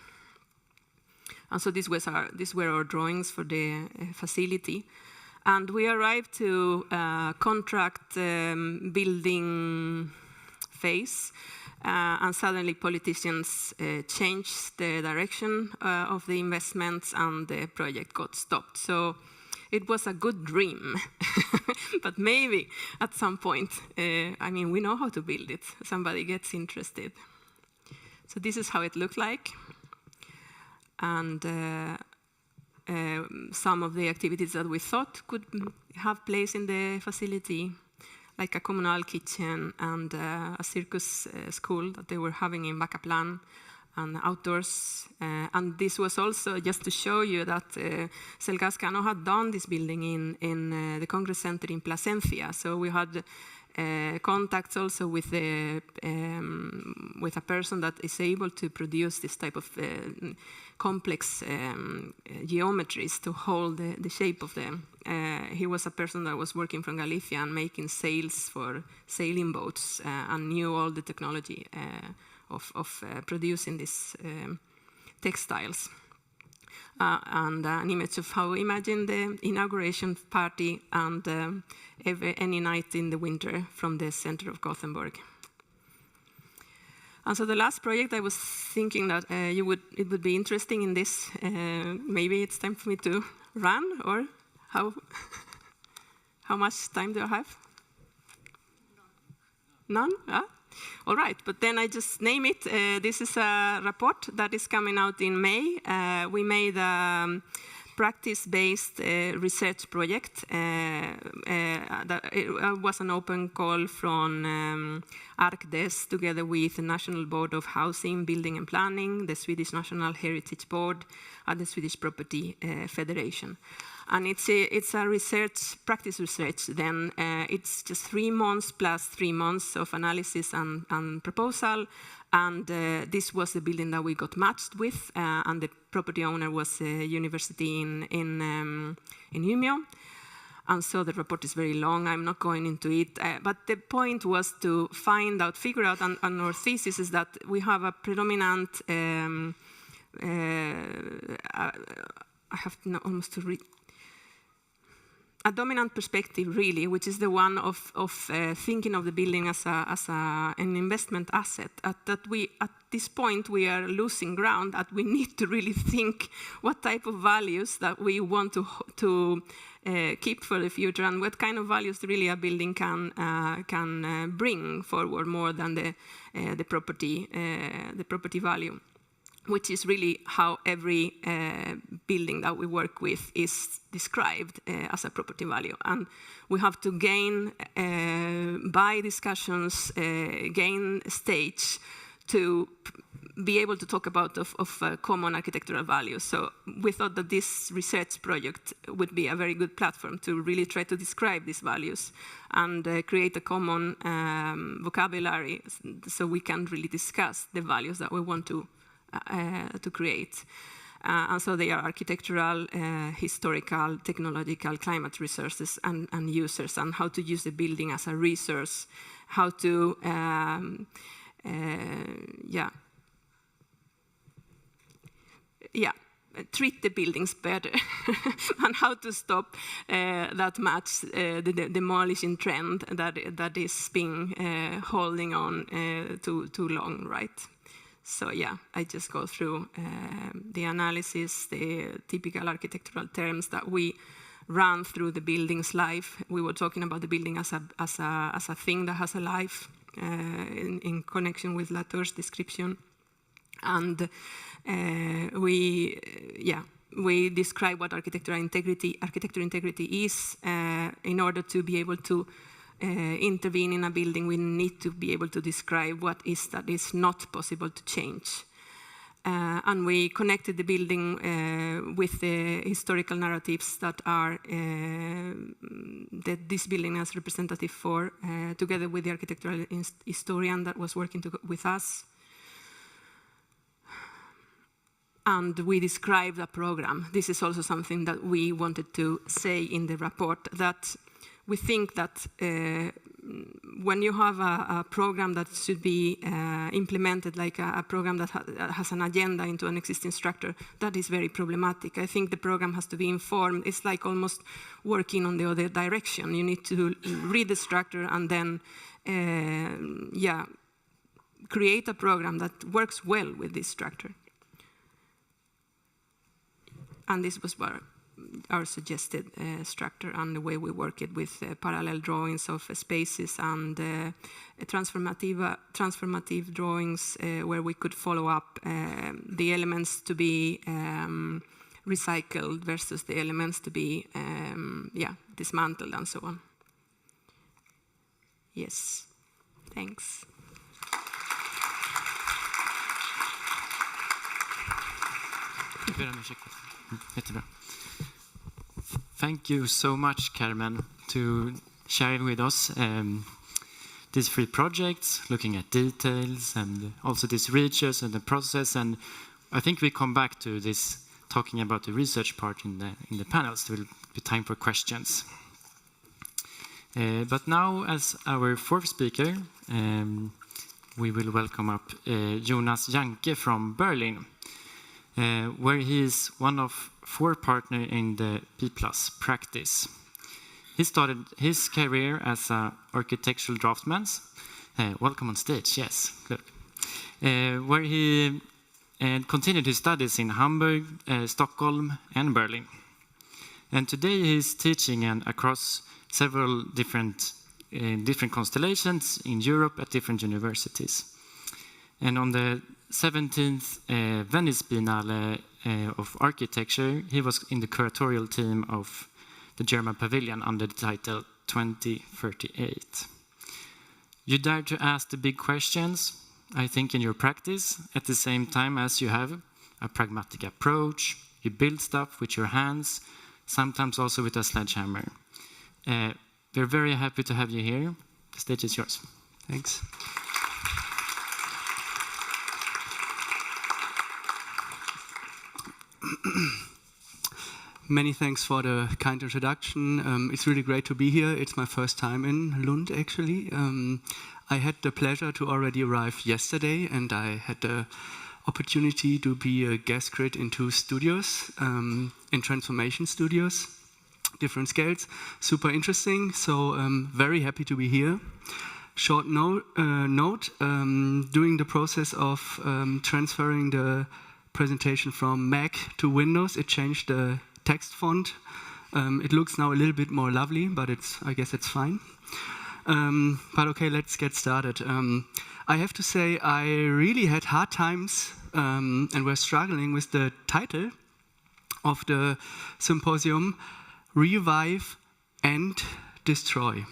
And so these were our drawings for the facility. And we arrived to contract building phase, and suddenly politicians changed the direction of the investments, and the project got stopped. So it was a good dream, but maybe at some point, we know how to build it. Somebody gets interested. So this is how it looked like. And some of the activities that we thought could have place in the facility, like a communal kitchen and a circus school that they were having in Bacaplan, and outdoors. And this was also just to show you that Selgascano had done this building in the Congress Center in Plasencia. So we had contacts also with a person that is able to produce this type of complex geometries to hold the shape of them. He was a person that was working from Galicia and making sails for sailing boats and knew all the technology of producing these textiles. And an image of how imagine the inauguration party and any night in the winter from the center of Gothenburg. And so the last project, I was thinking that it would be interesting in this. Maybe it's time for me to run, or how much time do I have? None? All right, but then I just name it. This is a report that is coming out in May. We made a practice-based research project. It was an open call from ArcDes together with the National Board of Housing, Building and Planning, the Swedish National Heritage Board, and the Swedish Property Federation. And it's a practice research. Then it's just 3 months plus 3 months of analysis and proposal. And this was the building that we got matched with. And the property owner was a university in Umeå. And so the report is very long. I'm not going into it. But the point was to figure out, and our thesis is that we have a predominant, I have almost to read, a dominant perspective, really, which is the one of thinking of the building as an investment asset. At this point, we are losing ground, that we need to really think what type of values that we want to keep for the future, and what kind of values really a building can bring forward more than the property value, which is really how every building that we work with is described as a property value. And we have to gain, by discussions, gain stage to be able to talk about common architectural values. So we thought that this research project would be a very good platform to really try to describe these values and create a common vocabulary so we can really discuss the values that we want to create. And so they are architectural, historical, technological, climate resources, and users, and how to use the building as a resource, how to treat the buildings better, and how to stop that much the demolishing trend that is being holding on too long, right? So yeah, I just go through the analysis, the typical architectural terms that we run through the building's life. We were talking about the building as a thing that has a life in connection with Latour's description, and we describe what architectural integrity is. In order to be able to intervene in a building, we need to be able to describe what is that is not possible to change. And we connected the building with the historical narratives that are that this building is representative for, together with the architectural historian that was working with us. And we described a program. This is also something that we wanted to say in the report, that we think that when you have a program that should be implemented, like a program that has an agenda into an existing structure, that is very problematic. I think the program has to be informed. It's like almost working on the other direction. You need to read the structure and then, create a program that works well with this structure. And this was our suggested structure, and the way we work it with parallel drawings of spaces and transformative drawings where we could follow up the elements to be recycled versus the elements to be dismantled and so on. Yes, thanks. Thank you so much, Carmen, to sharing with us these 3 projects, looking at details, and also these research and the process. And I think we come back to this, talking about the research part in the panels. There will be time for questions. But now, as our 4th speaker, we will welcome up Jonas Janke from Berlin, where he is one of 4 partners in the P+ practice. He started his career as an architectural draftsman. Welcome on stage, yes, look. Where he continued his studies in Hamburg, Stockholm, and Berlin. And today he is teaching across several different constellations in Europe at different universities. And on the 17th Venice Biennale of Architecture, he was in the curatorial team of the German Pavilion under the title 2038. You dare to ask the big questions, I think, in your practice, at the same time as you have a pragmatic approach. You build stuff with your hands, sometimes also with a sledgehammer. We're very happy to have you here. The stage is yours. Thanks. Many thanks for the kind introduction. It's really great to be here. It's my first time in Lund, actually. I had the pleasure to already arrive yesterday, and I had the opportunity to be a guest crit in 2 studios, in transformation studios, different scales. Super interesting, so very happy to be here. Short note, during the process of transferring the presentation from Mac to Windows, it changed the text font It looks now a little bit more lovely, but I guess it's fine. But okay, let's get started. I have to say I really had hard times and were struggling with the title of the symposium, Revive and Destroy.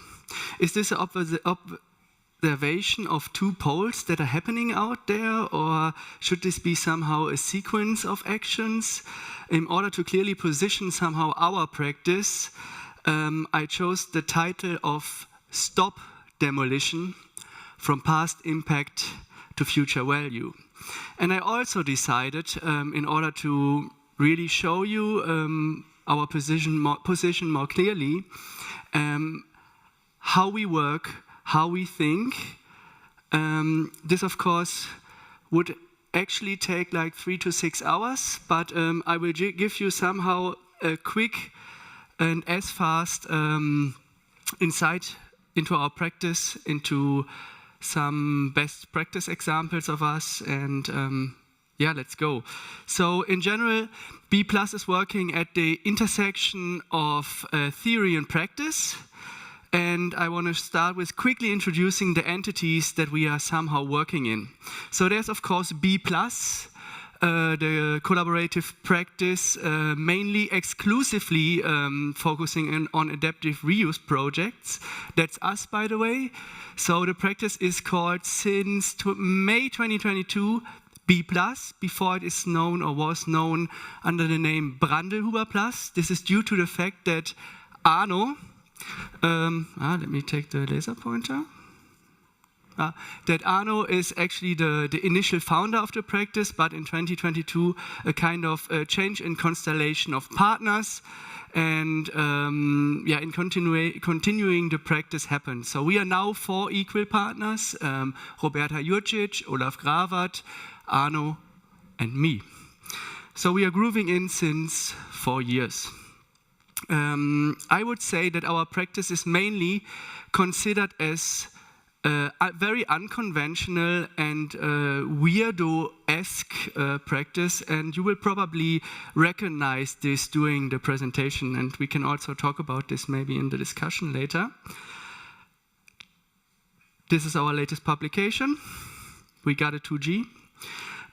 Is this an observation of two poles that are happening out there, or should this be somehow a sequence of actions? In order to clearly position somehow our practice, I chose the title of Stop Demolition, from Past Impact to Future Value. And I also decided, in order to really show you our position more clearly, how we work, how we think. This, of course, would actually take like 3 to 6 hours, but I will give you somehow a quick and as fast insight into our practice, into some best practice examples of us, and yeah, let's go. So in general, B+ is working at the intersection of theory and practice. And I want to start with quickly introducing the entities that we are somehow working in. So there's, of course, B+, the collaborative practice, mainly exclusively focusing on adaptive reuse projects. That's us, by the way. So the practice is called since May 2022 B+, before it is known or was known under the name Brandelhuber+. This is due to the fact that Arno, let me take the laser pointer. That Arno is actually the initial founder of the practice, but in 2022, a kind of change in constellation of partners, and in continuing the practice happened. So we are now 4 equal partners, Roberta Jurcic, Olaf Gravert, Arno, and me. So we are grooving in since 4 years. I would say that our practice is mainly considered as a very unconventional and weirdo-esque practice, and you will probably recognize this during the presentation, and we can also talk about this maybe in the discussion later. This is our latest publication. We got a 2G.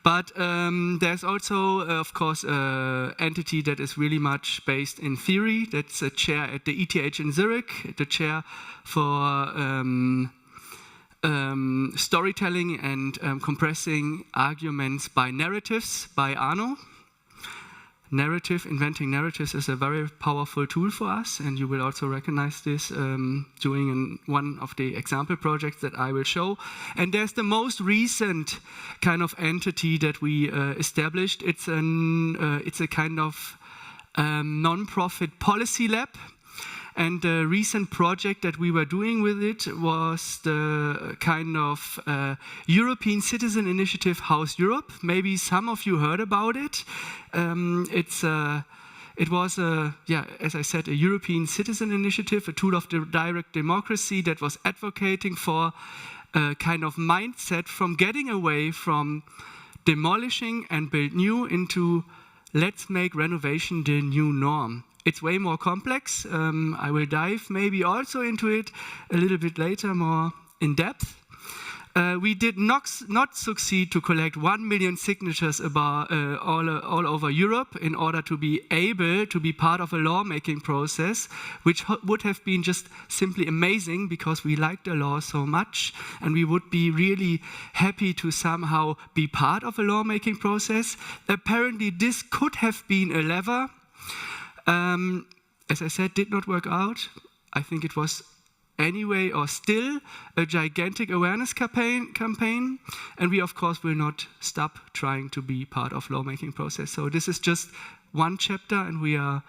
But there's also, of course, an entity that is really much based in theory. That's a chair at the ETH in Zurich, the chair for storytelling and compressing arguments by narratives by Arno. Inventing narratives is a very powerful tool for us, and you will also recognize this during one of the example projects that I will show. And there's the most recent kind of entity that we established. It's a kind of non-profit policy lab. And the recent project that we were doing with it was the kind of European Citizen Initiative House Europe. Maybe some of you heard about it. It was, as I said, a European Citizen Initiative, a tool of the direct democracy that was advocating for a kind of mindset from getting away from demolishing and build new into let's make renovation the new norm. It's way more complex. I will dive maybe also into it a little bit later, more in depth. We did not succeed to collect 1 million signatures about, all over Europe in order to be able to be part of a lawmaking process, which would have been just simply amazing because we like the law so much and we would be really happy to somehow be part of a lawmaking process. Apparently this could have been a lever. As I said, did not work out. I think it was anyway or still a gigantic awareness campaign. And we, of course, will not stop trying to be part of lawmaking process. So this is just one chapter, and we are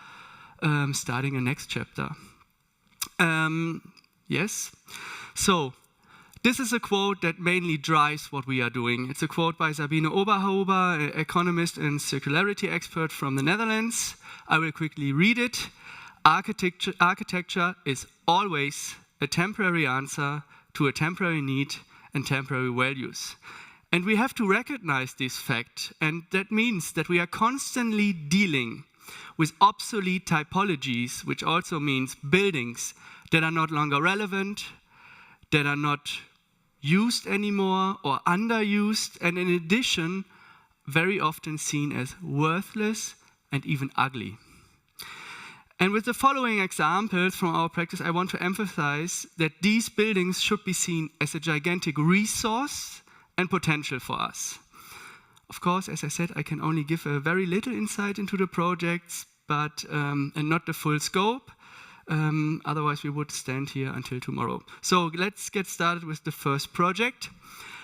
starting a next chapter. Yes. So this is a quote that mainly drives what we are doing. It's a quote by Sabine Oberhuber, an economist and circularity expert from the Netherlands. I will quickly read it. Architecture is always a temporary answer to a temporary need and temporary values. And we have to recognize this fact. And that means that we are constantly dealing with obsolete typologies, which also means buildings that are not longer relevant, that are not used anymore or underused, and in addition, very often seen as worthless and even ugly. And with the following examples from our practice, I want to emphasize that these buildings should be seen as a gigantic resource and potential for us. Of course, as I said, I can only give a very little insight into the projects, but and not the full scope. Otherwise, we would stand here until tomorrow. So let's get started with the first project,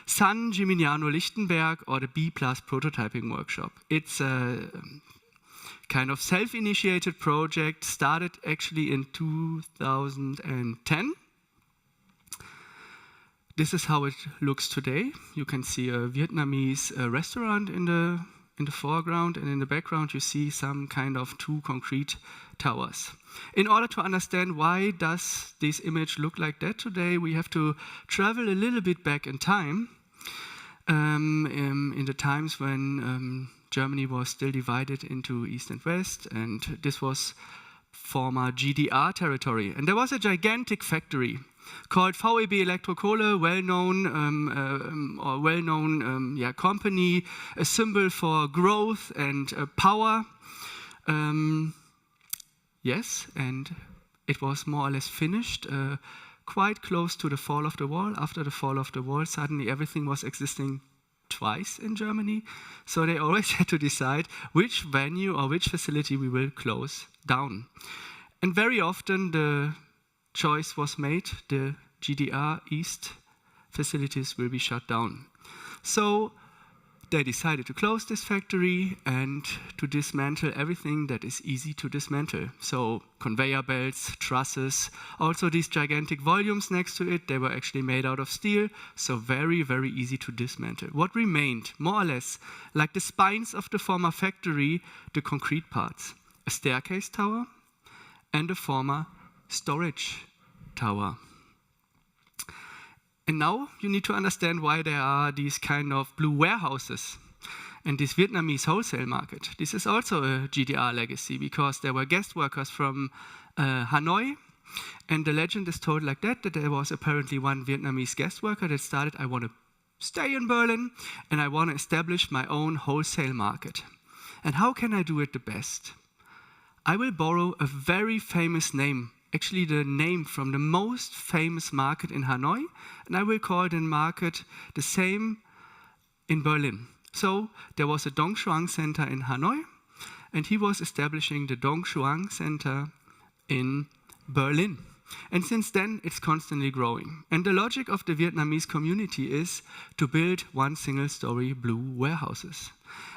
San Gimignano Lichtenberg, or the B+ prototyping workshop. It's a kind of self-initiated project, started actually in 2010. This is how it looks today. You can see a Vietnamese restaurant in the foreground, and in the background you see some kind of 2 concrete towers. In order to understand why does this image look like that today, we have to travel a little bit back in time, in the times when Germany was still divided into East and West, and this was former GDR territory. And there was a gigantic factory called VEB Elektrokohle, well-known company, a symbol for growth and power. Yes, and it was more or less finished, quite close to the fall of the wall. After the fall of the wall, suddenly everything was existing twice in Germany. So they always had to decide which venue or which facility we will close down. And very often the choice was made, the GDR East facilities will be shut down. So they decided to close this factory and to dismantle everything that is easy to dismantle. So conveyor belts, trusses, also these gigantic volumes next to it, they were actually made out of steel, so very, very easy to dismantle. What remained, more or less, like the spines of the former factory, the concrete parts, a staircase tower and a former storage tower. And now you need to understand why there are these kind of blue warehouses and this Vietnamese wholesale market. This is also a GDR legacy because there were guest workers from Hanoi, and the legend is told like that there was apparently one Vietnamese guest worker that started, I want to stay in Berlin and I want to establish my own wholesale market. And how can I do it the best? I will borrow a very famous name, actually the name from the most famous market in Hanoi, and I will call the market the same in Berlin. So there was a Dongshuang Center in Hanoi, and he was establishing the Dongshuang Center in Berlin. And since then, it's constantly growing. And the logic of the Vietnamese community is to build one single-story blue warehouses.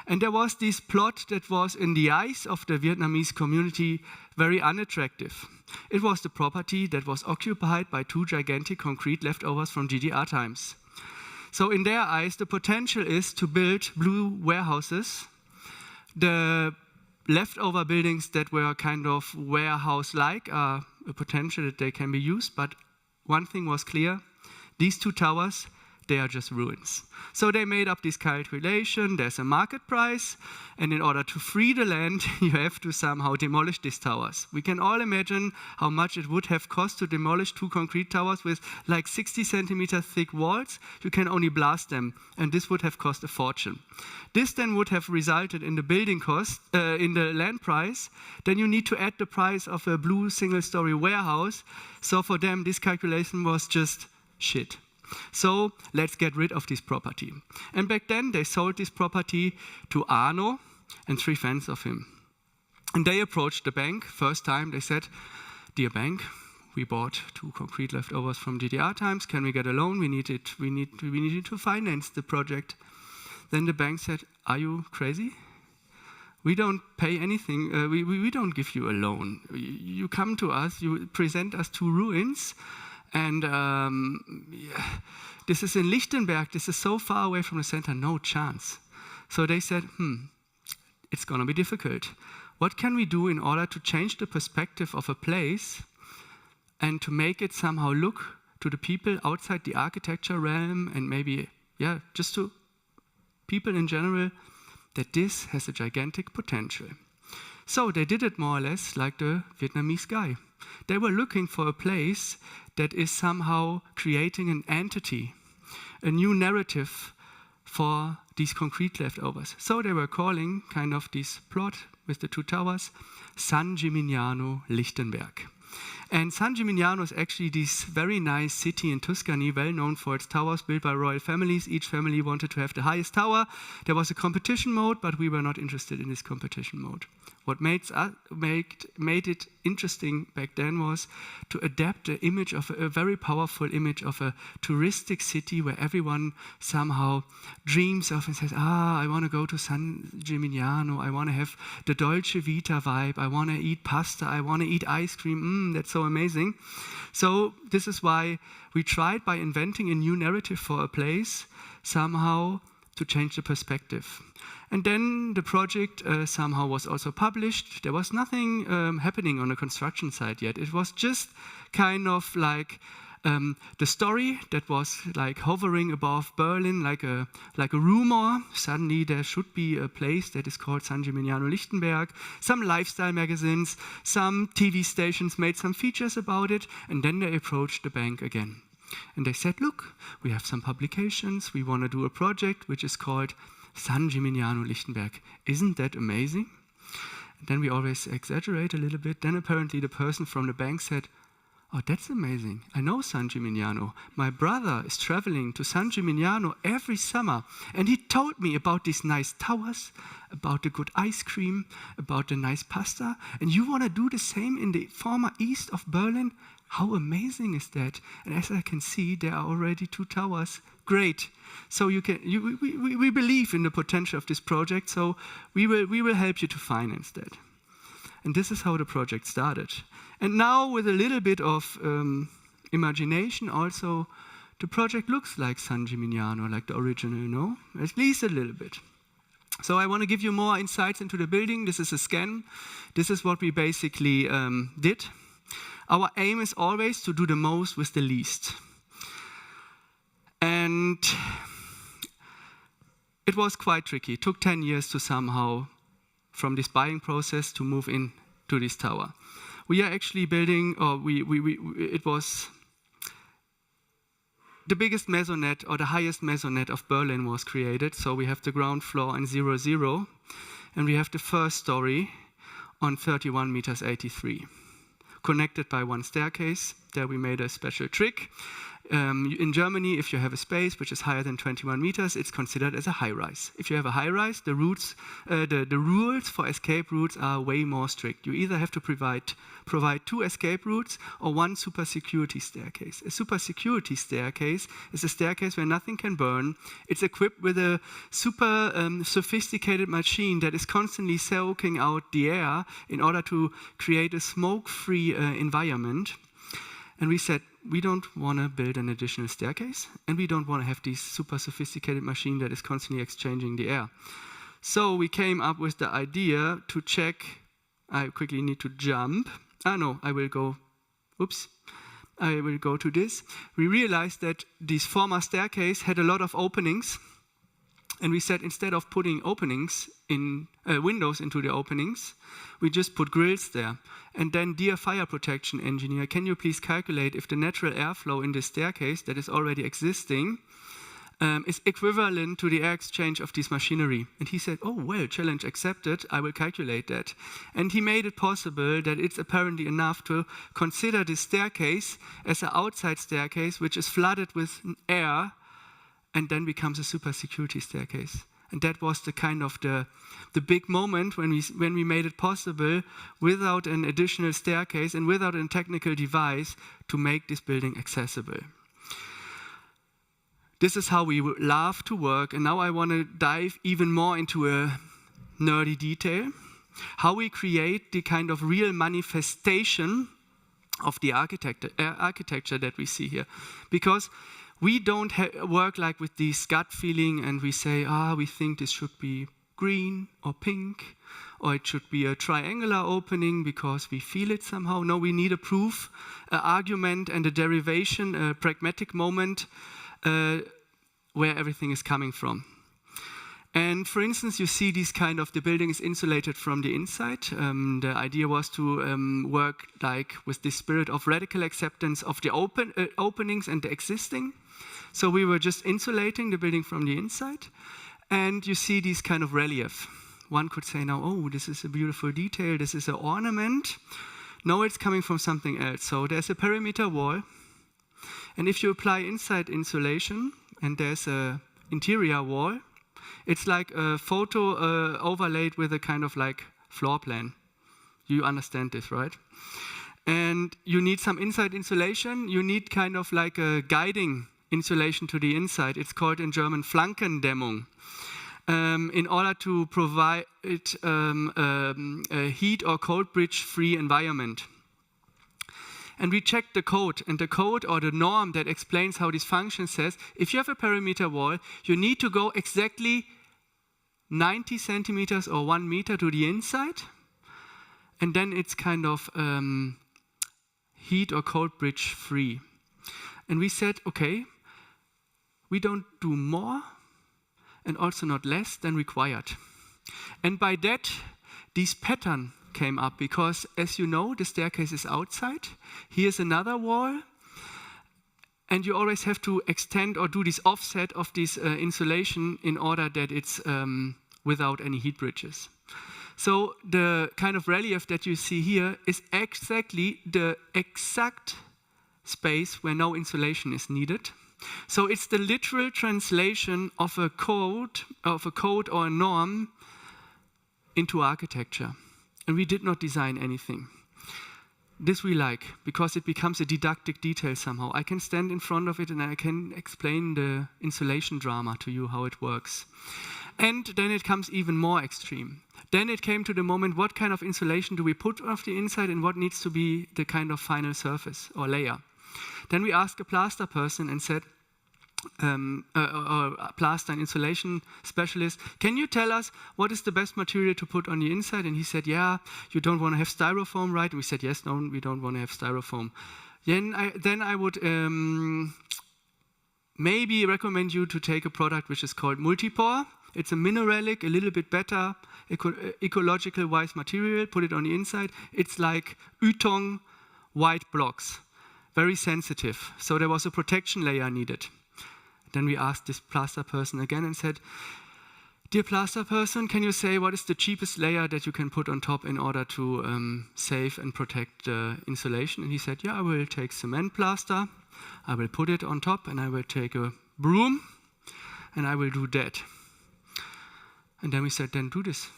And there was this plot that was, in the eyes of the Vietnamese community, very unattractive. It was the property that was occupied by 2 gigantic concrete leftovers from GDR times. So in their eyes, the potential is to build blue warehouses. The leftover buildings that were kind of warehouse-like are a potential that they can be used, but one thing was clear, these 2 towers, they are just ruins. So they made up this calculation, there's a market price, and in order to free the land, you have to somehow demolish these towers. We can all imagine how much it would have cost to demolish 2 concrete towers with like 60 centimeter thick walls. You can only blast them, and this would have cost a fortune. This then would have resulted in the building cost, in the land price. Then you need to add the price of a blue single-story warehouse. So for them, this calculation was just shit. So let's get rid of this property. And back then, they sold this property to Arno and 3 friends of him. And they approached the bank. First time, they said, "Dear bank, we bought 2 concrete leftovers from GDR times. Can we get a loan? We need it. We need to finance the project." Then the bank said, "Are you crazy? We don't pay anything. We don't give you a loan. You come to us. You present us 2 ruins." And this is in Lichtenberg, this is so far away from the center, no chance. So they said, it's gonna be difficult. What can we do in order to change the perspective of a place and to make it somehow look to the people outside the architecture realm and maybe, just to people in general, that this has a gigantic potential. So they did it more or less like the Vietnamese guy. They were looking for a place that is somehow creating an entity, a new narrative for these concrete leftovers. So they were calling kind of this plot with the two towers, San Gimignano Lichtenberg. And San Gimignano is actually this very nice city in Tuscany, well known for its towers built by royal families. Each family wanted to have the highest tower. There was a competition mode, but we were not interested in this competition mode. What made it interesting back then was to adapt the image of a very powerful image of a touristic city where everyone somehow dreams of and says, I want to go to San Gimignano, I want to have the Dolce Vita vibe, I want to eat pasta, I want to eat ice cream, that's so amazing. So this is why we tried by inventing a new narrative for a place somehow to change the perspective. And then the project somehow was also published. There was nothing happening on the construction site yet. It was just kind of like the story that was like hovering above Berlin, like a rumor. Suddenly there should be a place that is called San Gimignano Lichtenberg. Some lifestyle magazines, some TV stations made some features about it, and then they approached the bank again. And they said, look, we have some publications. We want to do a project which is called San Gimignano Lichtenberg. Isn't that amazing? And then we always exaggerate a little bit. Then apparently the person from the bank said, oh, that's amazing. I know San Gimignano. My brother is traveling to San Gimignano every summer. And he told me about these nice towers, about the good ice cream, about the nice pasta. And you want to do the same in the former east of Berlin? How amazing is that? And as I can see, there are already 2 towers. Great. So we believe in the potential of this project, so we will help you to finance that. And this is how the project started. And now with a little bit of imagination also, the project looks like San Gimignano, like the original, no? At least a little bit. So I want to give you more insights into the building. This is a scan. This is what we basically did. Our aim is always to do the most with the least. And it was quite tricky. It took 10 years to somehow, from this buying process, to move into this tower. We are actually building, it was the biggest maisonette, or the highest maisonette of Berlin was created. So we have the ground floor in 00, and we have the first story on 31 meters 83. Connected by one staircase. There we made a special trick. In Germany, if you have a space which is higher than 21 meters, it's considered as a high-rise. If you have a high-rise, the rules for escape routes are way more strict. You either have to provide 2 escape routes or 1 super security staircase. A super security staircase is a staircase where nothing can burn. It's equipped with a super sophisticated machine that is constantly soaking out the air in order to create a smoke-free environment. And we said, we don't want to build an additional staircase, and we don't want to have this super sophisticated machine that is constantly exchanging the air. So we came up with the idea to check. I quickly need to jump. I will go to this. We realized that this former staircase had a lot of openings, and we said instead of putting openings in windows into the openings, we just put grills there. And then, dear fire protection engineer, can you please calculate if the natural airflow in this staircase that is already existing is equivalent to the air exchange of this machinery? And he said, oh, well, challenge accepted, I will calculate that. And he made it possible that it's apparently enough to consider this staircase as an outside staircase which is flooded with air and then becomes a super security staircase. And that was the kind of the big moment when we made it possible, without an additional staircase and without a technical device, to make this building accessible. This is how we love to work. And now I want to dive even more into a nerdy detail. How we create the kind of real manifestation of the architecture that we see here. Because we don't work like with this gut feeling and we say, we think this should be green or pink, or it should be a triangular opening because we feel it somehow. No, we need a proof, an argument and a derivation, a pragmatic moment where everything is coming from. And for instance, you see these kind of, the building is insulated from the inside. The idea was to work like with the spirit of radical acceptance of the openings and the existing. So we were just insulating the building from the inside. And you see these kind of relief. One could say now, oh, this is a beautiful detail, this is an ornament. No, it's coming from something else. So there's a perimeter wall. And if you apply inside insulation, and there's an interior wall, it's like a photo overlaid with a kind of like floor plan. You understand this, right? And you need some inside insulation. You need kind of like a guiding insulation to the inside. It's called in German Flankendämmung. In order to provide a heat or cold bridge free environment. And we checked the code, and the code or the norm that explains how this function says, if you have a perimeter wall, you need to go exactly 90 centimeters or 1 meter to the inside, and then it's kind of heat or cold bridge free. And we said, okay, we don't do more and also not less than required. And by that, this pattern came up because, as you know, the staircase is outside. Here's another wall. And you always have to extend or do this offset of this insulation in order that it's without any heat bridges. So the kind of relief that you see here is exactly the exact space where no insulation is needed. So it's the literal translation of a code or a norm into architecture. And we did not design anything. This we like, because it becomes a didactic detail somehow. I can stand in front of it and I can explain the insulation drama to you, how it works. And then it comes even more extreme. Then it came to the moment, what kind of insulation do we put off the inside and what needs to be the kind of final surface or layer? Then we asked a plaster person and said, a plaster and insulation specialist, can you tell us what is the best material to put on the inside? And he said, yeah, you don't want to have styrofoam, right? And we said, yes, no, we don't want to have styrofoam. Then I would maybe recommend you to take a product which is called Multipore. It's a mineralic, a little bit better, ecological-wise material, put it on the inside. It's like Ytong white blocks, very sensitive. So there was a protection layer needed. Then we asked this plaster person again and said, dear plaster person, can you say what is the cheapest layer that you can put on top in order to save and protect the insulation? And he said, yeah, I will take cement plaster, I will put it on top, and I will take a broom, and I will do that. And then we said, then do this.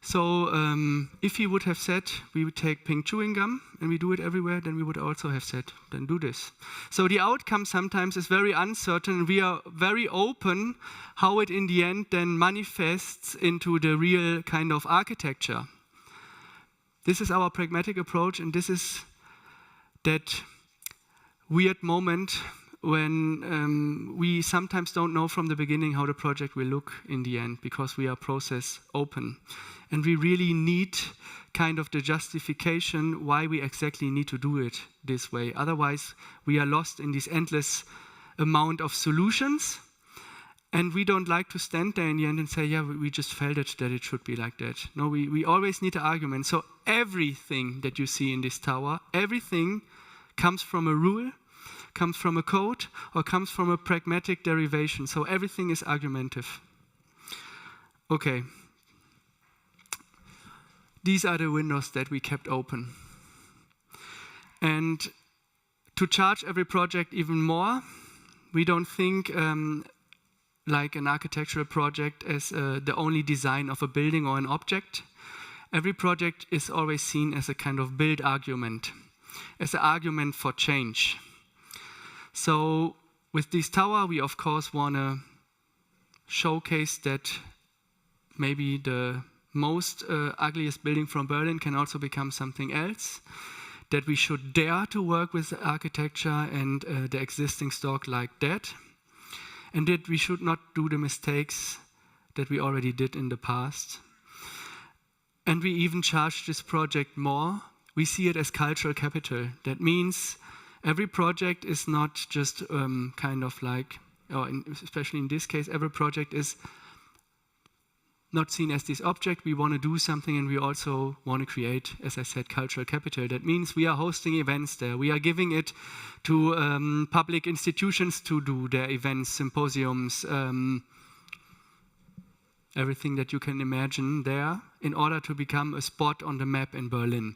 So if he would have said, we would take pink chewing gum and we do it everywhere, then we would also have said, then do this. So the outcome sometimes is very uncertain. We are very open how it in the end then manifests into the real kind of architecture. This is our pragmatic approach, and this is that weird moment when we sometimes don't know from the beginning how the project will look in the end, because we are process open. And we really need kind of the justification why we exactly need to do it this way. Otherwise, we are lost in this endless amount of solutions. And we don't like to stand there in the end and say, yeah, we just felt it, that it should be like that. No, we always need an argument. So everything that you see in this tower, everything comes from a rule, comes from a code, or comes from a pragmatic derivation. So everything is argumentative. Okay. These are the windows that we kept open. And to charge every project even more, we don't think like an architectural project as the only design of a building or an object. Every project is always seen as a kind of build argument, as an argument for change. So with this tower, we of course want to showcase that maybe the most ugliest building from Berlin can also become something else, that we should dare to work with architecture and the existing stock like that, and that we should not do the mistakes that we already did in the past. And we even charge this project more. We see it as cultural capital. That means every project is not just kind of like or especially in this case, every project is not seen as this object. We want to do something, and we also want to create, as I said, cultural capital. That means we are hosting events there. We are giving it to public institutions to do their events, symposiums, everything that you can imagine there in order to become a spot on the map in Berlin.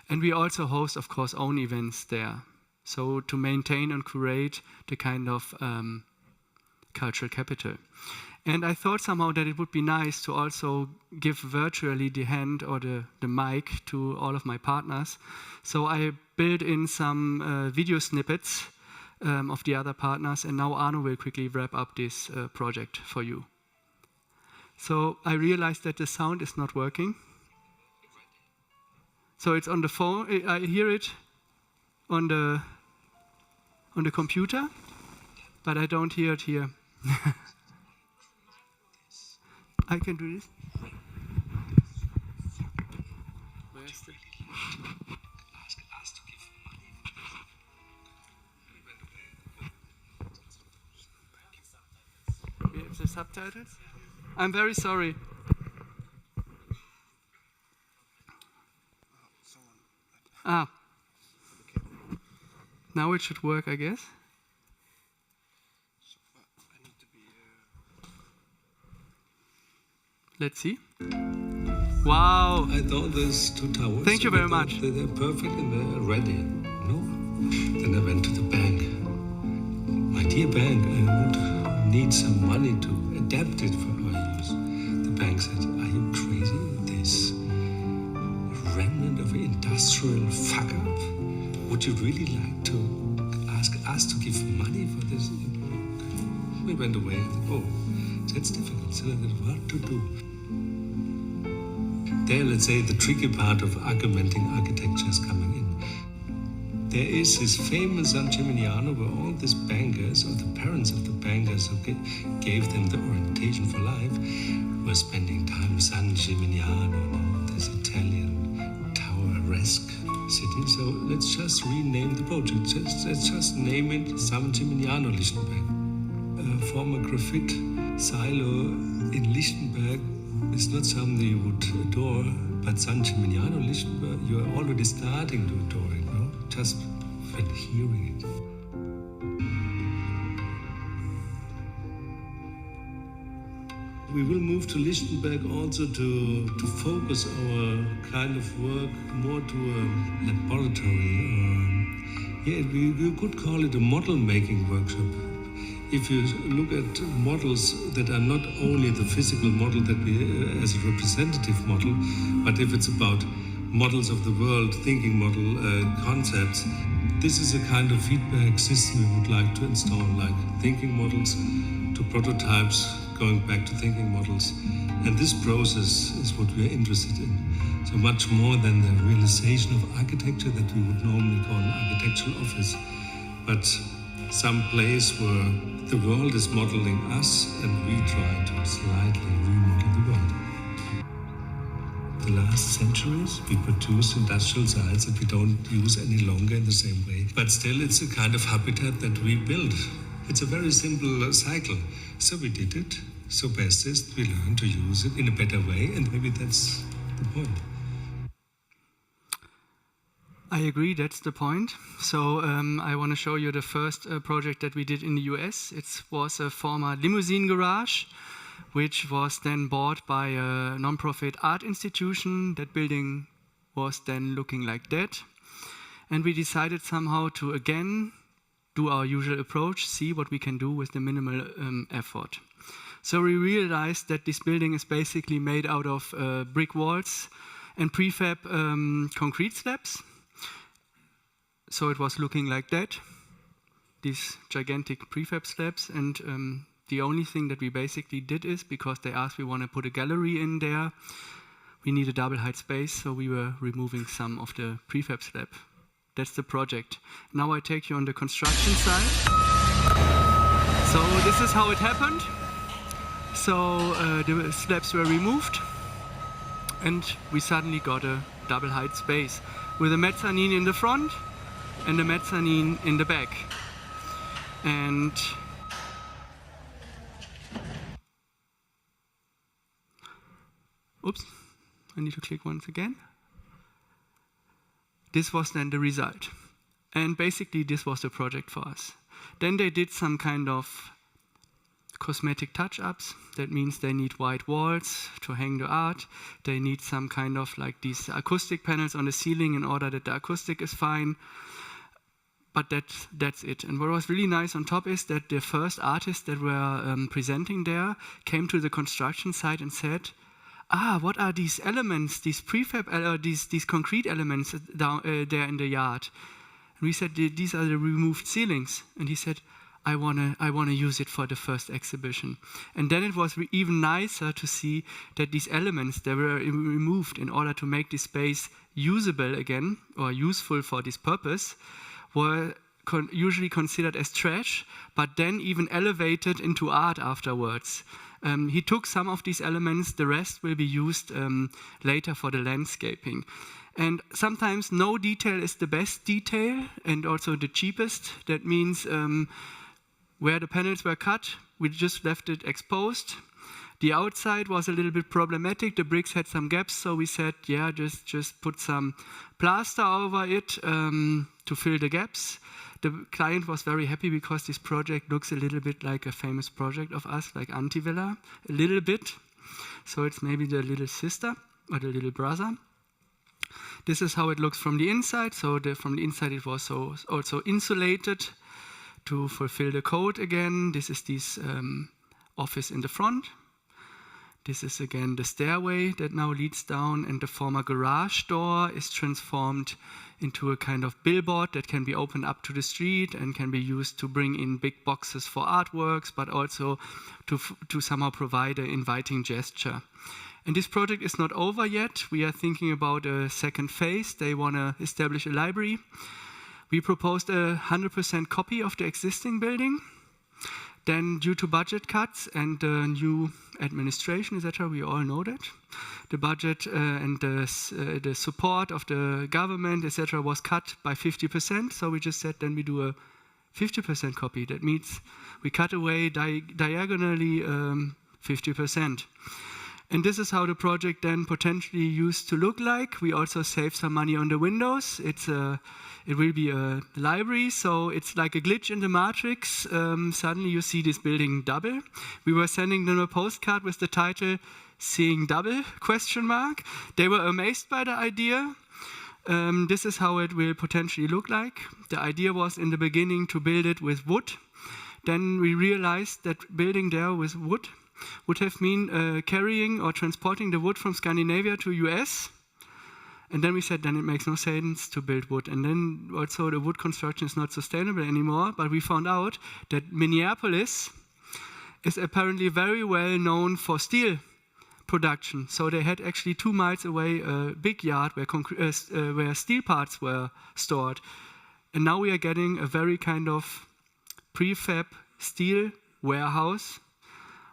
And we also host, of course, own events there. So to maintain and curate the kind of cultural capital. And I thought somehow that it would be nice to also give virtually the hand or the mic to all of my partners. So I built in some video snippets of the other partners, and now Arno will quickly wrap up this project for you. So I realized that the sound is not working. So it's on the phone, I hear it on the computer, but I don't hear it here. I can do this. Where's the... We have the subtitles? I'm very sorry. Ah. Now it should work, I guess. Let's see. Wow. I thought those two towers. Thank you very much. They're perfect and they're ready. No. Then I went to the bank. My dear bank, I would need some money to adapt it for our use. The bank said, "Are you crazy? This remnant of an industrial fuck-up. Would you really like to ask us to give money for this?" We went away and said, "Oh, that's difficult." So I said, what to do? There, let's say, the tricky part of augmenting architecture is coming in. There is this famous San Gimignano where all these bankers, or the parents of the bankers who gave them the orientation for life, were spending time in San Gimignano, this Italian tower-esque city. So let's just rename the project. Let's just name it San Gimignano Lichtenberg. A former graphite silo in Lichtenberg is not something you would adore, but San Gimignano Lichtenberg, you are already starting to adore it, no? Just when hearing it. We will move to Lichtenberg also to focus our kind of work more to a laboratory. We could call it a model-making workshop. If you look at models that are not only the physical model that we as a representative model, but if it's about models of the world, thinking model concepts, this is a kind of feedback system we would like to install, like thinking models to prototypes, going back to thinking models. And this process is what we are interested in. So much more than the realization of architecture that we would normally call an architectural office, but some place where the world is modeling us and we try to slightly remodel the world. The last centuries, we produced industrial sites that we don't use any longer in the same way. But still, it's a kind of habitat that we build. It's a very simple cycle. So we did it. So best is we learn to use it in a better way, and maybe that's the point. I agree, that's the point. So I want to show you the first project that we did in the US. It was a former limousine garage, which was then bought by a non-profit art institution. That building was then looking like that. And we decided somehow to again do our usual approach, see what we can do with the minimal effort. So we realized that this building is basically made out of brick walls and prefab concrete slabs. So it was looking like that, these gigantic prefab slabs. And the only thing that we basically did is, because they asked we want to put a gallery in there, we need a double height space, so we were removing some of the prefab slab. That's the project. Now I take you on the construction side. So this is how it happened. So the slabs were removed, and we suddenly got a double height space with a mezzanine in the front and a mezzanine in the back. And oops, I need to click once again. This was then the result. And basically this was the project for us. Then they did some kind of cosmetic touch-ups. That means they need white walls to hang the art. They need some kind of like these acoustic panels on the ceiling in order that the acoustic is fine. But that's it. And what was really nice on top is that the first artists that were presenting there came to the construction site and said, what are these elements, these prefab, these concrete elements down there in the yard? And we said, these are the removed ceilings. And he said, I wanna use it for the first exhibition. And then it was even nicer to see that these elements, they were removed in order to make this space usable again, or useful for this purpose, were usually considered as trash, but then even elevated into art afterwards. He took some of these elements, the rest will be used later for the landscaping. And sometimes no detail is the best detail and also the cheapest. That means where the panels were cut, we just left it exposed. The outside was a little bit problematic. The bricks had some gaps, so we said, yeah, just put some plaster over it to fill the gaps. The client was very happy because this project looks a little bit like a famous project of us, like Antivilla, a little bit. So it's maybe the little sister or the little brother. This is how it looks from the inside. So from the inside it was also insulated to fulfill the code again. This is this office in the front. This is again the stairway that now leads down, and the former garage door is transformed into a kind of billboard that can be opened up to the street and can be used to bring in big boxes for artworks, but also to somehow provide an inviting gesture. And this project is not over yet. We are thinking about a second phase. They want to establish a library. We proposed a 100% copy of the existing building. Then, due to budget cuts and new administration, etc., we all know that the budget and the support of the government, etc., was cut by 50%. So we just said, then we do a 50% copy. That means we cut away diagonally 50%. And this is how the project then potentially used to look like. We also saved some money on the windows. It will be a library, so it's like a glitch in the matrix. Suddenly you see this building double. We were sending them a postcard with the title, "Seeing Double?" ? They were amazed by the idea. This is how it will potentially look like. The idea was in the beginning to build it with wood. Then we realized that building there with wood would have mean carrying or transporting the wood from Scandinavia to US. And then we said, then it makes no sense to build wood. And then also the wood construction is not sustainable anymore. But we found out that Minneapolis is apparently very well known for steel production. So they had actually 2 miles away a big yard where steel parts were stored. And now we are getting a very kind of prefab steel warehouse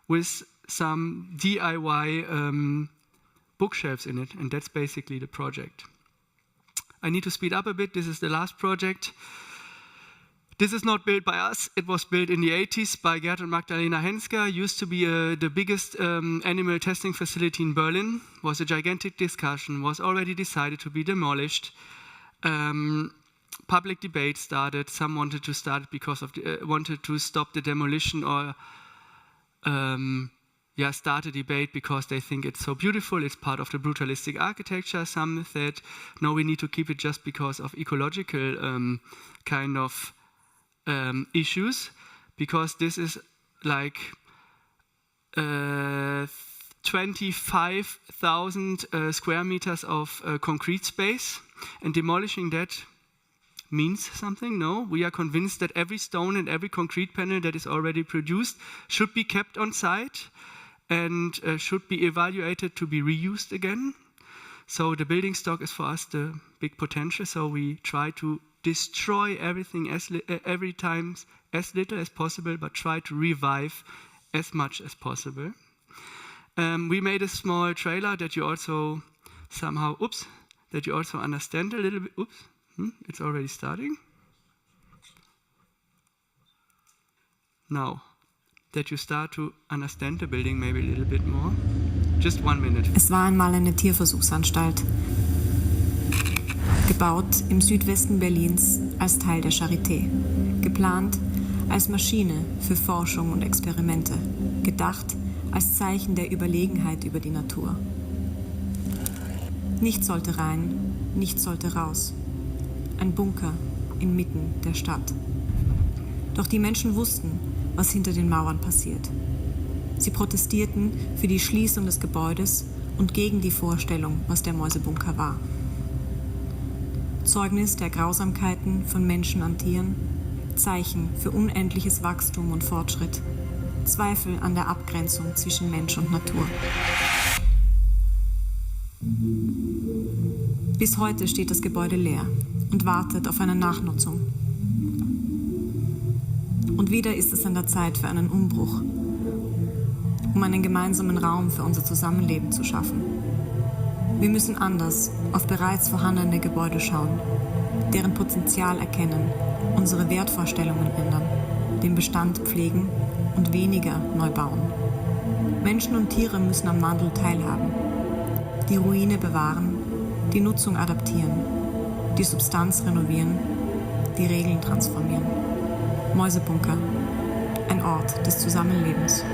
with some DIY bookshelves in it, and that's basically the project. I need to speed up a bit. This is the last project. This is not built by us. It was built in the 80s by Gerd and Magdalena Hensker. Used to be the biggest animal testing facility in Berlin. Was a gigantic discussion. Was already decided to be demolished. Public debate started. Some wanted to start it because of wanted to stop the demolition or start a debate because they think it's so beautiful, it's part of the brutalistic architecture. Some said, no, we need to keep it just because of ecological kind of issues, because this is like 25,000 square meters of concrete space, and demolishing that means something. No, we are convinced that every stone and every concrete panel that is already produced should be kept on site and should be evaluated to be reused again. So the building stock is for us the big potential. So we try to destroy everything every time as little as possible, but try to revive as much as possible. We made a small trailer that you also somehow, that you also understand a little bit. It's already starting. Now, that you start to understand the building maybe a little bit more. Just 1 minute. Es war einmal eine Tierversuchsanstalt, gebaut im Südwesten Berlins als Teil der Charité, geplant als Maschine für Forschung und Experimente, gedacht als Zeichen der Überlegenheit über die Natur. Nichts sollte rein, nichts sollte raus. Ein Bunker inmitten der Stadt. Doch die Menschen wussten, was hinter den Mauern passiert. Sie protestierten für die Schließung des Gebäudes und gegen die Vorstellung, was der Mäusebunker war. Zeugnis der Grausamkeiten von Menschen an Tieren, Zeichen für unendliches Wachstum und Fortschritt, Zweifel an der Abgrenzung zwischen Mensch und Natur. Bis heute steht das Gebäude leer und wartet auf eine Nachnutzung. Und wieder ist es an der Zeit für einen Umbruch, um einen gemeinsamen Raum für unser Zusammenleben zu schaffen. Wir müssen anders auf bereits vorhandene Gebäude schauen, deren Potenzial erkennen, unsere Wertvorstellungen ändern, den Bestand pflegen und weniger neu bauen. Menschen und Tiere müssen am Wandel teilhaben, die Ruine bewahren, die Nutzung adaptieren, die Substanz renovieren, die Regeln transformieren. Mäusebunker, ein Ort des Zusammenlebens.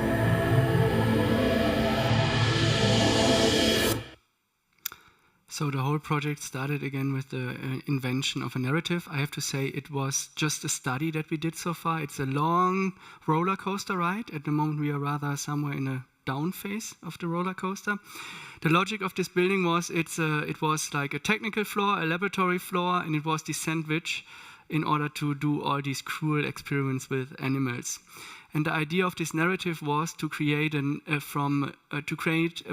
So the whole project started again with the invention of a narrative. I have to say it was just a study that we did so far. It's a long roller coaster ride. At the moment we are rather somewhere in a down phase of the roller coaster. The logic of this building was it was like a technical floor, a laboratory floor, and it was the sandwich in order to do all these cruel experiments with animals. And the idea of this narrative was to create a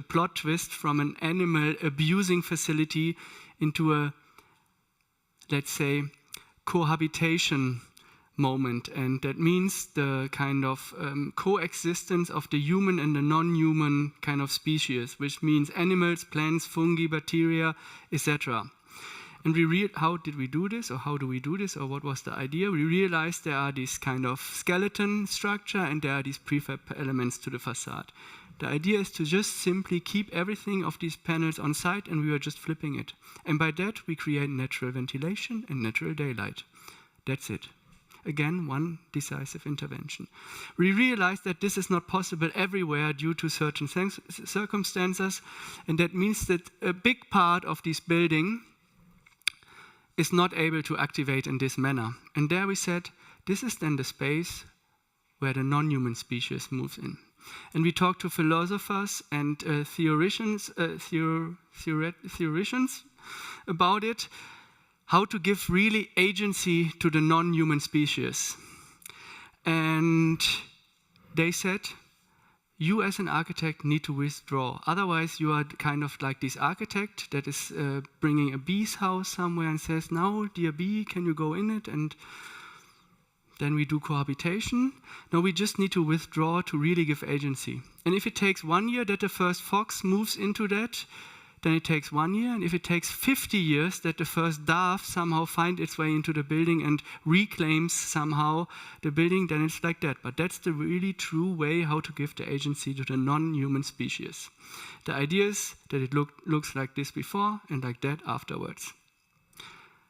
plot twist from an animal abusing facility into a, let's say, cohabitation moment. And that means the kind of coexistence of the human and the non-human kind of species, which means animals, plants, fungi, bacteria, etc. And how did we do this, or how do we do this, or what was the idea? We realized there are these kind of skeleton structure and there are these prefab elements to the facade. The idea is to just simply keep everything of these panels on site, and we were just flipping it. And by that, we create natural ventilation and natural daylight. That's it. Again, one decisive intervention. We realized that this is not possible everywhere due to certain circumstances, and that means that a big part of this building is not able to activate in this manner. And there we said, this is then the space where the non-human species moves in. And we talked to philosophers and theoreticians about it, how to give really agency to the non-human species. And they said, you as an architect need to withdraw. Otherwise, you are kind of like this architect that is bringing a bee's house somewhere and says, now, dear bee, can you go in it? And then we do cohabitation. No, we just need to withdraw to really give agency. And if it takes 1 year that the first fox moves into that, then it takes 1 year. And if it takes 50 years that the first dove somehow finds its way into the building and reclaims somehow the building, then it's like that. But that's the really true way how to give the agency to the non-human species. The idea is that it looks like this before and like that afterwards.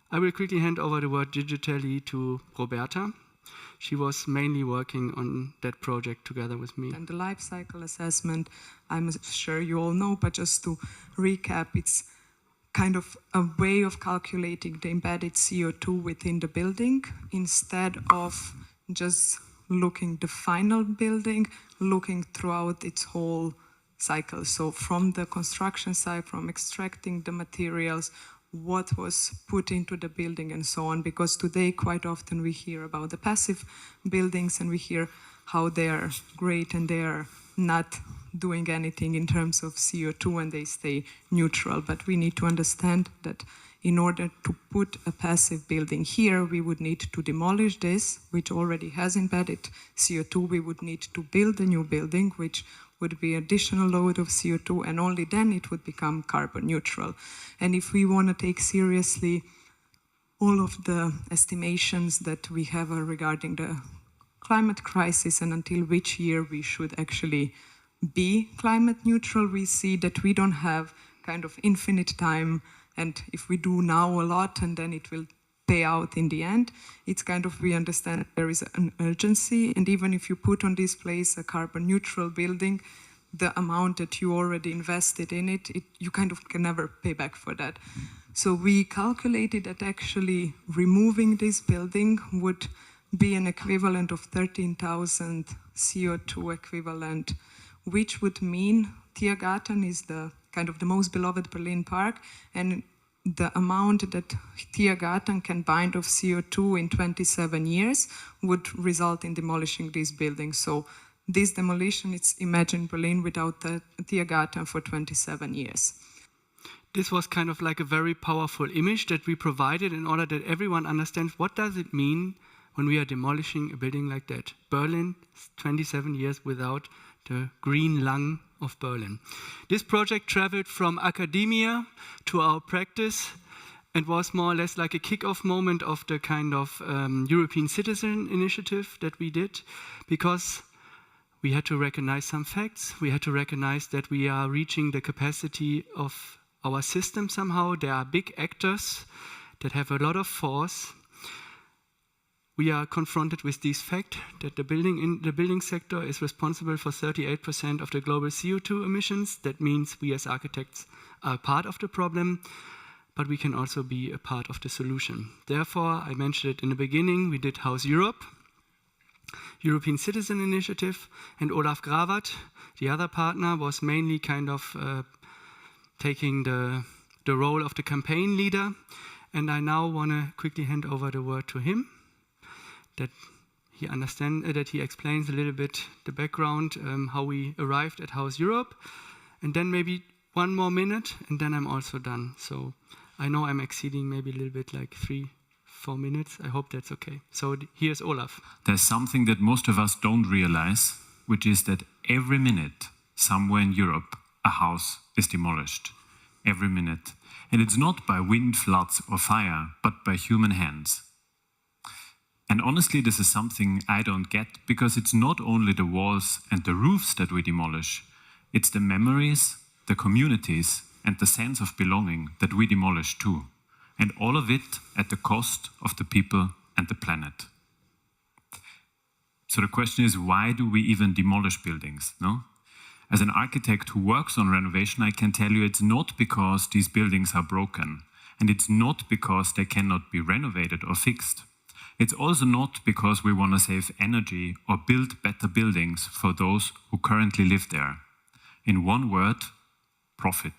I will quickly hand over the word digitally to Roberta. She was mainly working on that project together with me. And the life cycle assessment, I'm sure you all know, but just to recap, it's kind of a way of calculating the embedded CO2 within the building instead of just looking the final building, looking throughout its whole cycle. So from the construction side, from extracting the materials, what was put into the building and so on, because today quite often we hear about the passive buildings and we hear how they are great and they are not doing anything in terms of CO2 and they stay neutral. But we need to understand that in order to put a passive building here, we would need to demolish this, which already has embedded CO2. We would need to build a new building, which would be additional load of CO2, and only then it would become carbon neutral. And if we want to take seriously all of the estimations that we have regarding the climate crisis and until which year we should actually be climate neutral. We see that we don't have kind of infinite time, and if we do now a lot and then it will pay out in the end, it's kind of, we understand there is an urgency, and even if you put on this place a carbon neutral building, the amount that you already invested in it, you kind of can never pay back for that. So we calculated that actually removing this building would be an equivalent of 13,000 CO2 equivalent, which would mean Tiergarten is the kind of the most beloved Berlin park, and the amount that Tiergarten can bind of CO2 in 27 years would result in demolishing this building. So this demolition, it's imagine Berlin without the Tiergarten for 27 years. This was kind of like a very powerful image that we provided in order that everyone understands what does it mean when we are demolishing a building like that. Berlin, 27 years without the green lung of Berlin. This project traveled from academia to our practice and was more or less like a kick-off moment of the kind of European citizen initiative that we did, because we had to recognize some facts. We had to recognize that we are reaching the capacity of our system somehow. There are big actors that have a lot of force. We are confronted with this fact that the building sector is responsible for 38% of the global CO2 emissions. That means we as architects are part of the problem, but we can also be a part of the solution. Therefore, I mentioned it in the beginning, we did House Europe, European Citizen Initiative, and Olaf Grawat, the other partner, was mainly kind of taking the role of the campaign leader. And I now want to quickly hand over the word to him, that he explains a little bit the background, how we arrived at House Europe, and then maybe one more minute, and then I'm also done. So I know I'm exceeding maybe a little bit, like 3-4 minutes. I hope that's okay. So here's Olaf. There's something that most of us don't realize, which is that every minute somewhere in Europe, a house is demolished. Every minute. And it's not by wind, floods, or fire, but by human hands. And honestly, this is something I don't get, because it's not only the walls and the roofs that we demolish, it's the memories, the communities, and the sense of belonging that we demolish too. And all of it at the cost of the people and the planet. So the question is, why do we even demolish buildings, no? As an architect who works on renovation, I can tell you it's not because these buildings are broken, and it's not because they cannot be renovated or fixed. It's also not because we want to save energy or build better buildings for those who currently live there. In one word, profit.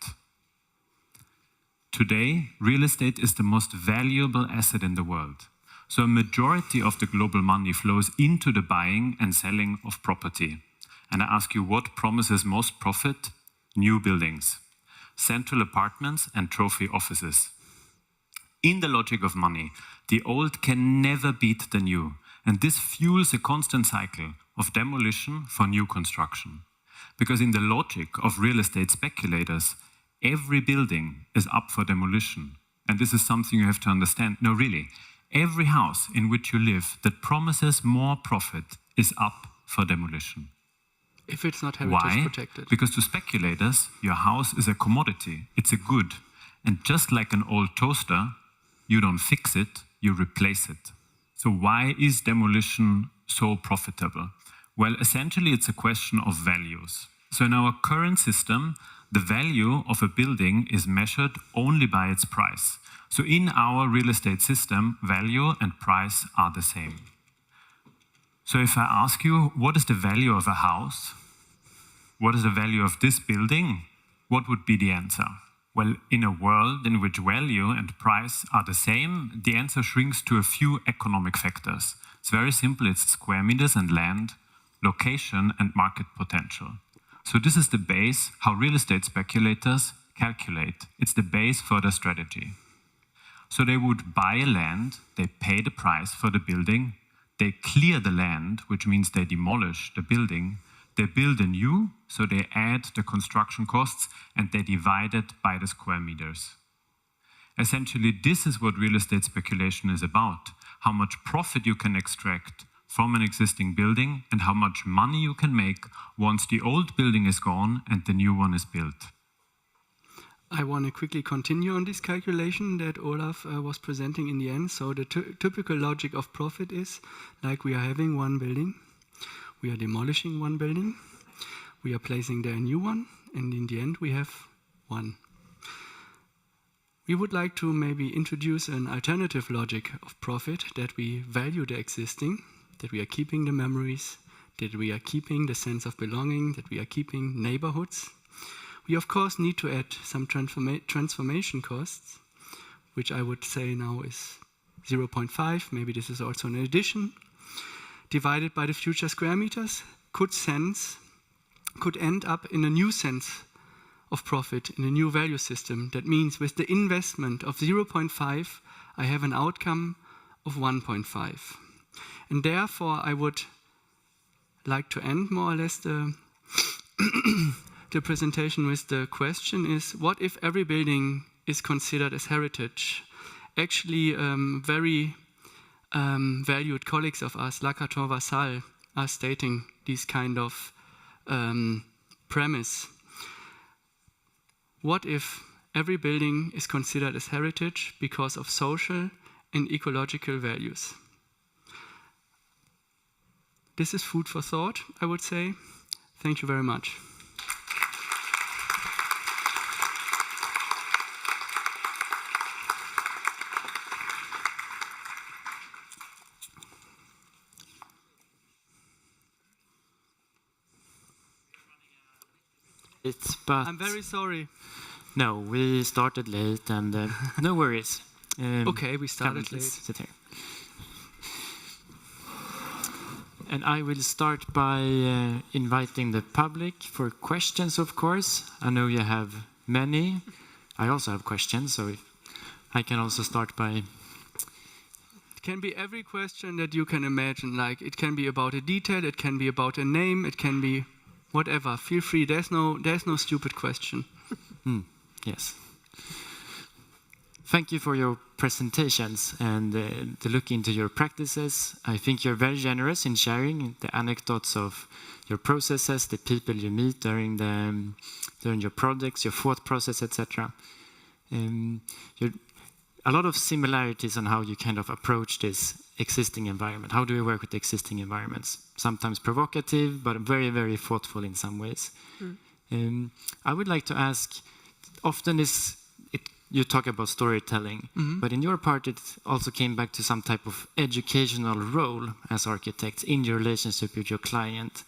Today, real estate is the most valuable asset in the world. So a majority of the global money flows into the buying and selling of property. And I ask you, what promises most profit? New buildings, central apartments and trophy offices. In the logic of money, the old can never beat the new, and this fuels a constant cycle of demolition for new construction. Because in the logic of real estate speculators, every building is up for demolition, and this is something you have to understand. No, really, every house in which you live that promises more profit is up for demolition. If it's not heritage protected. Because to speculators, your house is a commodity, it's a good, and just like an old toaster, you don't fix it, you replace it. So why is demolition so profitable? Well, essentially it's a question of values. So in our current system, the value of a building is measured only by its price. So in our real estate system, value and price are the same. So if I ask you, what is the value of a house? What is the value of this building? What would be the answer? Well, in a world in which value and price are the same, the answer shrinks to a few economic factors. It's very simple. It's square meters and land, location and market potential. So this is the base how real estate speculators calculate. It's the base for their strategy. So they would buy land, they pay the price for the building, they clear the land, which means they demolish the building, they build a new, so they add the construction costs and they divide it by the square meters. Essentially, this is what real estate speculation is about, how much profit you can extract from an existing building and how much money you can make once the old building is gone and the new one is built. I want to quickly continue on this calculation that Olaf was presenting in the end. So the typical logic of profit is like we are having one building, we are demolishing one building, we are placing there a new one, and in the end we have one. We would like to maybe introduce an alternative logic of profit, that we value the existing, that we are keeping the memories, that we are keeping the sense of belonging, that we are keeping neighborhoods. We of course need to add some transformation costs, which I would say now is 0.5, maybe this is also an addition, divided by the future square meters, could end up in a new sense of profit, in a new value system. That means with the investment of 0.5, I have an outcome of 1.5. And therefore, I would like to end more or less the presentation with the question is, what if every building is considered as heritage? Actually, very valued colleagues of us, Lacaton Vassal, are stating this kind of premise. What if every building is considered as heritage because of social and ecological values? This is food for thought, I would say. Thank you very much. But I'm very sorry. No, we started late, and no worries. Okay, we started late. Sit here. And I will start by inviting the public for questions, of course. I know you have many. I also have questions, so I can also start by... It can be every question that you can imagine. Like, it can be about a detail, it can be about a name, it can be whatever. Feel free. There's no stupid question. Yes. Thank you for your presentations and the look into your practices. I think you're very generous in sharing the anecdotes of your processes, the people you meet during your projects, your thought process, etc. A lot of similarities on how you kind of approach this existing environment. How do you work with the existing environments? Sometimes provocative, but very, very thoughtful in some ways. I would like to ask, often you talk about storytelling, but in your part it also came back to some type of educational role as architects in your relationship with your client.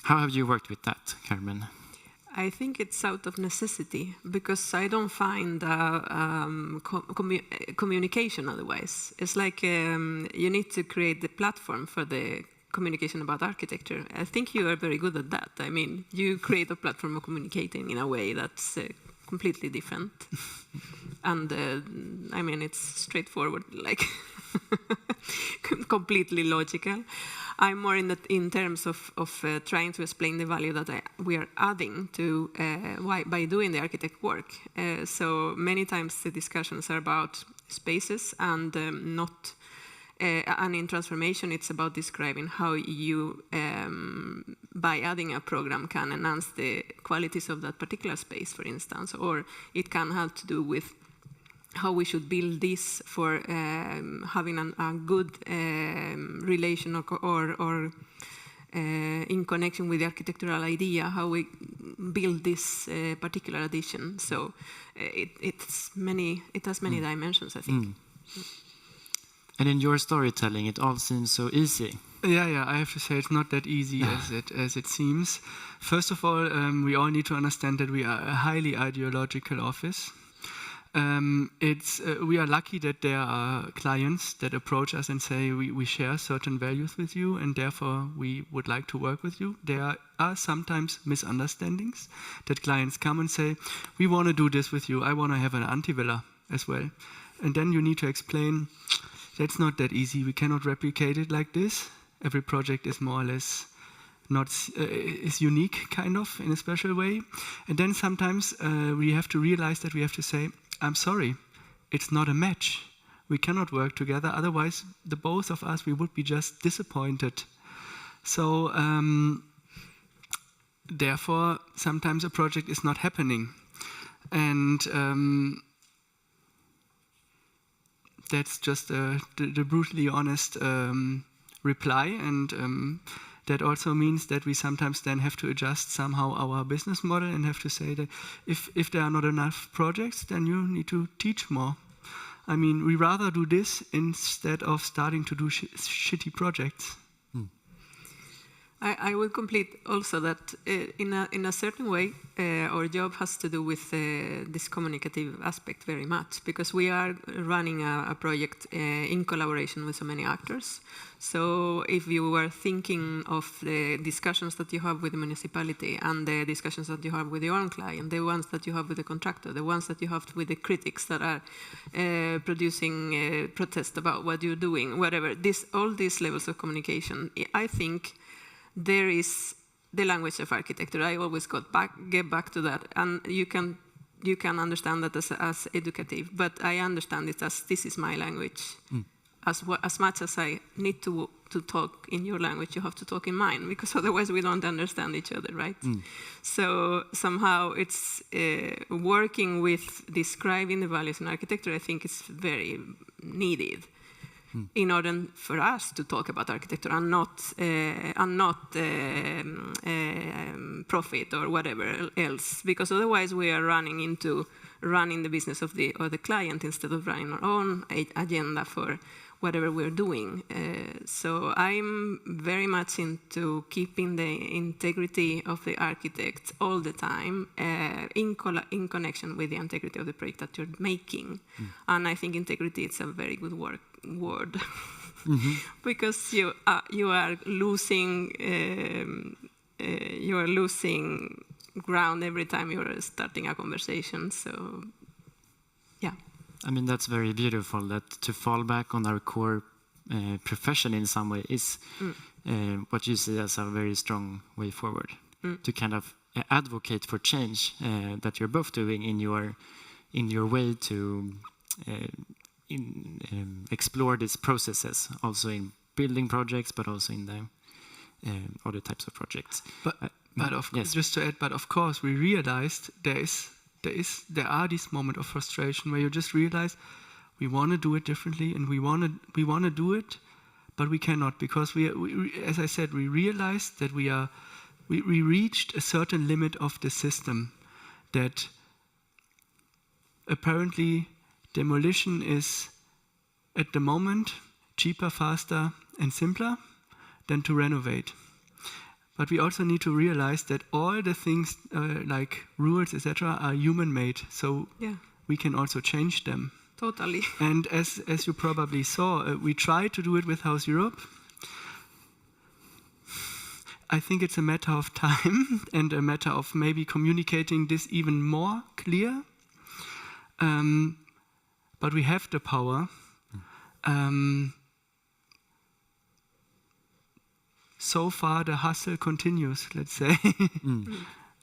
How have you worked with that, Carmen? I think it's out of necessity, because I don't find communication otherwise. It's like you need to create the platform for the communication about architecture. I think you are very good at that. I mean, you create a platform of communicating in a way that's completely different. And I mean, it's straightforward, like completely logical. I'm more in terms of trying to explain the value that we are adding to by doing the architect work. So many times the discussions are about spaces and and in transformation it's about describing how you, by adding a program, can enhance the qualities of that particular space, for instance, or it can have to do with how we should build this for having a good relation or in connection with the architectural idea, how we build this particular addition. So it has many dimensions, I think. And in your storytelling, it all seems so easy. Yeah, I have to say it's not that easy as it seems. First of all, we all need to understand that we are a highly ideological office. We are lucky that there are clients that approach us and say we share certain values with you and therefore we would like to work with you. There are sometimes misunderstandings that clients come and say, we want to do this with you, I want to have an anti-villa as well. And then you need to explain, that's not that easy, we cannot replicate it like this. Every project is more or less is unique, kind of, in a special way. And then sometimes we have to realize that we have to say, I'm sorry, it's not a match. we cannot work together. Otherwise, the both of us, we would be just disappointed. So therefore, sometimes a project is not happening. And that's just the brutally honest reply. And that also means that we sometimes then have to adjust somehow our business model and have to say that if there are not enough projects, then you need to teach more. I mean, we rather do this instead of starting to do shitty projects. I will complete also that in a certain way, our job has to do with this communicative aspect very much, because we are running a project in collaboration with so many actors. So if you were thinking of the discussions that you have with the municipality and the discussions that you have with your own client, the ones that you have with the contractor, the ones that you have with the critics that are producing protest about what you're doing, whatever, all these levels of communication, I think there is the language of architecture. I always get back to that, and you can understand that as educative, but I understand it as this is my language. As much as I need to talk in your language, you have to talk in mine, because otherwise we don't understand each other, right? So somehow it's working with describing the values in architecture, I think is very needed in order for us to talk about architecture and not profit or whatever else, because otherwise we are running into running the business of the client instead of running our own agenda for whatever we're doing. So I'm very much into keeping the integrity of the architect all the time in connection with the integrity of the project that you're making. And I think integrity is a very good word. Because you are losing ground every time you're starting a conversation. So yeah. I mean, that's very beautiful, that to fall back on our core profession in some way is what you see as a very strong way forward. To kind of advocate for change that you're both doing in your way to explore these processes, also in building projects, but also in the other types of projects. But of course, just to add, but of course, we realized there are these moments of frustration where you just realize we want to do it differently, and we want to do it, but we cannot, because we as I said, we realized that we reached a certain limit of the system, that apparently demolition is at the moment cheaper, faster, and simpler than to renovate. But we also need to realize that all the things like rules, etc., are human-made, so we can also change them. Totally. And as you probably saw, we tried to do it with House Europe. I think it's a matter of time and a matter of maybe communicating this even more clear. But we have the power. So far, the hustle continues, let's say.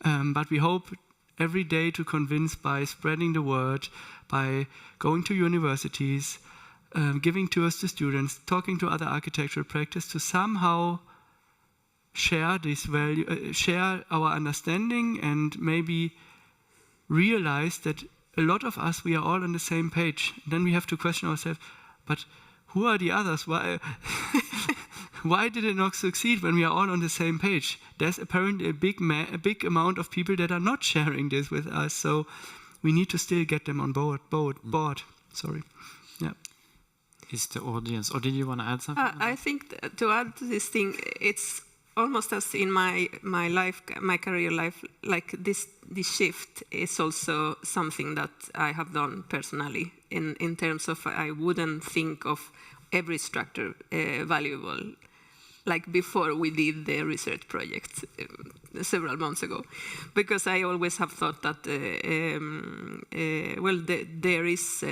But we hope every day to convince by spreading the word, by going to universities, giving tours to students, talking to other architectural practice, to somehow share this value, share our understanding, and maybe realize that a lot of us, we are all on the same page. Then we have to question ourselves, but who are the others? Why did it not succeed when we are all on the same page? There's apparently a big amount of people that are not sharing this with us, so we need to still get them on board. Sorry. Yeah. Is the audience, or did you want to add something? I think to add to this thing, it's almost as in my career life, like this shift is also something that I have done personally in terms of I wouldn't think of every structure valuable like before we did the research project. several months ago, because I always have thought that there is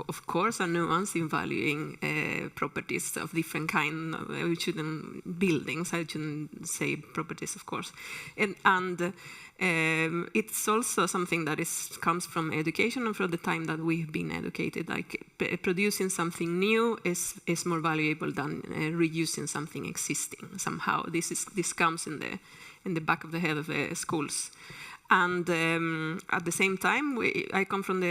of course a nuance in valuing properties of different kind. We shouldn't buildings. I shouldn't say properties, of course, and it's also something that comes from education and from the time that we've been educated. Like producing something new is more valuable than reusing something existing. Somehow, this comes in the back of the head of the schools. And at the same time, I come from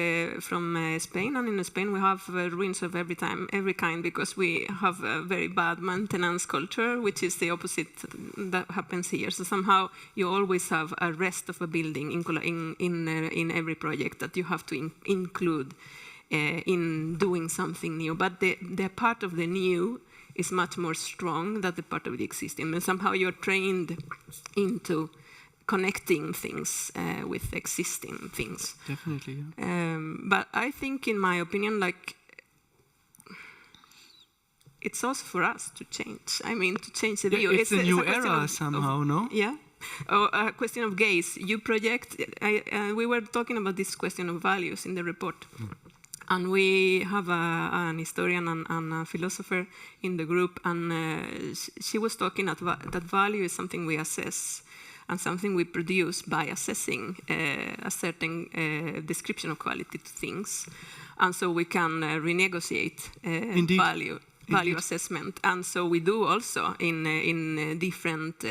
Spain, and in Spain we have ruins of every kind, because we have a very bad maintenance culture, which is the opposite that happens here. So somehow you always have a rest of a building in every project that you have to include in doing something new. But the part of the new is much more strong than the part of the existing, and somehow you're trained into connecting things with existing things. Definitely, yeah. But I think, in my opinion, like, it's also for us to change. I mean, to change the view. It's a new era somehow, no? Yeah. A question of gaze. You project. We were talking about this question of values in the report. And we have an historian and a philosopher in the group, and she was talking that value is something we assess, and something we produce by assessing a certain description of quality to things. And so we can renegotiate value assessment. And so we do also in different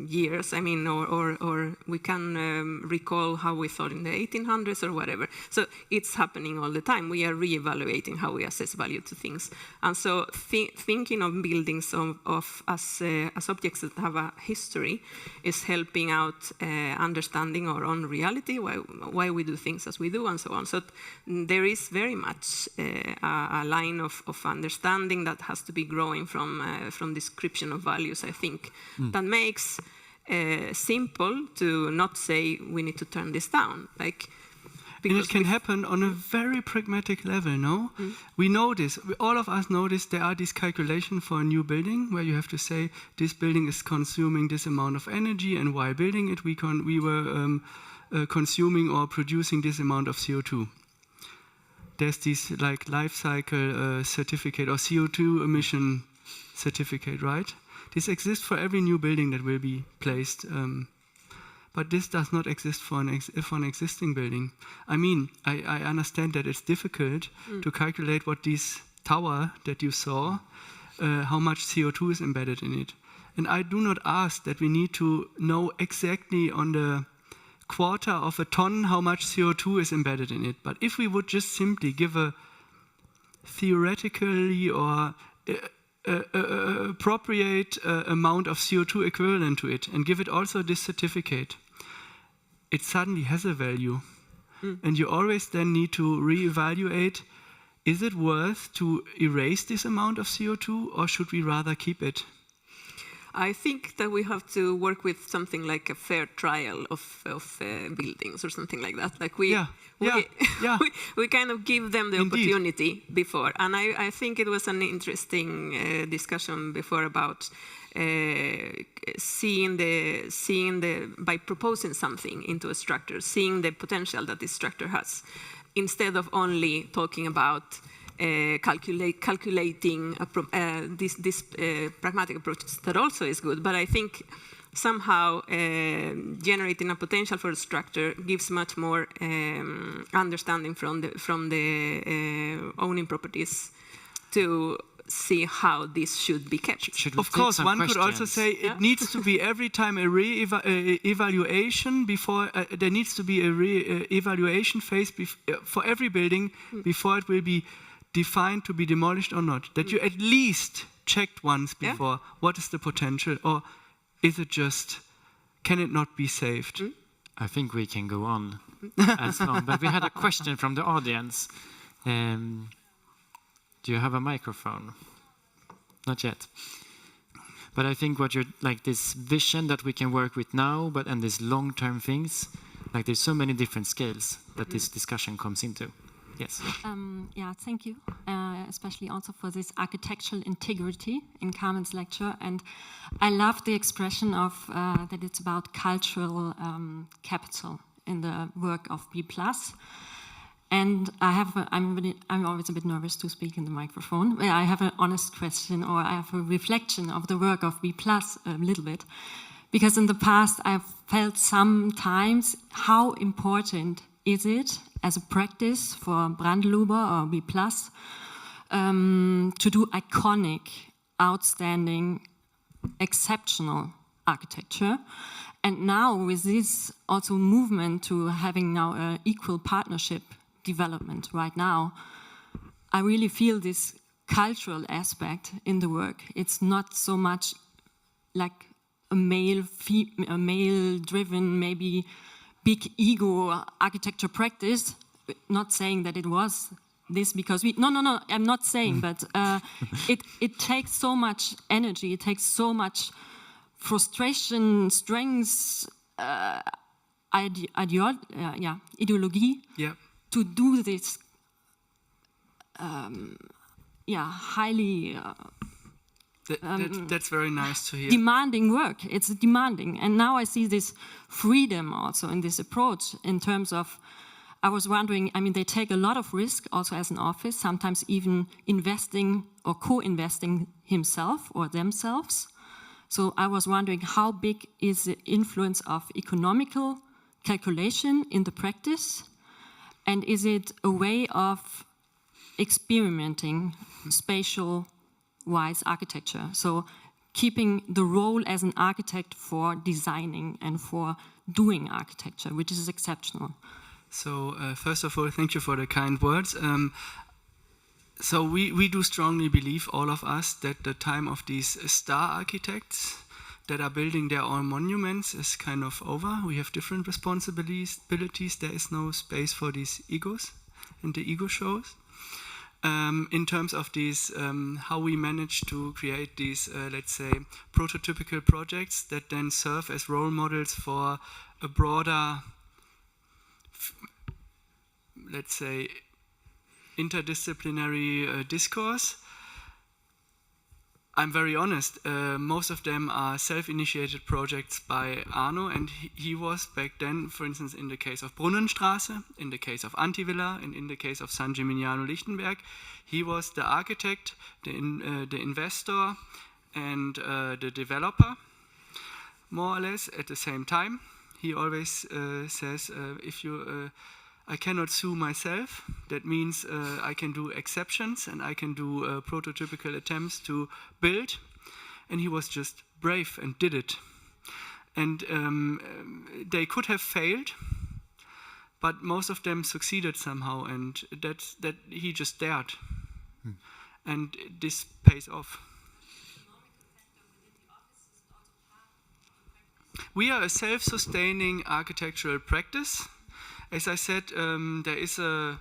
years. I mean, or we can recall how we thought in the 1800s or whatever. So it's happening all the time. We are reevaluating how we assess value to things. And so thinking of buildings as objects that have a history is helping out understanding our own reality, why we do things as we do, and so on. So there is very much a line of understanding that has to be growing from description of values, I think, that makes simple to not say we need to turn this down. Like, and it can happen on a very pragmatic level, no? We know this. All of us know this. There are these calculations for a new building where you have to say this building is consuming this amount of energy, and while building it, we were consuming or producing this amount of CO2. There's this like life cycle certificate or CO2 emission certificate, right? This exists for every new building that will be placed, but this does not exist for an existing building. I mean, I understand that it's difficult to calculate what this tower that you saw, how much CO2 is embedded in it. And I do not ask that we need to know exactly on the quarter of a ton how much CO2 is embedded in it. But if we would just simply give a theoretically or appropriate amount of CO2 equivalent to it and give it also this certificate, it suddenly has a value. And you always then need to reevaluate, is it worth to erase this amount of CO2, or should we rather keep it? I think that we have to work with something like a fair trial of buildings or something like that. Like we kind of give them the opportunity before. And I think it was an interesting discussion before about seeing by proposing something into a structure, seeing the potential that this structure has, instead of only talking about calculating this pragmatic approach that also is good, but I think somehow generating a potential for a structure gives much more understanding from the owning properties to see how this should be kept. Of course, one could also say it needs to be every time a re-evaluation before there needs to be a re-evaluation phase for every building before it will be defined to be demolished or not. That you at least checked once before what is the potential, or is it just, can it not be saved? I think we can go on as long, but we had a question from the audience. Do you have a microphone? Not yet. But I think what you're, like this vision that we can work with now, but and these long-term things, like there's so many different scales that this discussion comes into. Yes. Yeah, thank you, especially also for this architectural integrity in Carmen's lecture. And I love the expression of that it's about cultural capital in the work of B+. And I'm always a bit nervous to speak in the microphone. I have an honest question, or I have a reflection of the work of B+ a little bit. Because in the past, I've felt sometimes how important is it as a practice for Brandluber or B+, to do iconic, outstanding, exceptional architecture. And now with this also movement to having now an equal partnership development right now, I really feel this cultural aspect in the work. It's not so much like a male-driven, maybe big ego architecture practice. Not saying that it was this because we. No. I'm not saying, but it takes so much energy. It takes so much frustration, strength, ideology to do this. Highly. That's very nice to hear. Demanding work. It's demanding. And now I see this freedom also in this approach in terms of, I was wondering, I mean, they take a lot of risk also as an office, sometimes even investing or co-investing himself or themselves. So I was wondering how big is the influence of economical calculation in the practice? And is it a way of experimenting spatial-wise architecture? So keeping the role as an architect for designing and for doing architecture, which is exceptional. So first of all, thank you for the kind words. So we do strongly believe, all of us, that the time of these star architects that are building their own monuments is kind of over. We have different responsibilities. There is no space for these egos and the ego shows. In terms of these, how we manage to create these, let's say, prototypical projects that then serve as role models for a broader, let's say, interdisciplinary discourse. I'm very honest, most of them are self-initiated projects by Arno, and he was back then, for instance, in the case of Brunnenstraße, in the case of Antivilla, and in the case of San Gimignano Lichtenberg, he was the architect, the investor, and the developer, more or less, at the same time. He always says, I cannot sue myself. That means I can do exceptions and I can do prototypical attempts to build. And he was just brave and did it. And they could have failed, but most of them succeeded somehow. And that he just dared. And this pays off. We are a self-sustaining architectural practice. As I said, there is a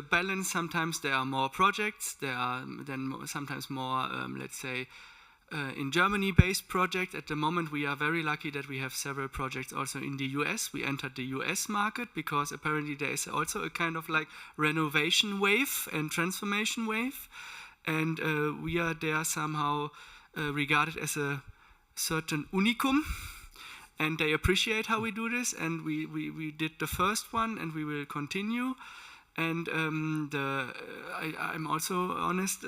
balance. Sometimes there are more projects. There are then sometimes more, let's say, in Germany-based projects. At the moment, we are very lucky that we have several projects also in the US. We entered the US market because apparently there is also a kind of like renovation wave and transformation wave. And we are there somehow regarded as a certain unicum. And they appreciate how we do this, and we did the first one, and we will continue. And I'm also honest,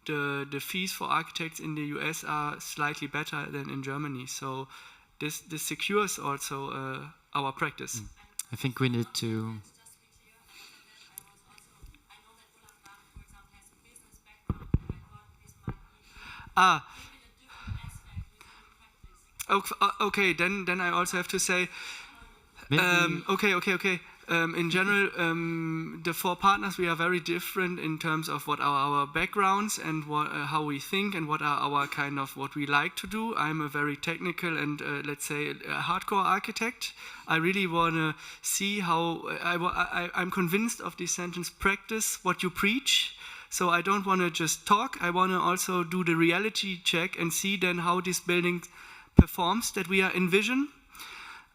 the fees for architects in the US are slightly better than in Germany. So this secures also our practice. I think we need to... Okay, then I also have to say, okay. In general, the four partners, we are very different in terms of what are our backgrounds and how we think and what are our kind of what we like to do. I'm a very technical and let's say a hardcore architect. I really want to see how I'm convinced of this sentence: practice what you preach. So I don't want to just talk. I want to also do the reality check and see then how this building performs that we are envision.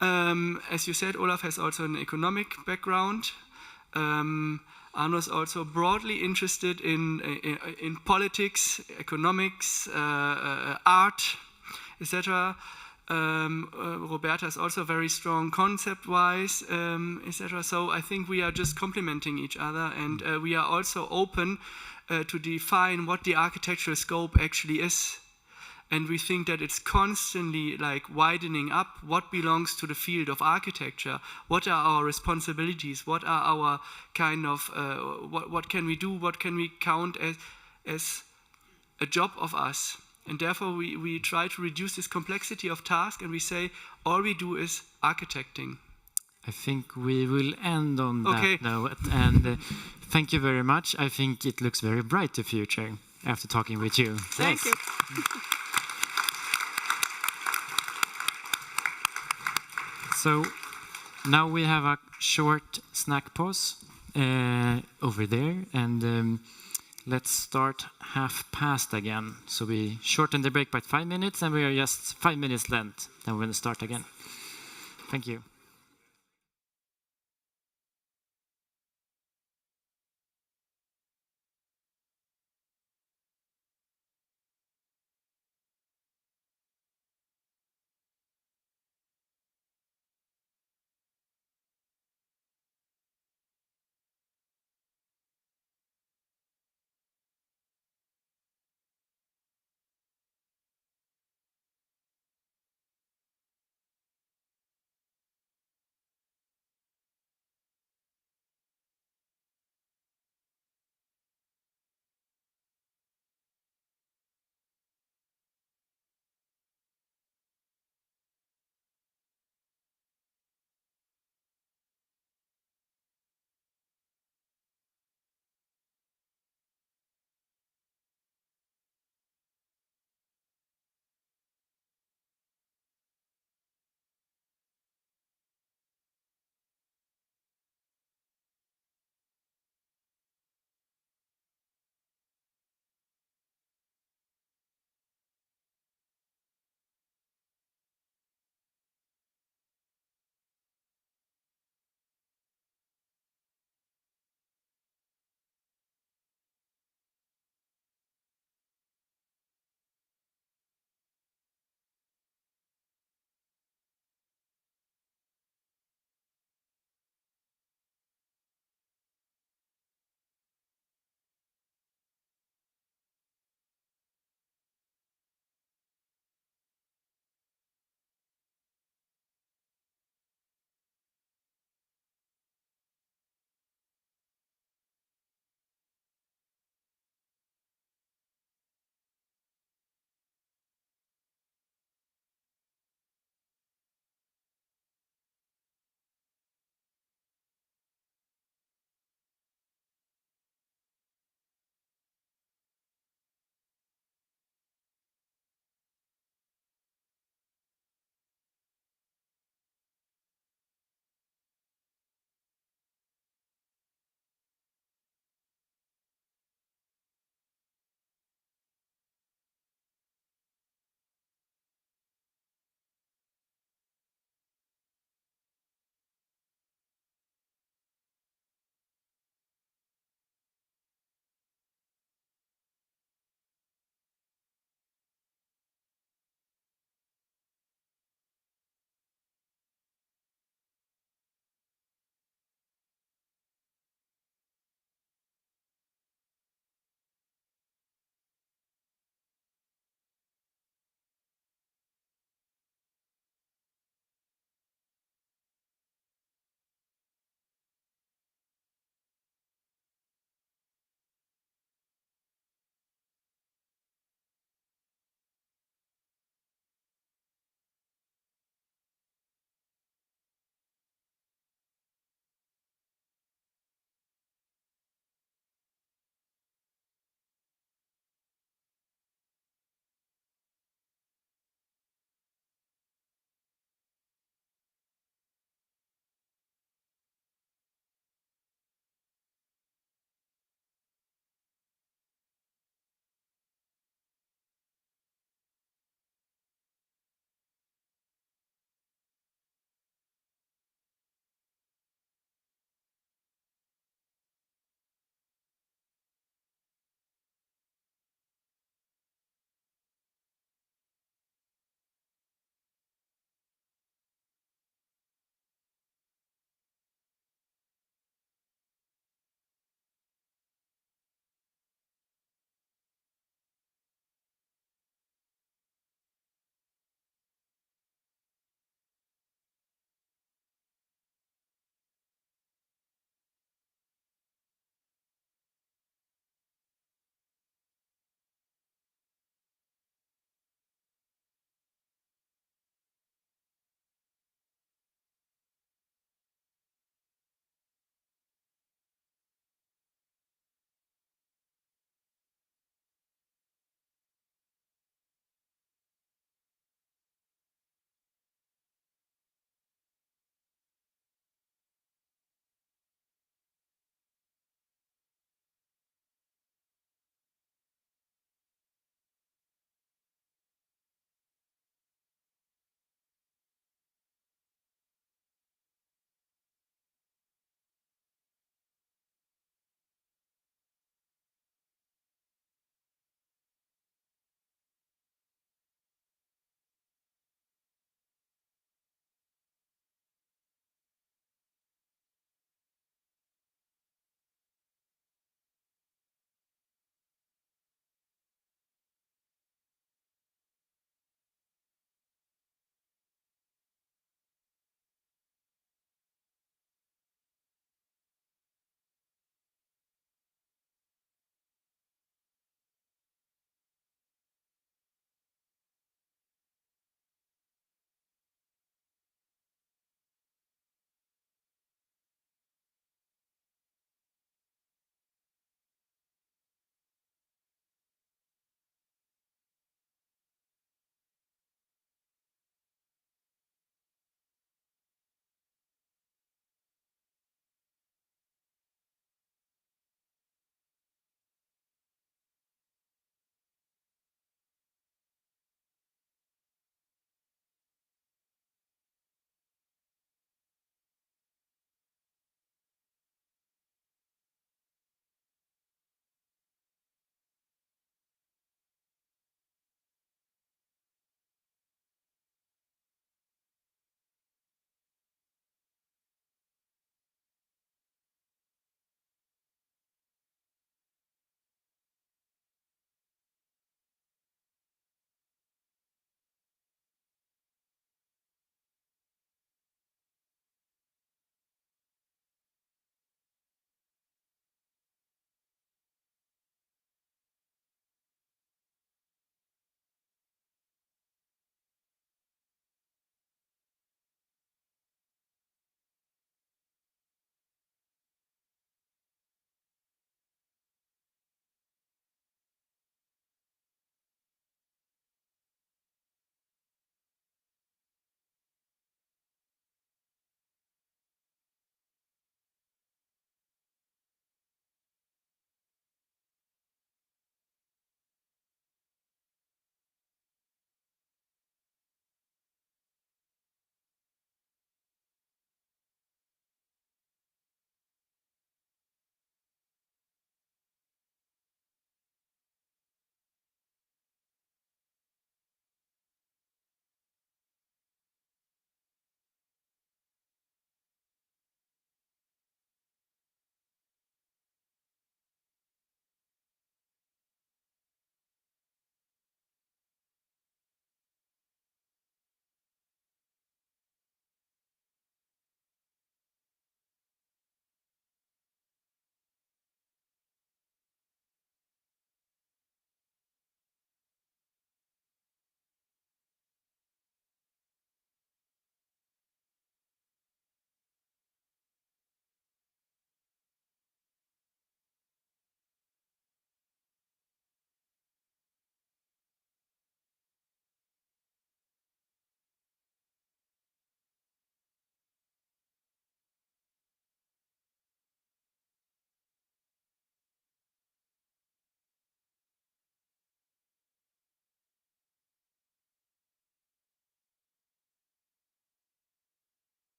As you said, Olaf has also an economic background. Arno is also broadly interested in politics, economics, art, etc. Roberta is also very strong concept-wise, etc. So I think we are just complementing each other, and we are also open to define what the architectural scope actually is. And we think that it's constantly like widening up what belongs to the field of architecture. What are our responsibilities? What are our kind of, what can we do? What can we count as a job of us? And therefore we try to reduce this complexity of task, and we say all we do is architecting. I think we will end on that note. And thank you very much. I think it looks very bright, the future, after talking with you. Thank you. So now we have a short snack pause over there, and let's start 1:30 again. So we shorten the break by 5 minutes, and we are just 5 minutes late. Then we're going to start again. Thank you.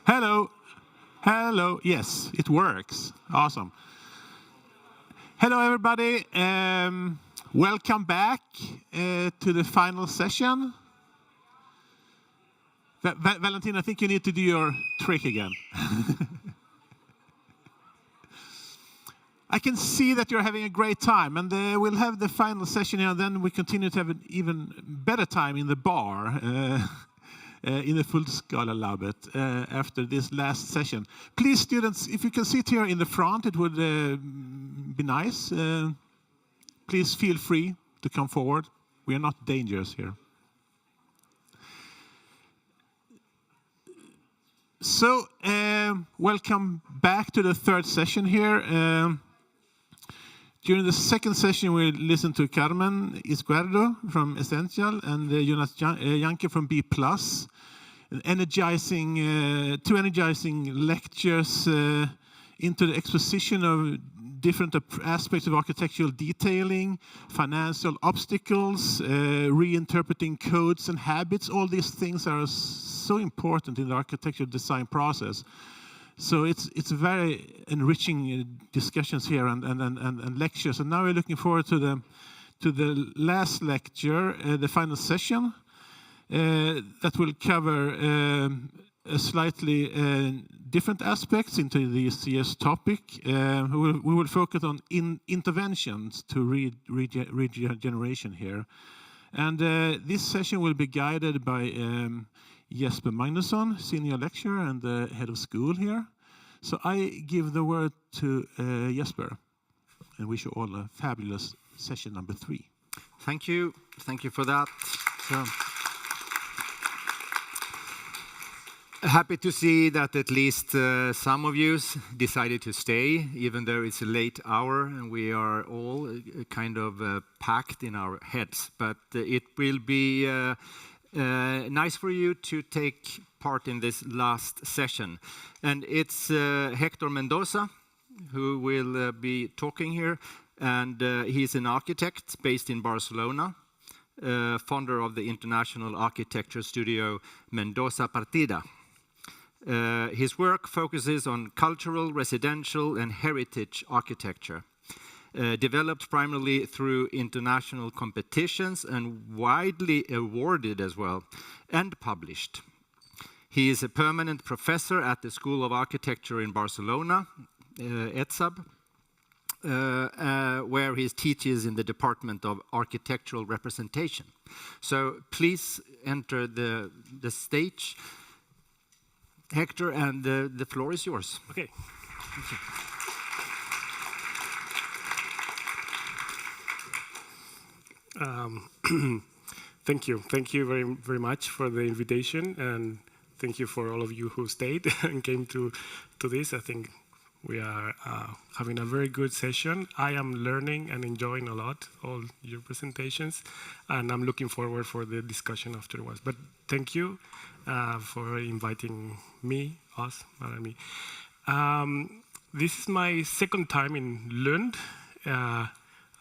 Hello. Hello. Yes, it works. Awesome. Hello, everybody. Welcome back to the final session. Valentin, I think you need to do your trick again. I can see that you're having a great time, and we'll have the final session here, and then we continue to have an even better time in the bar, in the Fullskala Labbet, after this last session. Please, students, if you can sit here in the front, it would be nice. Please feel free to come forward. We are not dangerous here. So, welcome back to the third session here. During the second session, we listened to Carmen Izquierdo from Essential and Jonas Janke from B+. Energizing, two energizing lectures into the exposition of different aspects of architectural detailing, financial obstacles, reinterpreting codes and habits. All these things are so important in the architectural design process. So it's very enriching discussions here and lectures. And now we're looking forward to the last lecture, the final session, that will cover a slightly different aspects into this year's topic. We will focus on interventions to regeneration here. And this session will be guided by Jesper Magnusson, senior lecturer and the head of school here. So I give the word to Jesper and wish you all a fabulous session number 3. Thank you. Thank you for that. So, happy to see that at least some of you decided to stay, even though it's a late hour and we are all kind of packed in our heads. But it will be nice for you to take part in this last session. And it's Hector Mendoza who will be talking here. And he's an architect based in Barcelona, founder of the international architecture studio Mendoza Partida. His work focuses on cultural, residential, and heritage architecture. Developed primarily through international competitions and widely awarded as well, and published. He is a permanent professor at the School of Architecture in Barcelona, ETSAB, where he teaches in the Department of Architectural Representation. So please enter the stage, Hector, and the floor is yours. Okay. Thank you. Thank you very, very much for the invitation, and thank you for all of you who stayed and came to this. I think we are having a very good session. I am learning and enjoying a lot all your presentations, and I'm looking forward for the discussion afterwards. But thank you for inviting us. This is my second time in Lund.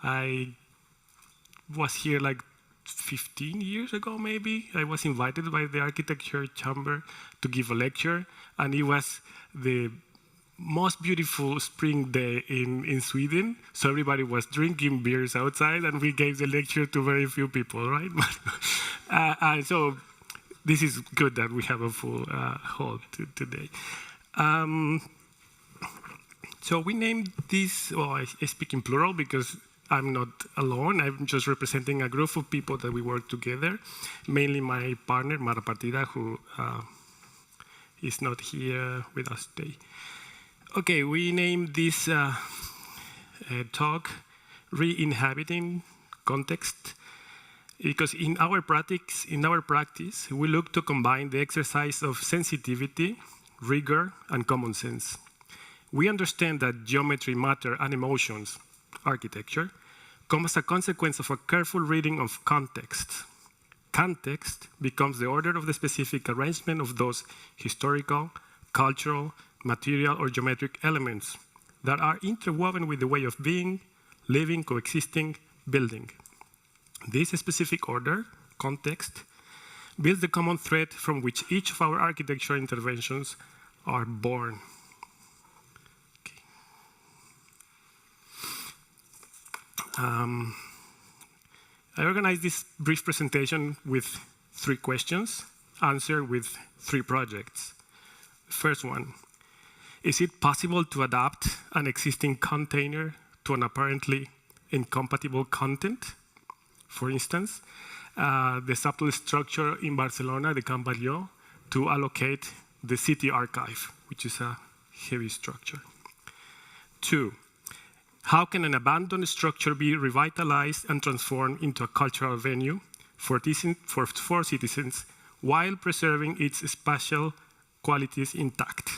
I was here like 15 years ago, maybe. I was invited by the Architecture Chamber to give a lecture, and it was the most beautiful spring day in Sweden. So everybody was drinking beers outside, and we gave the lecture to very few people, right? And so this is good that we have a full hall today. So we named this, well, I speak in plural because I'm not alone. I'm just representing a group of people that we work together, mainly my partner, Mara Partida, who is not here with us today. Okay, we named this talk Re-inhabiting Context, because in our practice, we look to combine the exercise of sensitivity, rigor, and common sense. We understand that geometry, matter, and emotions, architecture, come as a consequence of a careful reading of context. Context becomes the order of the specific arrangement of those historical, cultural, material, or geometric elements that are interwoven with the way of being, living, coexisting, building. This specific order, context, builds the common thread from which each of our architectural interventions are born. Okay. I organized this brief presentation with 3 questions, answered with 3 projects. First one, is it possible to adapt an existing container to an apparently incompatible content? For instance, the subtle structure in Barcelona, the Camp Batlló, to allocate the city archive, which is a heavy structure. 2, how can an abandoned structure be revitalized and transformed into a cultural venue for citizens while preserving its spatial qualities intact?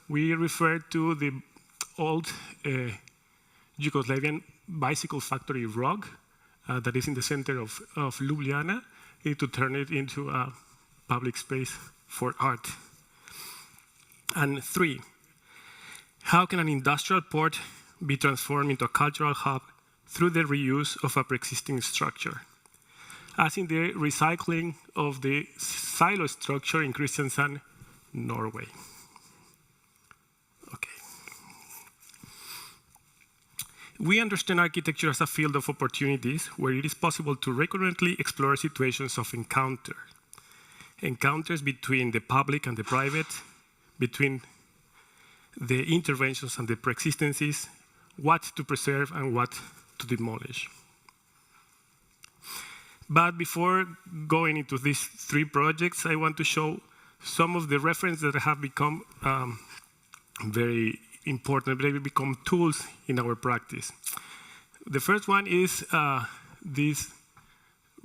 We refer to the old Yugoslavian bicycle factory ROG that is in the center of Ljubljana, to turn it into a public space for art. And 3, how can an industrial port be transformed into a cultural hub through the reuse of a pre-existing structure, as in the recycling of the silo structure in Kristiansand, Norway? Okay. We understand architecture as a field of opportunities where it is possible to recurrently explore situations of encounters between the public and the private, between the interventions and the pre-existencies, what to preserve and what to demolish. But before going into these 3 projects, I want to show some of the references that have become very important, they become tools in our practice. The first one is this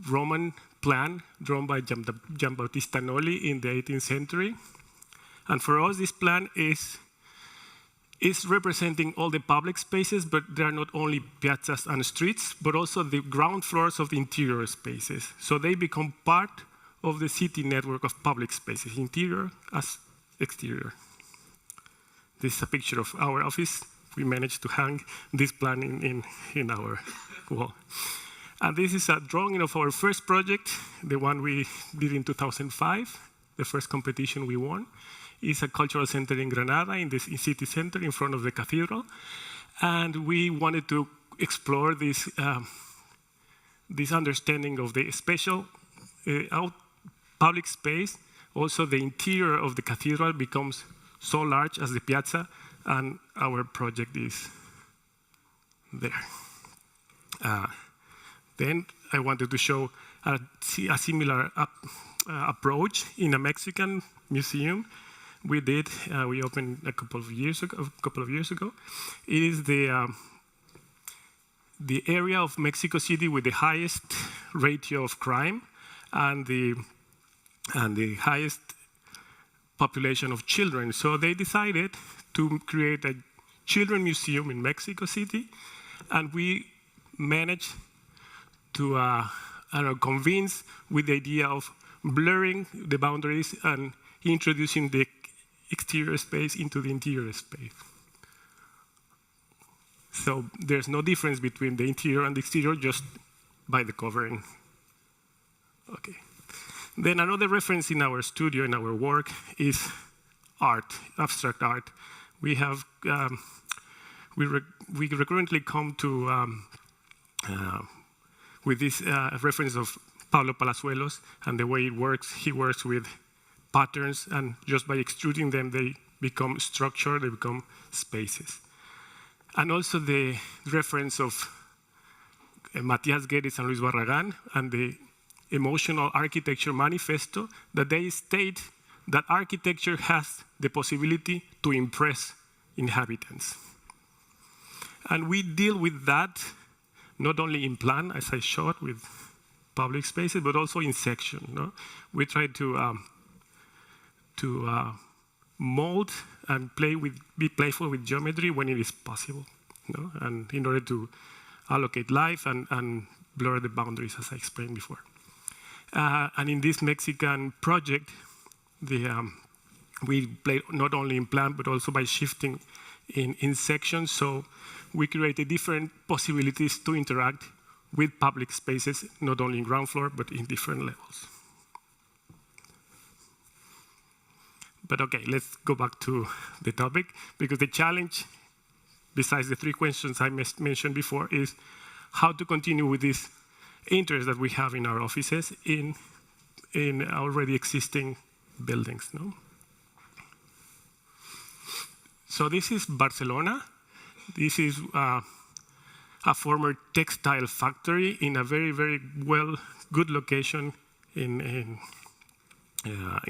Roman plan drawn by Giambattista Nolli in the 18th century. And for us, this plan is representing all the public spaces, but they are not only piazzas and streets, but also the ground floors of the interior spaces. So they become part of the city network of public spaces, interior as exterior. This is a picture of our office. We managed to hang this plan in our wall. And this is a drawing of our first project, the one we did in 2005, the first competition we won. It's a cultural center in Granada, in the city center, in front of the cathedral. And we wanted to explore this, this understanding of the special public space. Also, the interior of the cathedral becomes so large as the piazza, and our project is there. Then I wanted to show a similar approach in a Mexican museum. We opened a couple of years ago. It is the area of Mexico City with the highest ratio of crime and the highest population of children. So they decided to create a children museum in Mexico City, and we managed to convince with the idea of blurring the boundaries and introducing the exterior space into the interior space. So there's no difference between the interior and the exterior just by the covering. Okay. Then another reference in our studio, in our work, is art, abstract art. We have, we recurrently come to, with this reference of Pablo Palazuelos and the way it works. He works with patterns, and just by extruding them, they become structure, they become spaces. And also the reference of Matías Guedes and Luis Barragán and the emotional architecture manifesto, that they state that architecture has the possibility to impress inhabitants. And we deal with that not only in plan, as I showed with public spaces, but also in section. No? We try to mold and be playful with geometry when it is possible, no? And in order to allocate life and blur the boundaries, as I explained before. And in this Mexican project, we play not only in plan, but also by shifting in sections. So we created different possibilities to interact with public spaces, not only in ground floor, but in different levels. But okay, let's go back to the topic, because the challenge, besides the 3 questions I mentioned before, is how to continue with this interest that we have in our offices in already existing buildings. No? So this is Barcelona. This is a former textile factory in a very, very good location in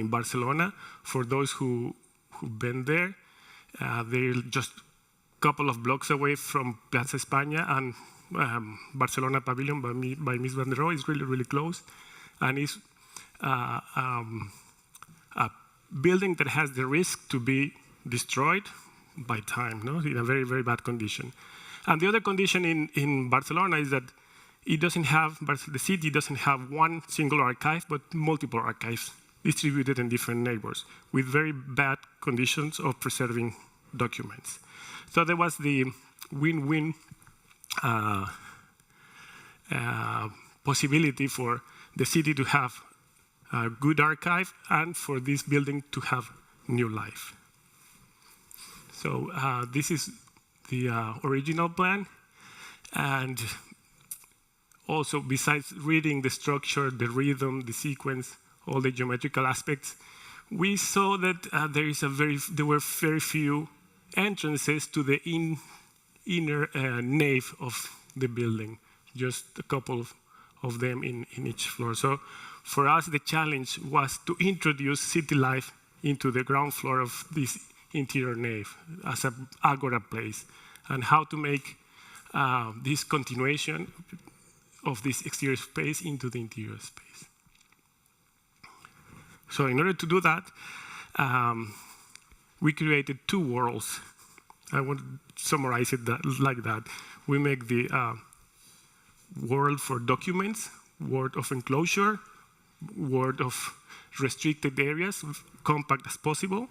Barcelona. For those who've been there, they're just a couple of blocks away from Plaza España, and Barcelona Pavilion by Mies van der Rohe is really, really close. And it's a building that has the risk to be destroyed by time, no? In a very, very bad condition. And the other condition in Barcelona is that the city doesn't have one single archive, but multiple archives distributed in different neighbors with very bad conditions of preserving documents. So there was the win-win possibility for the city to have a good archive and for this building to have new life. So this is the original plan. And also, besides reading the structure, the rhythm, the sequence, all the geometrical aspects, we saw that there were very few entrances to the inner nave of the building, just a couple of them in each floor. So for us, the challenge was to introduce city life into the ground floor of this interior nave as an agora place, and how to make this continuation of this exterior space into the interior space. So in order to do that, we created 2 worlds. I want to summarize it like that. We make the world for documents, world of enclosure, world of restricted areas, compact as possible,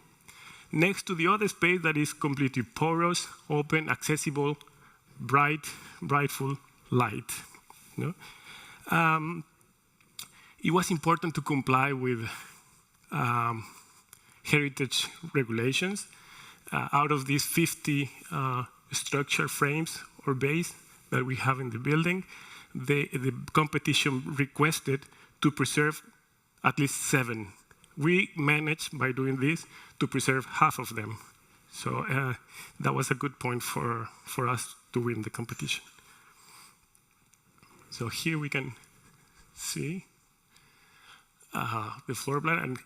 next to the other space that is completely porous, open, accessible, brightful light. You know? It was important to comply with heritage regulations. Out of these 50 structure frames or bays that we have in the building, the competition requested to preserve at least 7. We managed, by doing this, to preserve half of them. So that was a good point for us to win the competition. So here we can see the floor plan, and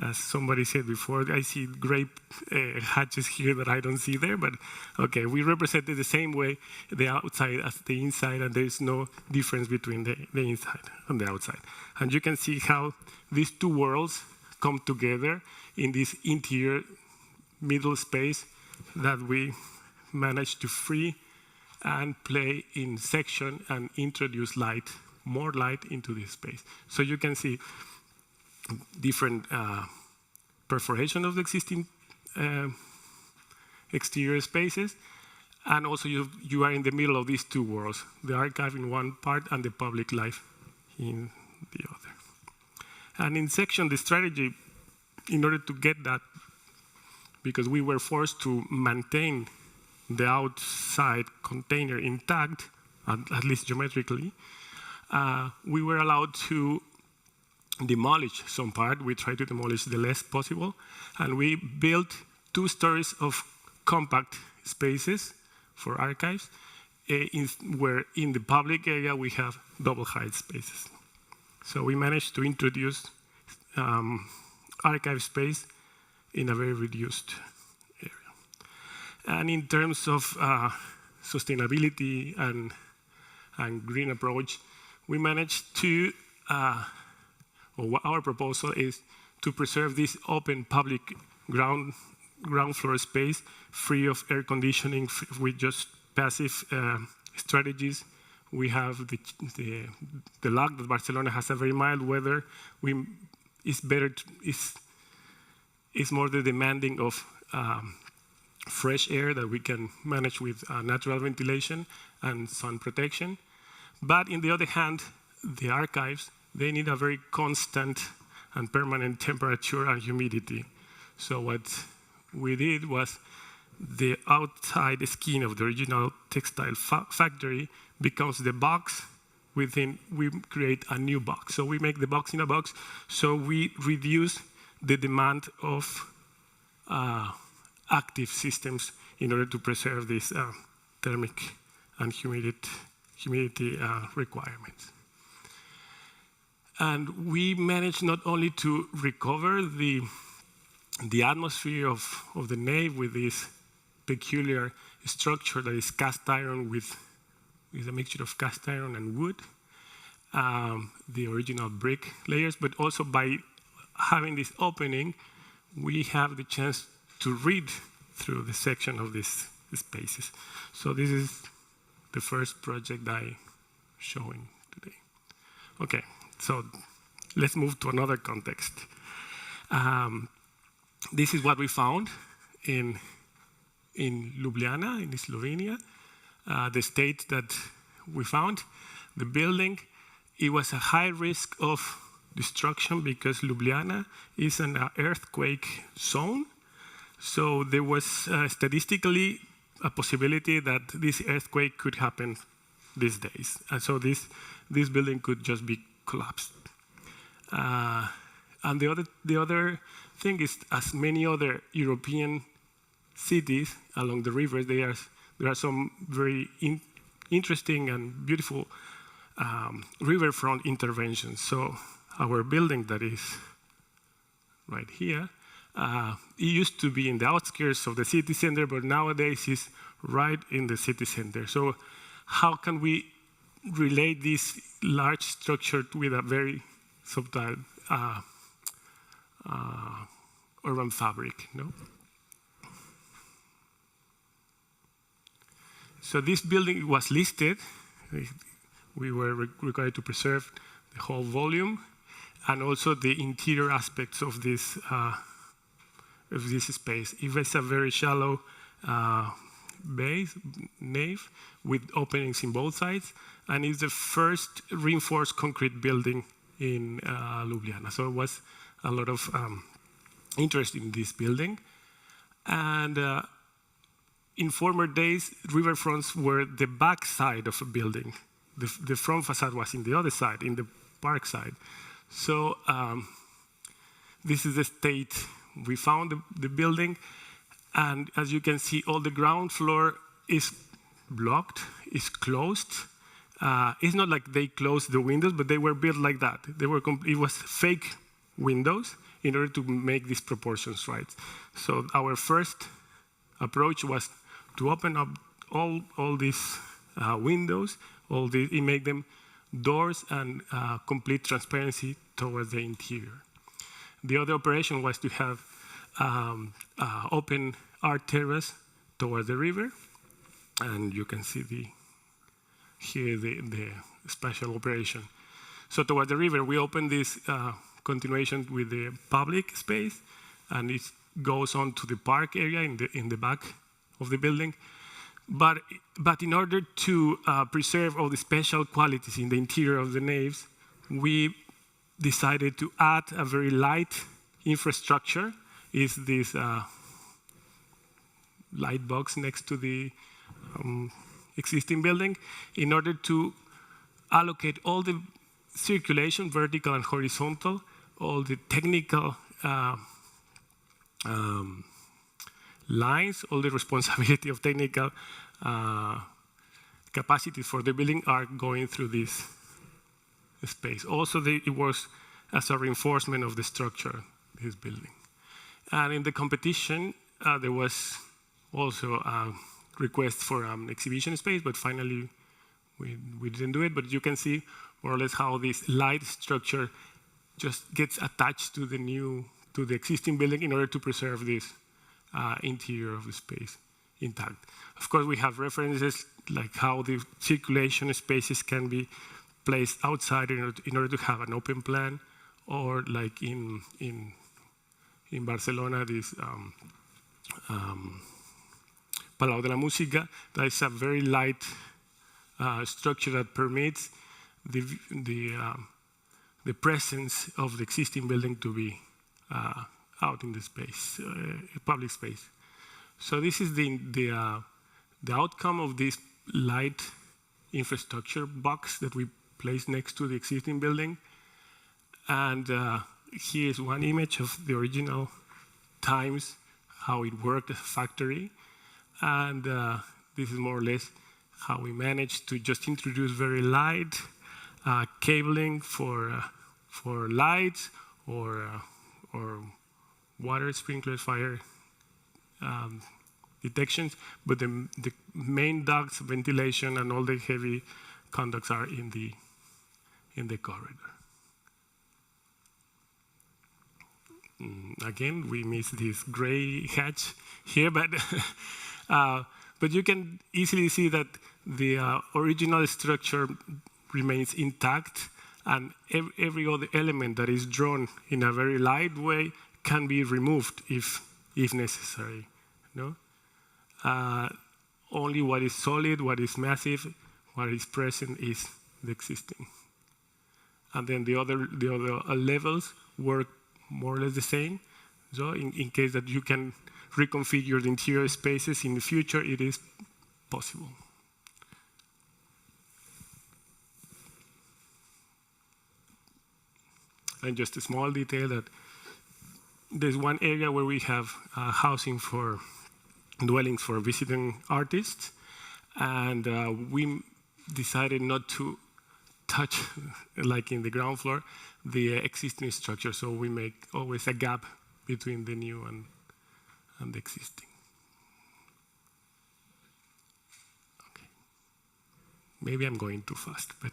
as somebody said before, I see grape hatches here that I don't see there, but okay, we represented the same way the outside as the inside, and there is no difference between the inside and the outside. And you can see how these 2 worlds come together in this interior middle space that we managed to free and play in section and introduce light, more light into this space. So you can see different perforation of the existing exterior spaces, and also you are in the middle of these 2 worlds, the archive in one part and the public life in the other. And in section, the strategy, in order to get that, because we were forced to maintain the outside container intact, at least geometrically, we were allowed to demolish some part. We tried to demolish the less possible, and we built 2 stories of compact spaces for archives, where in the public area we have double height spaces. So we managed to introduce archive space in a very reduced area. And in terms of sustainability and green approach, we managed to our proposal is to preserve this open public ground floor space free of air conditioning with just passive strategies. We have the luck that Barcelona has a very mild weather. It's more the demanding of fresh air that we can manage with natural ventilation and sun protection. But on the other hand, the archives, they need a very constant and permanent temperature and humidity. So what we did was the outside skin of the original textile factory becomes the box. Within, we create a new box. So we make the box in a box, so we reduce the demand of active systems in order to preserve these thermic and humidity requirements. And we managed not only to recover the atmosphere of the nave with this peculiar structure that is cast iron with a mixture of cast iron and wood, the original brick layers, but also by having this opening, we have the chance to read through the section of these spaces. So this is the first project I'm showing today. Okay, so let's move to another context. This is what we found in Ljubljana, in Slovenia, the state that we found. The building, it was a high risk of destruction because Ljubljana is an earthquake zone. So there was statistically a possibility that this earthquake could happen these days. And so this building could just be collapsed. And the other thing is, as many other European cities along the rivers, there are some very interesting and beautiful riverfront interventions. So our building that is right here, it used to be in the outskirts of the city center, but nowadays it's right in the city center. So how can we relate this large structure with a very subtle urban fabric? No? So this building was listed. We were required to preserve the whole volume and also the interior aspects of this space. It was a very shallow nave with openings in both sides, and it's the first reinforced concrete building in Ljubljana. So it was a lot of interest in this building. And in former days, riverfronts were the back side of a building. The front facade was in the other side, in the park side. So this is the state we found the building. And as you can see, all the ground floor is blocked, is closed. It's not like they closed the windows, but they were built like that. It was fake windows in order to make these proportions right. So our first approach was to open up all these windows, and make them doors and complete transparency towards the interior. The other operation was to have open art terrace towards the river, and you can see here the special operation. So towards the river, we opened this continuation with the public space, and it goes on to the park area in the back of the building. But in order to preserve all the special qualities in the interior of the naves, we decided to add a very light infrastructure. Is this light box next to the existing building, in order to allocate all the circulation, vertical and horizontal, all the technical lines, all the responsibility of technical capacity for the building are going through this space. Also, it works as a reinforcement of the structure, this building. And in the competition, there was also a request for an exhibition space, but finally we didn't do it. But you can see more or less how this light structure just gets attached to the existing building in order to preserve this interior of the space intact. Of course, we have references like how the circulation spaces can be placed outside in order to have an open plan, or like in Barcelona, this Palau de la Música, that is a very light structure that permits the the presence of the existing building to be out in the space, public space. So this is the outcome of this light infrastructure box that we placed next to the existing building. And here is one image of the original times, how it worked as a factory. And this is more or less how we managed to just introduce very light cabling for lights or water sprinklers, fire detections, but the main ducts, ventilation, and all the heavy conducts are in the corridor. Again, we miss this gray hatch here, but you can easily see that the original structure remains intact, and every other element that is drawn in a very light way can be removed if necessary. No? Only what is solid, what is massive, what is present is the existing. And then the other levels work more or less the same. So in case that you can reconfigure the interior spaces in the future, it is possible. And just a small detail that there's one area where we have housing for dwellings for visiting artists, and we decided not to touch, like in the ground floor, the existing structure. So we make always a gap between the new and the existing. Okay. Maybe I'm going too fast, but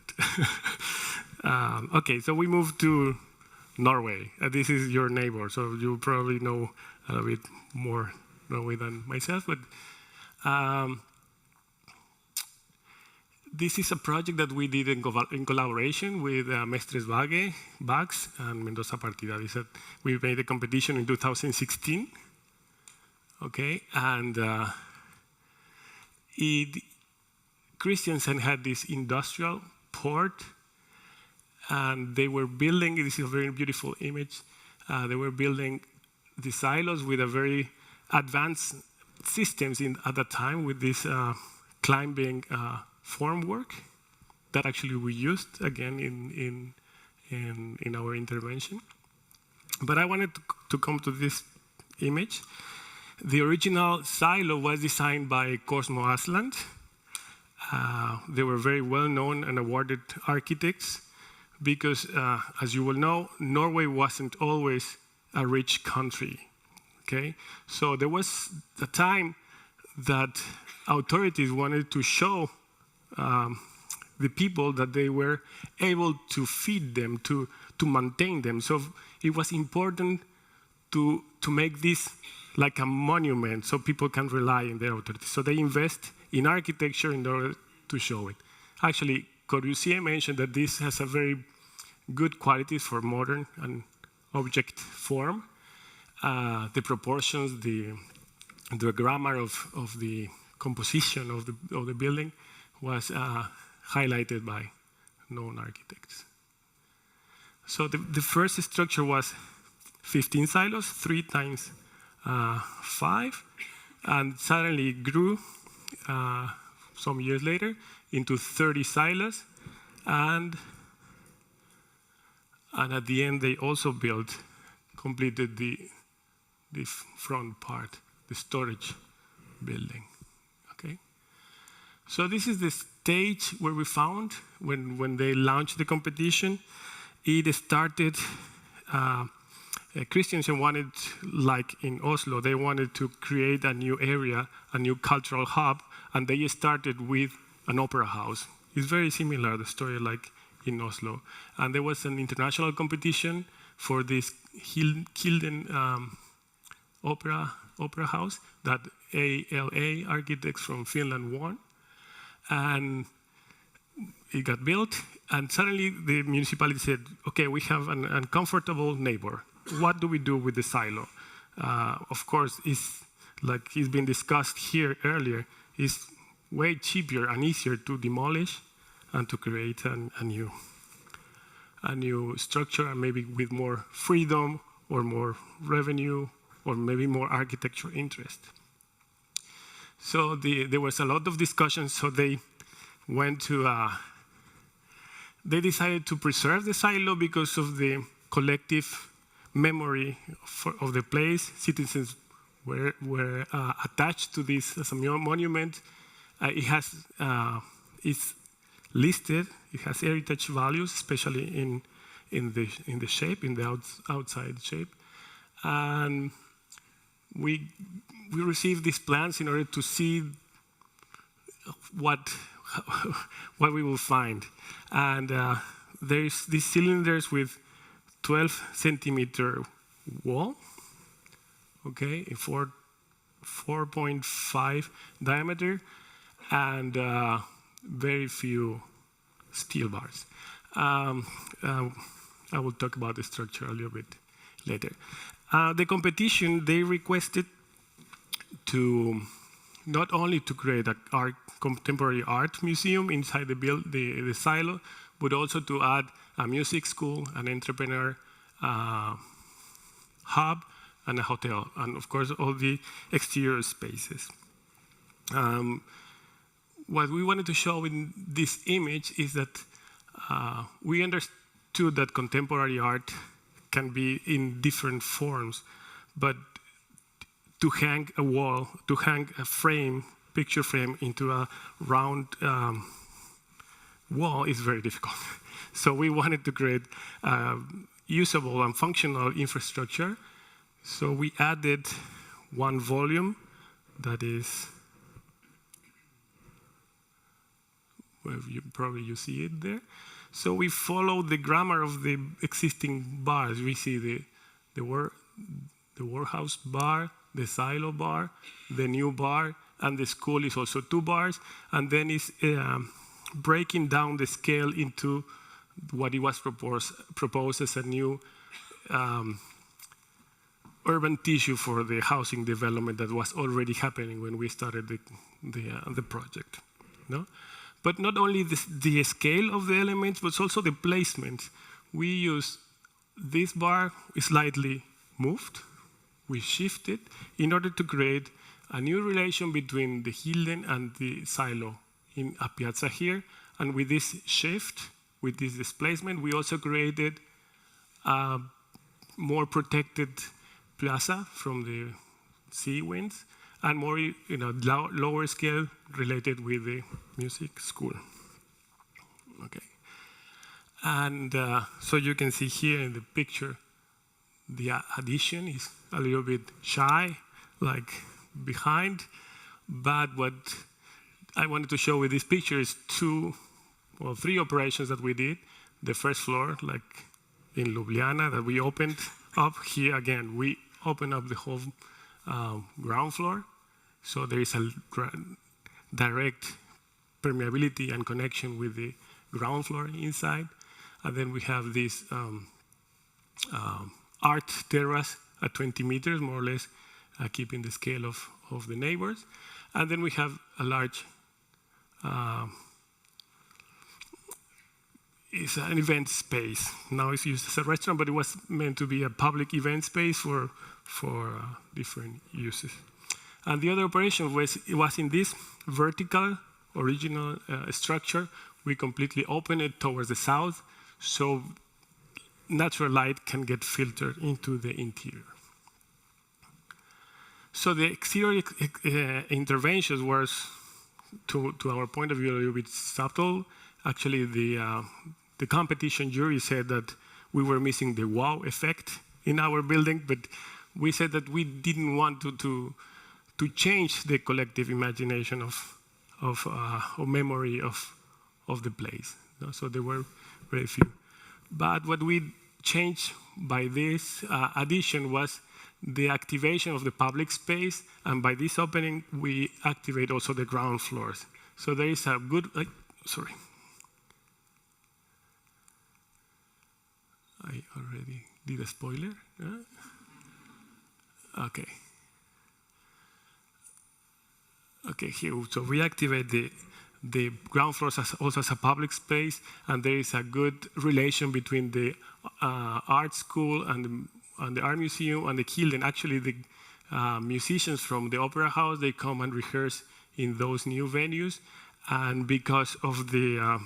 okay. So we move to Norway. This is your neighbor, so you probably know a little bit more Norway than myself, but this is a project that we did in collaboration with Mestres Bags and Mendoza Partida. We made a competition in 2016, okay, and Christiansen had this industrial port, and they were building, this is a very beautiful image, they were building the silos with a very advanced systems at that time with this climbing formwork that actually we used again in our intervention. But I wanted to come to this image. The original silo was designed by Cosmo Asland. They were very well-known and awarded architects because, as you will know, Norway wasn't always a rich country. Okay, so there was a time that authorities wanted to show the people that they were able to feed them, to maintain them. So it was important to make this like a monument so people can rely on their authorities. So they invest in architecture in order to show it. Actually, Corbusier mentioned that this has a very good qualities for modern and object form. The proportions, the grammar of the composition of the building was highlighted by known architects. So the first structure was 15 silos, 3 times 5, and suddenly grew some years later into 30 silos, and at the end they also completed the front part, the storage building. Okay, so this is the stage where we found when they launched the competition. It started. Christiansen wanted, like in Oslo, they wanted to create a new area, a new cultural hub, and they started with an opera house. It's very similar, the story like in Oslo. And there was an international competition for this Kilden opera house that ALA architects from Finland won. And it got built, and suddenly the municipality said, okay, we have an uncomfortable neighbor. What do we do with the silo? Of course, it's like it's been discussed here earlier, it's way cheaper and easier to demolish and to create a a new structure, and maybe with more freedom or more revenue or maybe more architecture interest. So there was a lot of discussion, so they went to, they decided to preserve the silo because of the collective memory of the place. Citizens were attached to this as a monument. It's listed. It has heritage values, especially in the shape, in the outside shape. And we received these plans in order to see what we will find. And there's these cylinders with 12-centimeter wall, okay, 4.5 diameter, and very few steel bars. I will talk about the structure a little bit later. The competition, they requested to not only to create a contemporary art museum inside the silo, but also to add a music school, an entrepreneur hub, and a hotel, and of course all the exterior spaces. What we wanted to show in this image is that we understood that contemporary art can be in different forms, but to hang a wall, to hang a frame, picture frame into a round wall is very difficult. So we wanted to create usable and functional infrastructure. So we added one volume that is, well, probably you see it there. So we follow the grammar of the existing bars. We see the warehouse bar, the silo bar, the new bar, and the school is also 2 bars. And then it's breaking down the scale into what it was proposed as a new urban tissue for the housing development that was already happening when we started the project. No? But not only the scale of the elements, but also the placement. We use this bar slightly moved. We shift it in order to create a new relation between the Hilden and the silo in a piazza here. And with this shift, with this displacement, we also created a more protected plaza from the sea winds, and more, lower scale related with the music school. Okay. And so you can see here in the picture, the addition is a little bit shy, like behind. But what I wanted to show with this picture is 3 operations that we did. The first floor, like in Ljubljana, that we opened up. Here again, we opened up the whole ground floor. So there is a direct permeability and connection with the ground floor inside. And then we have this art terrace at 20 meters, more or less, keeping the scale of the neighbors. And then we have a large, it's an event space. Now it's used as a restaurant, but it was meant to be a public event space for different uses. And the other operation was in this vertical original structure. We completely opened it towards the south, so natural light can get filtered into the interior. So the exterior interventions was, to our point of view, a little bit subtle. Actually, the competition jury said that we were missing the wow effect in our building, but we said that we didn't want to change the collective imagination of memory of the place. So there were very few. But what we changed by this addition was the activation of the public space, and by this opening, we activate also the ground floors. So there is a good, sorry. I already did a spoiler. Okay. Okay, here, so we activate the ground floor also as a public space, and there is a good relation between the art school and the art museum and the Kilden. Actually, the musicians from the opera house, they come and rehearse in those new venues, and because of the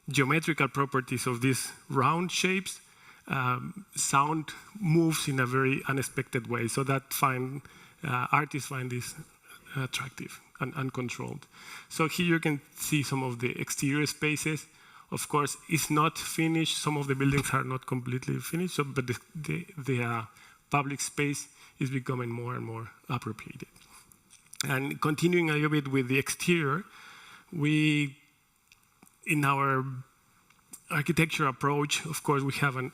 geometrical properties of these round shapes, sound moves in a very unexpected way. So that artists find this attractive and uncontrolled. So here you can see some of the exterior spaces. Of course, it's not finished. Some of the buildings are not completely finished, but the public space is becoming more and more appropriated. And continuing a little bit with the exterior, in our architecture approach, of course, we have a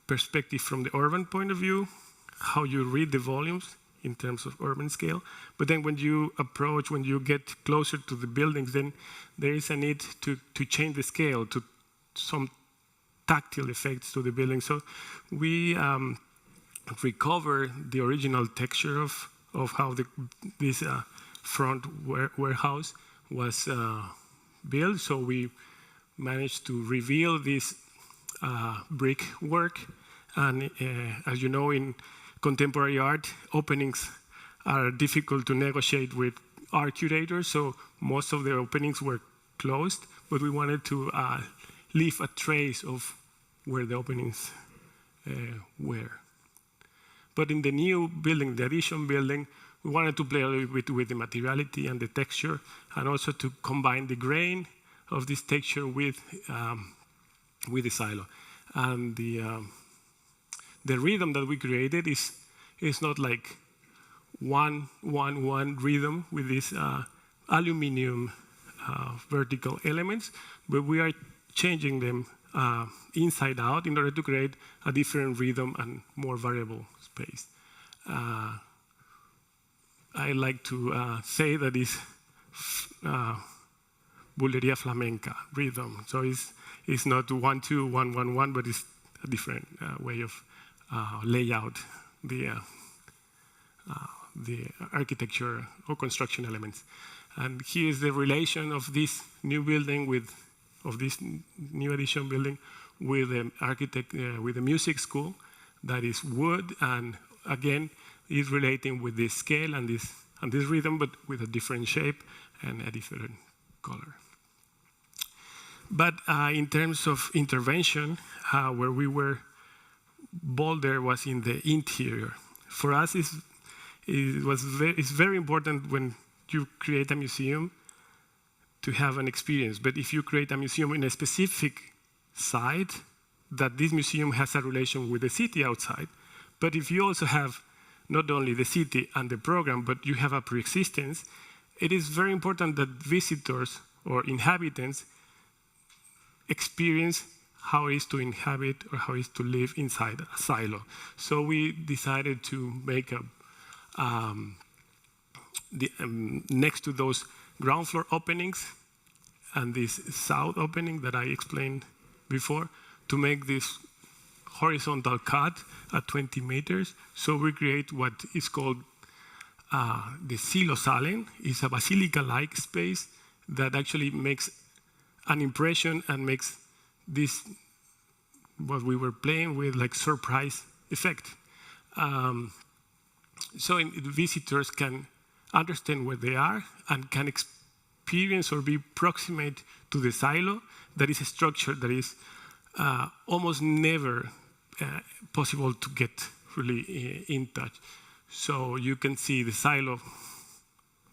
perspective from the urban point of view, how you read the volumes in terms of urban scale. But then when you get closer to the buildings, then there is a need to change the scale, to some tactile effects to the building. So we recover the original texture of how this front warehouse was built. So we managed to reveal this brickwork. And as you know, in contemporary art, openings are difficult to negotiate with art curators, so most of the openings were closed, but we wanted to leave a trace of where the openings were. But in the new building, the addition building, we wanted to play a little bit with the materiality and the texture, and also to combine the grain of this texture with the silo. And the rhythm that we created is not like one rhythm with these aluminum vertical elements, but we are changing them inside out in order to create a different rhythm and more variable space. I like to say that it's Bulleria flamenca rhythm. So it's not 1-2, 1-1-1, but it's a different way of layout the architecture or construction elements. And here is the relation of this new building of this new addition building with the music school that is wood, and again is relating with this scale and this rhythm, but with a different shape and a different color. But in terms of intervention, where we were bolder was in the interior. For us, it's very important when you create a museum to have an experience. But if you create a museum in a specific site, that this museum has a relation with the city outside. But if you also have not only the city and the program, but you have a pre-existence, it is very important that visitors or inhabitants experience how it is to inhabit or how it is to live inside a silo. So we decided to make next to those ground floor openings and this south opening that I explained before, to make this horizontal cut at 20 meters. So we create what is called the Silosalen. It's a basilica-like space that actually makes an impression and makes this, what we were playing with, like surprise effect. So visitors can understand where they are and can experience or be proximate to the silo. That is a structure that is almost never possible to get really in touch. So you can see the silo,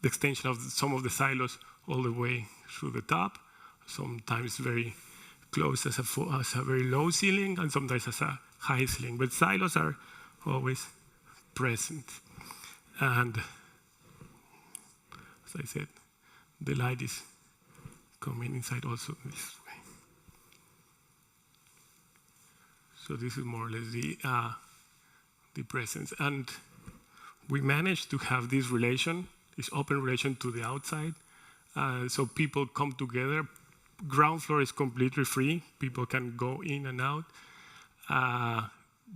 the extension of some of the silos all the way through the top, sometimes very close as a very low ceiling, and sometimes as a high ceiling. But silos are always present. And as I said, the light is coming inside also this way. So this is more or less the presence. And we managed to have this relation, this open relation to the outside. So people come together. Ground floor is completely free. People can go in and out.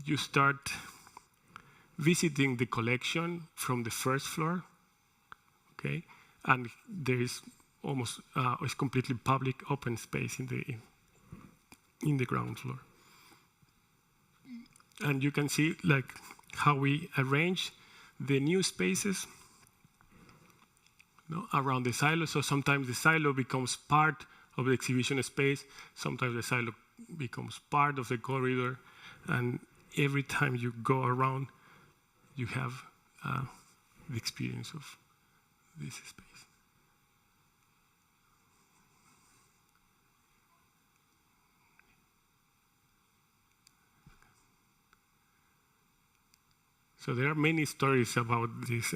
You start visiting the collection from the first floor, okay? And there is almost is completely public open space in the ground floor. And you can see like how we arrange the new spaces around the silo. So sometimes the silo becomes part of the exhibition space. Sometimes the silo becomes part of the corridor. And every time you go around, you have the experience of this space. So there are many stories about this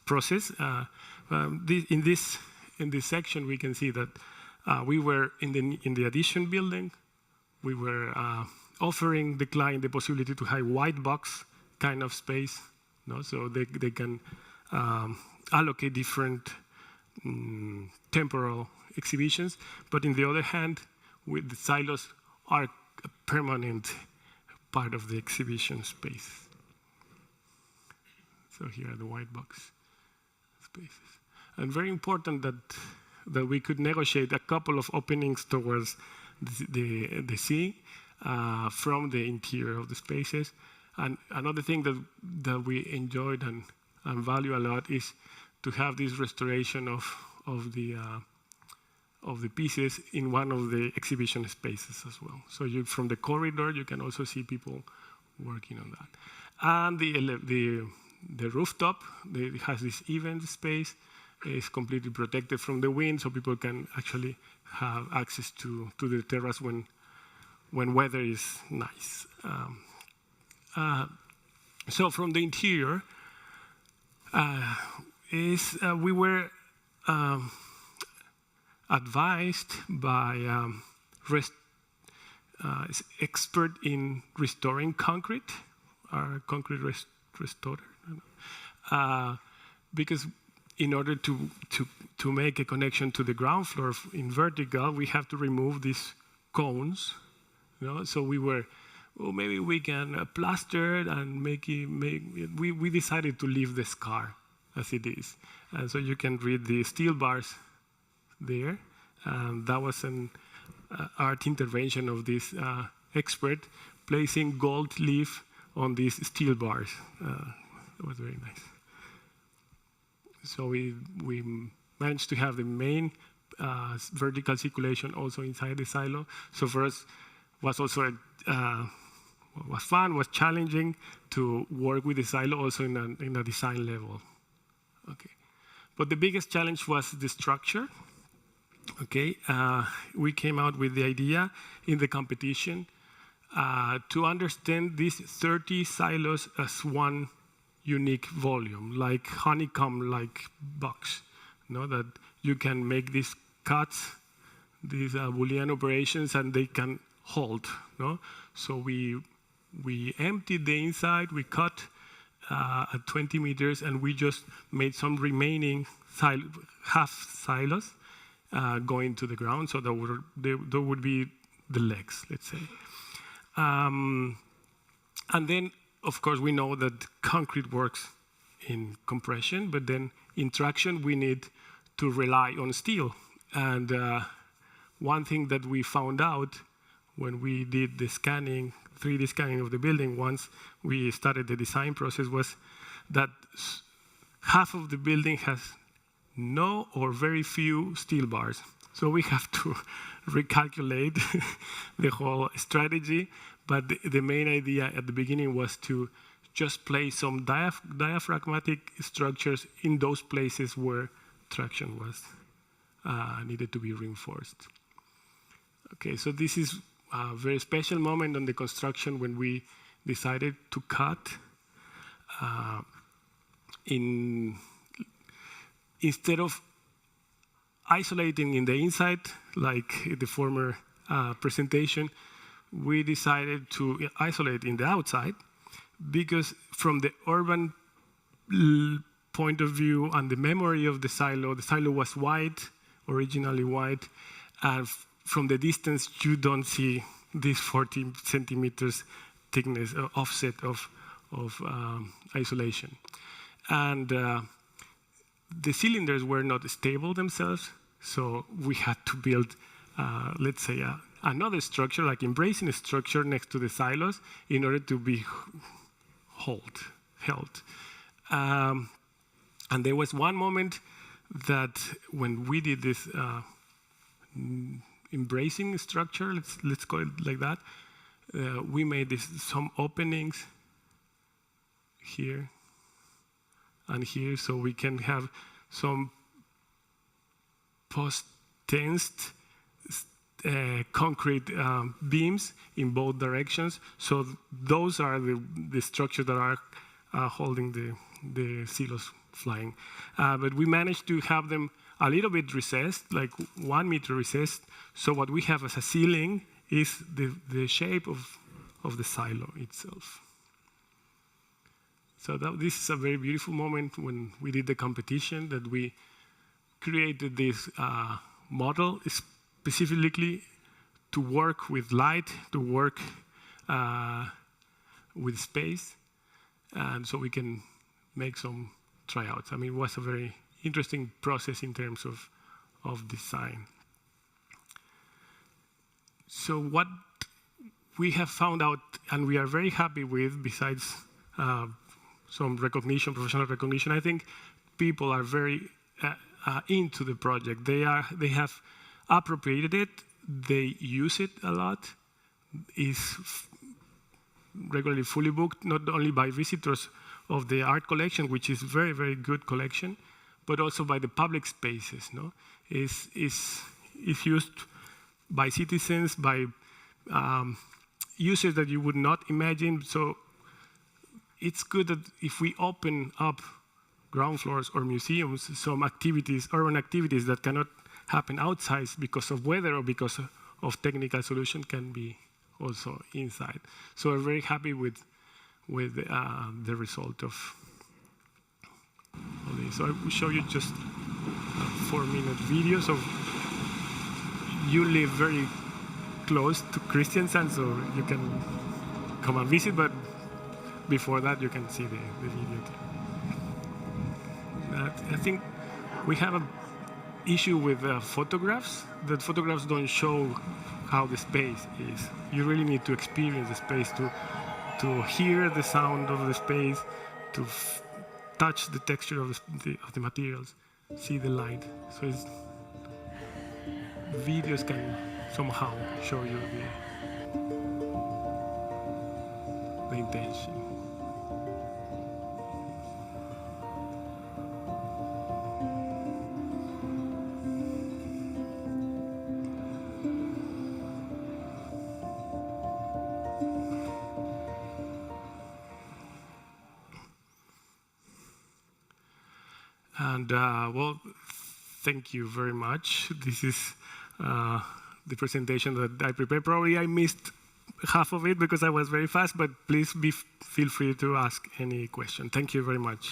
process. In this section, we can see that we were in the addition building. We were offering the client the possibility to have white box kind of space, so they can allocate different temporal exhibitions. But on the other hand, the silos are a permanent part of the exhibition space. So here are the white box spaces. And very important that we could negotiate a couple of openings towards the sea from the interior of the spaces. And another thing that we enjoyed and value a lot is to have this restoration of the pieces in one of the exhibition spaces as well. So from the corridor, you can also see people working on that. And the rooftop, it has this event space. It's completely protected from the wind, so people can actually have access to the terrace when weather is nice. So from the interior, we were advised by expert in restoring concrete, our concrete restorer, because in order to make a connection to the ground floor in vertical, we have to remove these cones. So we were, maybe we can plaster it and make it. We decided to leave the scar as it is. And so you can read the steel bars there. That was an art intervention of this expert, placing gold leaf on these steel bars. It was very nice. So we managed to have the main vertical circulation also inside the silo. So for us, was also was fun, was challenging to work with the silo also in a design level. Okay, but the biggest challenge was the structure. Okay, we came out with the idea in the competition to understand these 30 silos as one unique volume, like honeycomb-like box, that you can make these cuts, these Boolean operations, and they can hold. So we emptied the inside, we cut at 20 meters, and we just made some remaining half silos going to the ground, so there would be the legs, let's say. And then, of course, we know that concrete works in compression, but then in traction, we need to rely on steel. And one thing that we found out when we did the scanning, 3D scanning of the building, once we started the design process, was that half of the building has no or very few steel bars. So we have to recalculate the whole strategy. But the main idea at the beginning was to just place some diaphragmatic structures in those places where traction was needed to be reinforced. Okay, so this is a very special moment on the construction when we decided to cut instead of isolating in the inside, like the former presentation, we decided to isolate in the outside, because from the urban point of view and the memory of the silo was wide, originally wide, and from the distance you don't see this 40 centimeters thickness offset of isolation. And the cylinders were not stable themselves, So we had to build, let's say, another structure, like embracing a structure next to the silos in order to be held. And there was one moment that when we did this embracing structure, let's call it like that, we made some openings here and here, so we can have some post-tensed concrete beams in both directions. So those are the structures that are holding the silos flying. But we managed to have them a little bit recessed, like 1 meter recessed. So what we have as a ceiling is the shape of the silo itself. So this is a very beautiful moment when we did the competition, that we created this model specifically to work with light, to work with space, and so we can make some tryouts. I mean, it was a very interesting process in terms of design. So what we have found out, and we are very happy with, besides some recognition, professional recognition, I think people are very into the project. They have appropriated it. They use it a lot. It's regularly fully booked, not only by visitors of the art collection, which is very, very good collection, but also by the public spaces. No, it's used by citizens, by users that you would not imagine. So it's good that if we open up ground floors or museums, some activities, urban activities that cannot happen outside because of weather or because of technical solution, can be also inside. So we're very happy with the result of all this. So I will show you just a 4-minute video. So you live very close to Kristiansand, so you can come and visit, but before that you can see the video too. I think we have an issue with photographs, that photographs don't show how the space is. You really need to experience the space to hear the sound of the space, to touch the texture of the materials, see the light. So videos can somehow show you the intention. And well, thank you very much. This is the presentation that I prepared. Probably I missed half of it because I was very fast, but please feel free to ask any question. Thank you very much.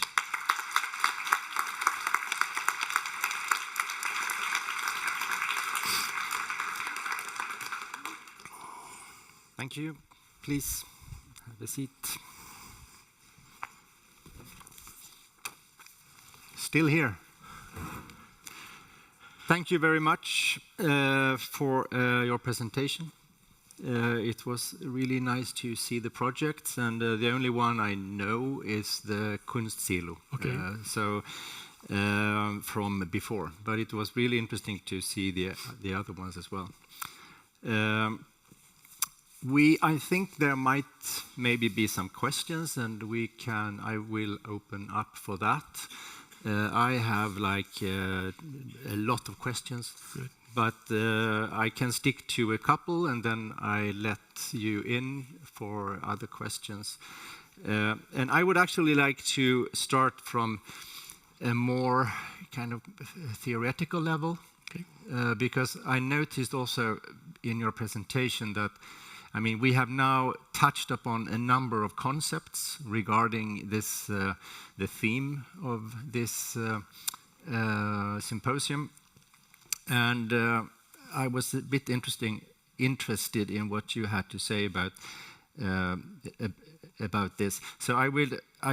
Thank you. Please have a seat. Still here. Thank you very much for your presentation. It was really nice to see the projects, and the only one I know is the Kunstsilo. Okay. From before, but it was really interesting to see the other ones as well. I think there might maybe be some questions, and I will open up for that. I have a lot of questions. Good. But I can stick to a couple, and then I let you in for other questions. And I would actually like to start from a more kind of theoretical level, okay. Because I noticed also in your presentation that, I mean, we have now touched upon a number of concepts regarding this, the theme of this symposium. And I was a bit interested in what you had to say about this. So I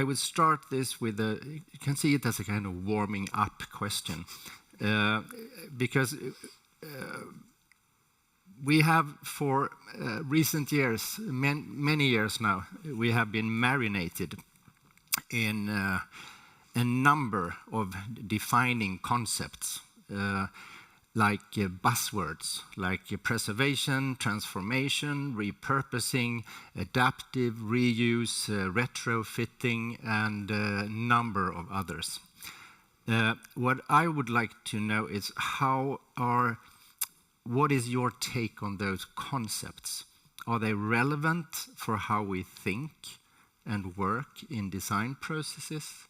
will start this with you can see it as a kind of warming up question. because we have for recent years, many years now, we have been marinated in a number of defining concepts, like buzzwords, like preservation, transformation, repurposing, adaptive, reuse, retrofitting, and a number of others. What I would like to know is what is your take on those concepts? Are they relevant for how we think and work in design processes?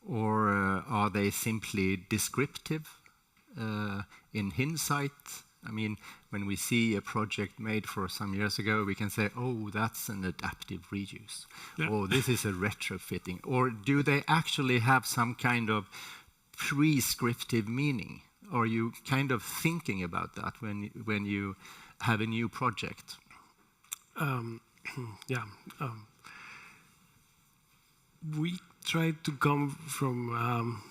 Or are they simply descriptive in hindsight? I mean, when we see a project made for some years ago, we can say, oh, that's an adaptive reuse. Yeah. Or this is a retrofitting. Or do they actually have some kind of prescriptive meaning? Are you kind of thinking about that when you have a new project? We try to come from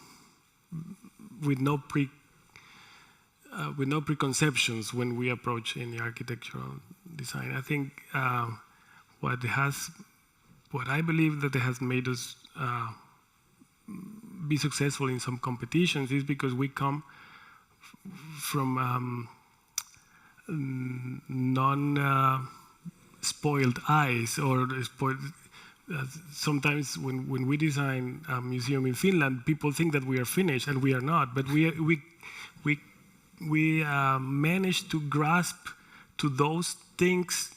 with no preconceptions when we approach any architectural design. I think what I believe that has made us be successful in some competitions is because we come from non-spoiled eyes or spoiled. Sometimes when we design a museum in Finland, people think that we are finished, and we are not. But we managed to grasp to those things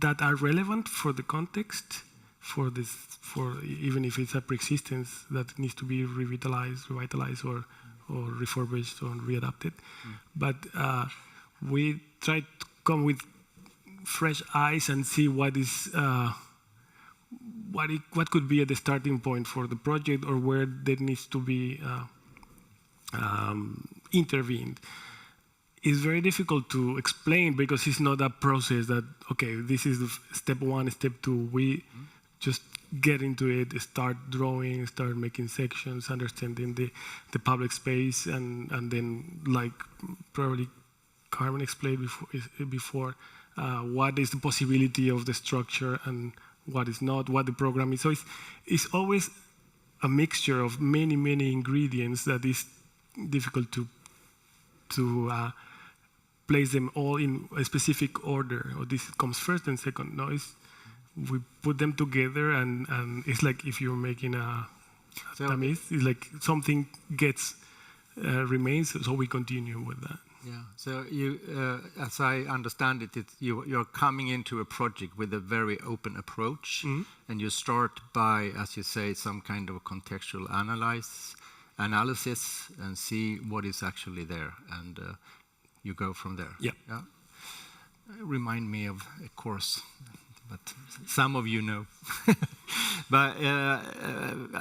that are relevant for the context, for even if it's a pre-existence that needs to be revitalized or refurbished or readapted. But we try to come with fresh eyes and see what is. What could be at the starting point for the project, or where there needs to be intervened. It's very difficult to explain because it's not a process that, okay, this is the step 1, step 2. We just get into it, start drawing, start making sections, understanding the public space, and then, like probably Carmen explained before what is the possibility of the structure and what is not, what the program is. So it's always a mixture of many, many ingredients that is difficult to place them all in a specific order. Or this comes first and second. No, we put them together, and it's like if you're making a tamiz, it's like something remains, so we continue with that. Yeah. So you, as I understand it, you're coming into a project with a very open approach, and you start by, as you say, some kind of contextual analysis, and see what is actually there, and you go from there. Yeah. Remind me of a course, but some of you know. But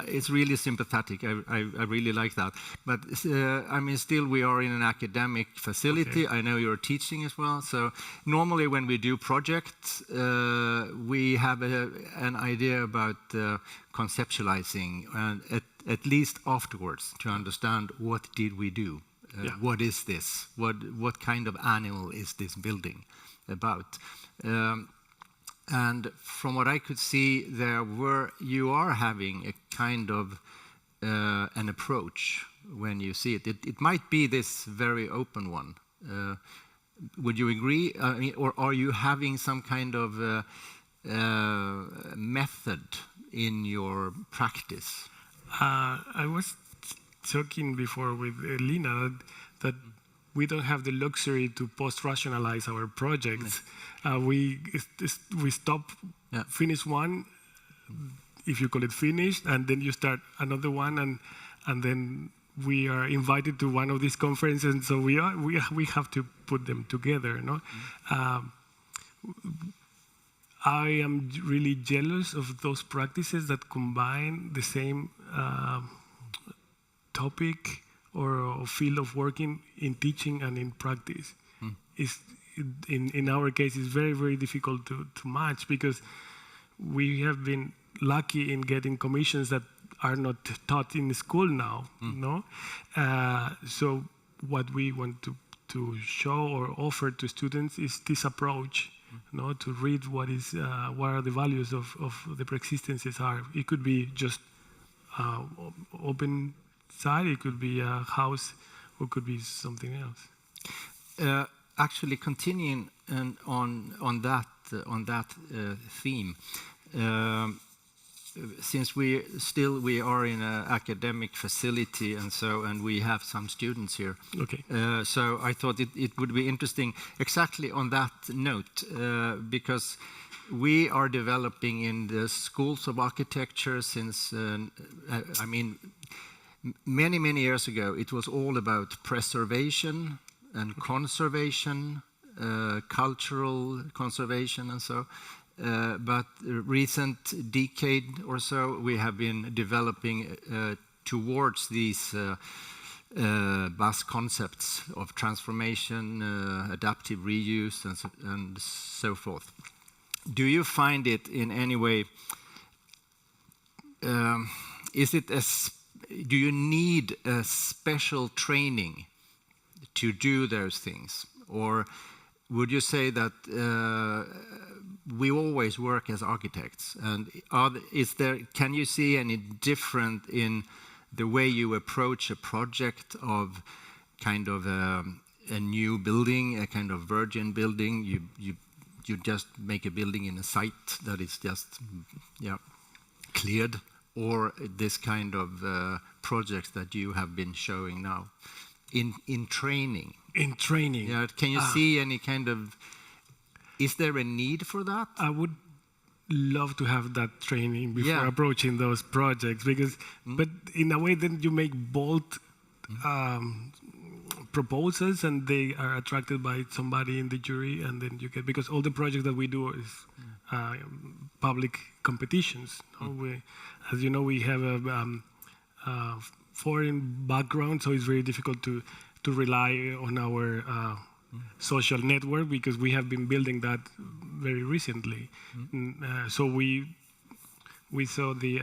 it's really sympathetic. I really like that. But I mean, still we are in an academic facility. Okay. I know you're teaching as well. So normally when we do projects, we have an idea about conceptualizing, and at least afterwards to understand what did we do. What is this? What kind of animal is this building about? And from what I could see, you are having a kind of an approach when you see it. It might be this very open one. Would you agree? I mean, or are you having some kind of method in your practice? I was talking before with Lina that we don't have the luxury to post-rationalize our projects. We stop, finish one, if you call it finished, and then you start another one, and then we are invited to one of these conferences, and so we have to put them together. No? I am really jealous of those practices that combine the same topic or field of working in teaching and in practice. In our case, it's very, very difficult to match, because we have been lucky in getting commissions that are not taught in school now. No, so what we want to show or offer to students is this approach, to read what are the values of the preexistences are. It could be just open side, it could be a house, or it could be something else. Actually, continuing on that theme, since we are in an academic facility and we have some students here. Okay. So I thought it would be interesting exactly on that note, because we are developing in the schools of architecture since, many years ago, it was all about preservation and conservation, cultural conservation and so. But recent decade or so, we have been developing towards these vast concepts of transformation, adaptive reuse, and so forth. Do you find it in any way? Do you need a special training to do those things, or would you say that we always work as architects? And can you see any difference in the way you approach a project of kind of a new building, a kind of virgin building? You just make a building in a site that is just cleared, or this kind of projects that you have been showing now in training? In training. Yeah. Can you see any kind of? Is there a need for that? I would love to have that training before approaching those projects, because, but in a way, then you make bold proposals, and they are attracted by somebody in the jury, and then you get, because all the projects that we do is public competitions. As you know, we have a foreign background, so it's very difficult to rely on our social network, because we have been building that very recently. So we saw the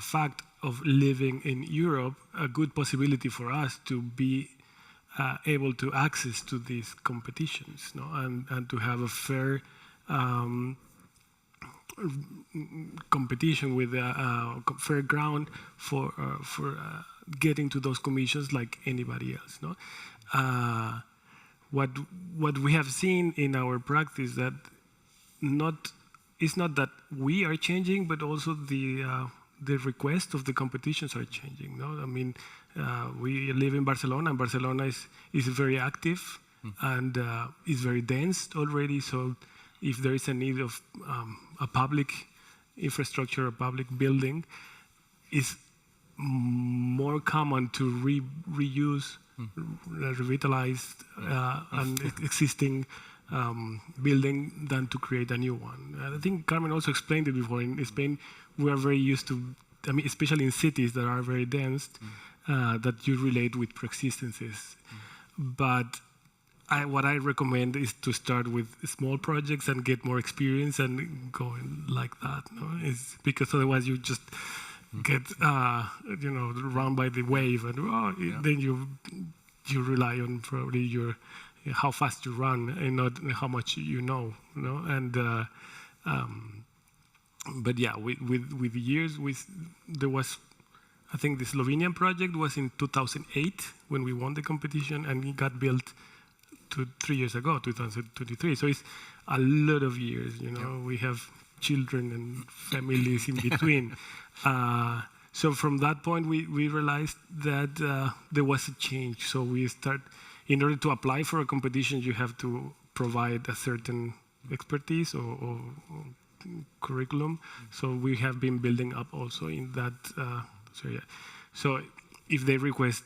fact of living in Europe a good possibility for us to be able to access to these competitions, and to have a fair competition with a fair ground for getting to those commissions like anybody else. What we have seen in our practice that it's not that we are changing, but also the request of the competitions are changing. I mean, we live in Barcelona, and Barcelona is very active and is very dense already. So if there is a need of a public infrastructure, a public building, it's more common to reuse, revitalize an existing building than to create a new one. I think Carmen also explained it before. In Spain, we are very used to, especially in cities that are very dense, that you relate with preexistences. But what I recommend is to start with small projects and get more experience and go like that. It's because otherwise you just get run by the wave, and then you rely on probably how fast you run and not how much you know. And but yeah, with years, there was, I think the Slovenian project was in 2008 when we won the competition, and it got built 3 years ago, 2023. So it's a lot of years. We have children and families in between. So from that point, we realized that there was a change. So we in order to apply for a competition, you have to provide a certain expertise or curriculum. So we have been building up also in that. So if they request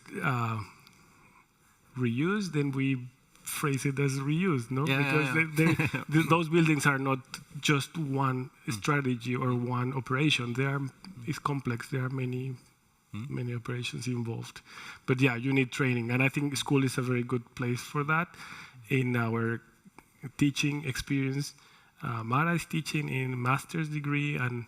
reuse, then we phrase it as reuse, because those buildings are not just one strategy or one operation. It's complex. There are many operations involved. But yeah, you need training, and I think school is a very good place for that. In our teaching experience, Mara is teaching in master's degree, and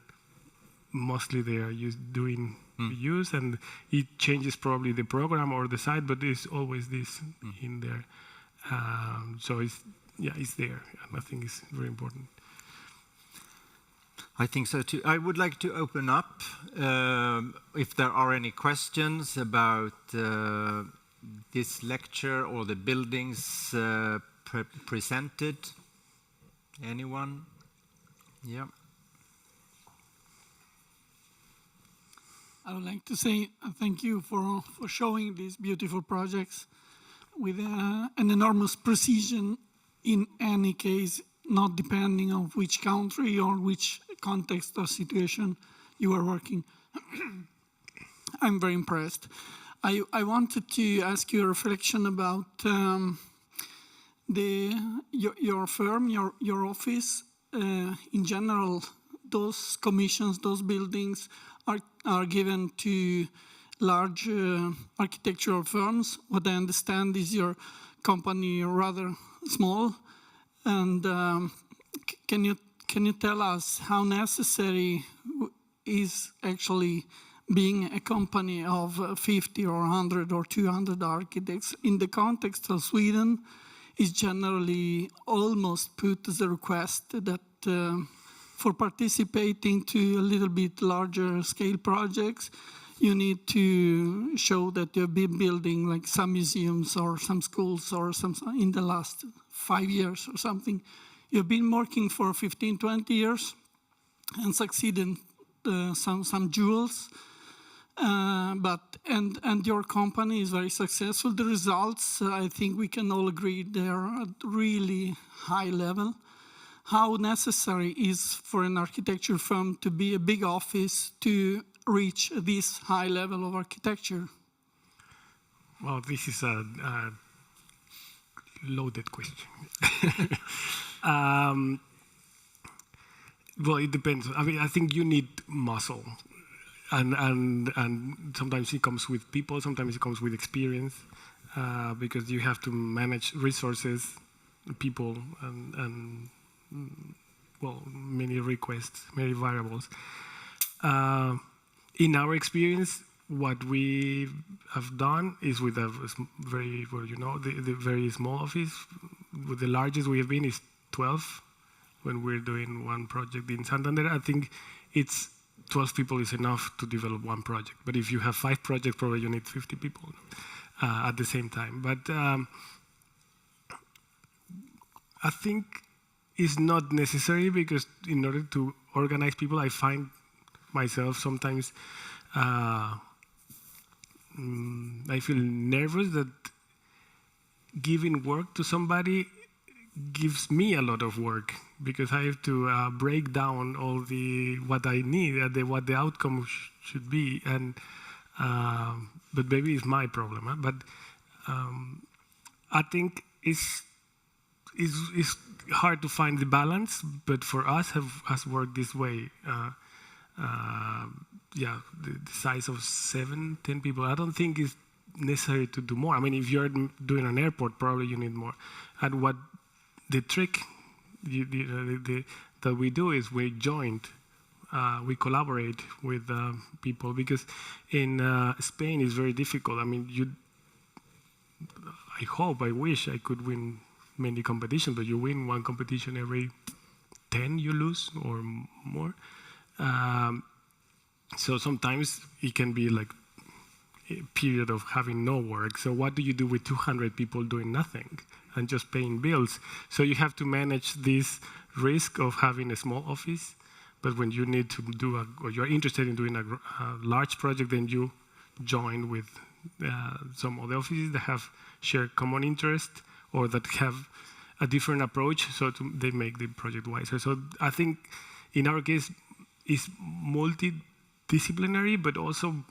mostly they are doing use, and it changes probably the program or the site, but there's always this in there. So it's there, and I think it's very important. I think so too. I would like to open up if there are any questions about this lecture or the buildings presented. Anyone? Yeah. I would like to say thank you for showing these beautiful projects with an enormous precision in any case, not depending on which country or which context or situation you are working. I'm very impressed. I wanted to ask you a reflection about your firm, your office. In general, those commissions, those buildings are given to large architectural firms. What I understand is your company rather small. And can you tell us how necessary is actually being a company of 50 or 100 or 200 architects? In the context of Sweden, is generally almost put as a request that for participating to a little bit larger scale projects, you need to show that you've been building like some museums or some schools or some in the last 5 years or something. You've been working for 15, 20 years and succeeded some jewels. And your company is very successful. The results, I think we can all agree, they are at really high level. How necessary is for an architecture firm to be a big office to reach this high level of architecture? Well, this is a loaded question. Well, it depends. I mean, I think you need muscle. And sometimes it comes with people, sometimes it comes with experience, because you have to manage resources, people, and well, many requests, many variables. In our experience, what we have done is with a very, well, you know, the very small office. With the largest we have been is 12 when we're doing one project in Santander. I think it's 12 people is enough to develop one project. But if you have 5 projects, probably you need 50 people at the same time. But I think it's not necessary, because in order to organize people, I find myself sometimes I feel nervous that giving work to somebody gives me a lot of work, because I have to break down all what I need, what the outcome should be, and but maybe it's my problem. Huh? But I think it's hard to find the balance. But for us, has worked this way. Yeah, the size of 7, 10 people. I don't think it's necessary to do more. I mean, if you're doing an airport, probably you need more. And what the trick that we do is we collaborate with people, because in Spain it's very difficult. I mean, I wish I could win many competitions, but you win one competition every 10 you lose or more. So sometimes it can be like a period of having no work. So what do you do with 200 people doing nothing and just paying bills? So you have to manage this risk of having a small office, but when you need to do or you're interested in doing a large project, then you join with some other offices that have shared common interest or that have a different approach, so they make the project wiser. So I think in our case, it's multidisciplinary, but also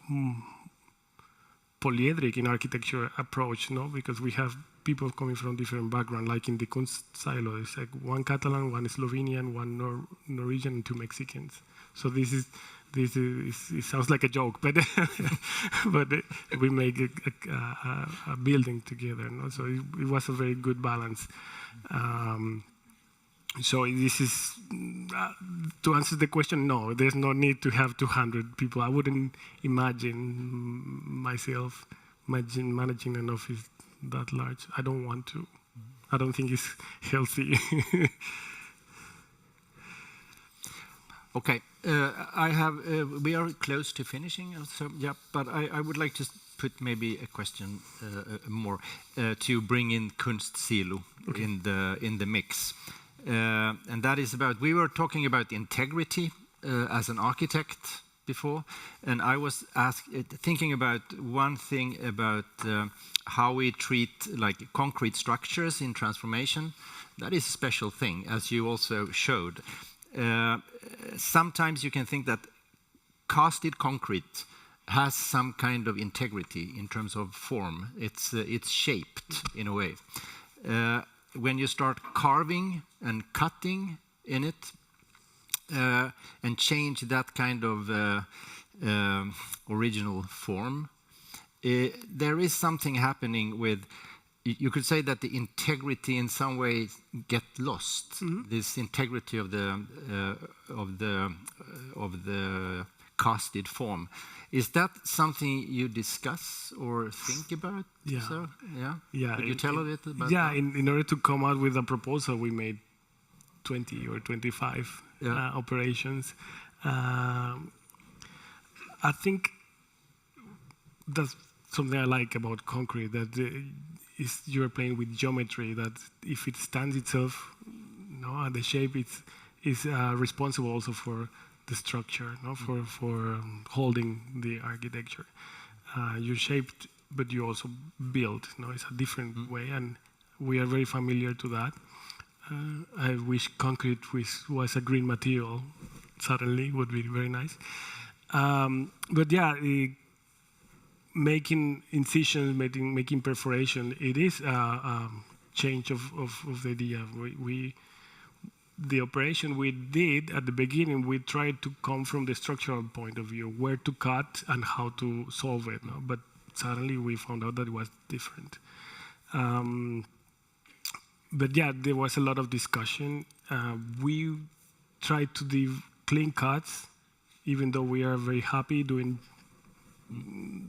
polyedric in architecture approach, no? Because we have people coming from different backgrounds, like in the Kunstsilo, it's like one Catalan, one Slovenian, one Norwegian, and 2 Mexicans. So this is it sounds like a joke, but but we make a building together, no? So it was a very good balance. So this is, to answer the question, no, there's no need to have 200 people. I wouldn't imagine myself managing an office that large. I don't want to. I don't think it's healthy. Okay, we are close to finishing, so yeah, but I would like to put maybe a question more to bring in Kunstsilo in the mix. And that is about, we were talking about integrity as an architect before, and I was thinking about one thing about how we treat like concrete structures in transformation. That is a special thing, as you also showed. Sometimes you can think that casted concrete has some kind of integrity in terms of form. It's shaped in a way. When you start carving and cutting in it and change that kind of original form, there is something happening with, you could say that the integrity in some way get lost. Mm-hmm. This integrity of the casted form. Is that something you discuss or think about? Yeah. So, yeah. Yeah. Could you tell a bit about that? Yeah. In order to come out with a proposal, we made 20 or 25 operations. I think that's something I like about concrete, that you're playing with geometry, that if it stands itself, and the shape is responsible also for the structure, for holding the architecture. You're shaped, but you also build. It's a different way, and we are very familiar to that. I wish concrete was a green material. Suddenly, would be very nice. But yeah, making incisions, making perforation, it is a change of the idea. The operation we did at the beginning, we tried to come from the structural point of view, where to cut and how to solve it. But suddenly we found out that it was different. But yeah, there was a lot of discussion. We tried to do clean cuts, even though we are very happy doing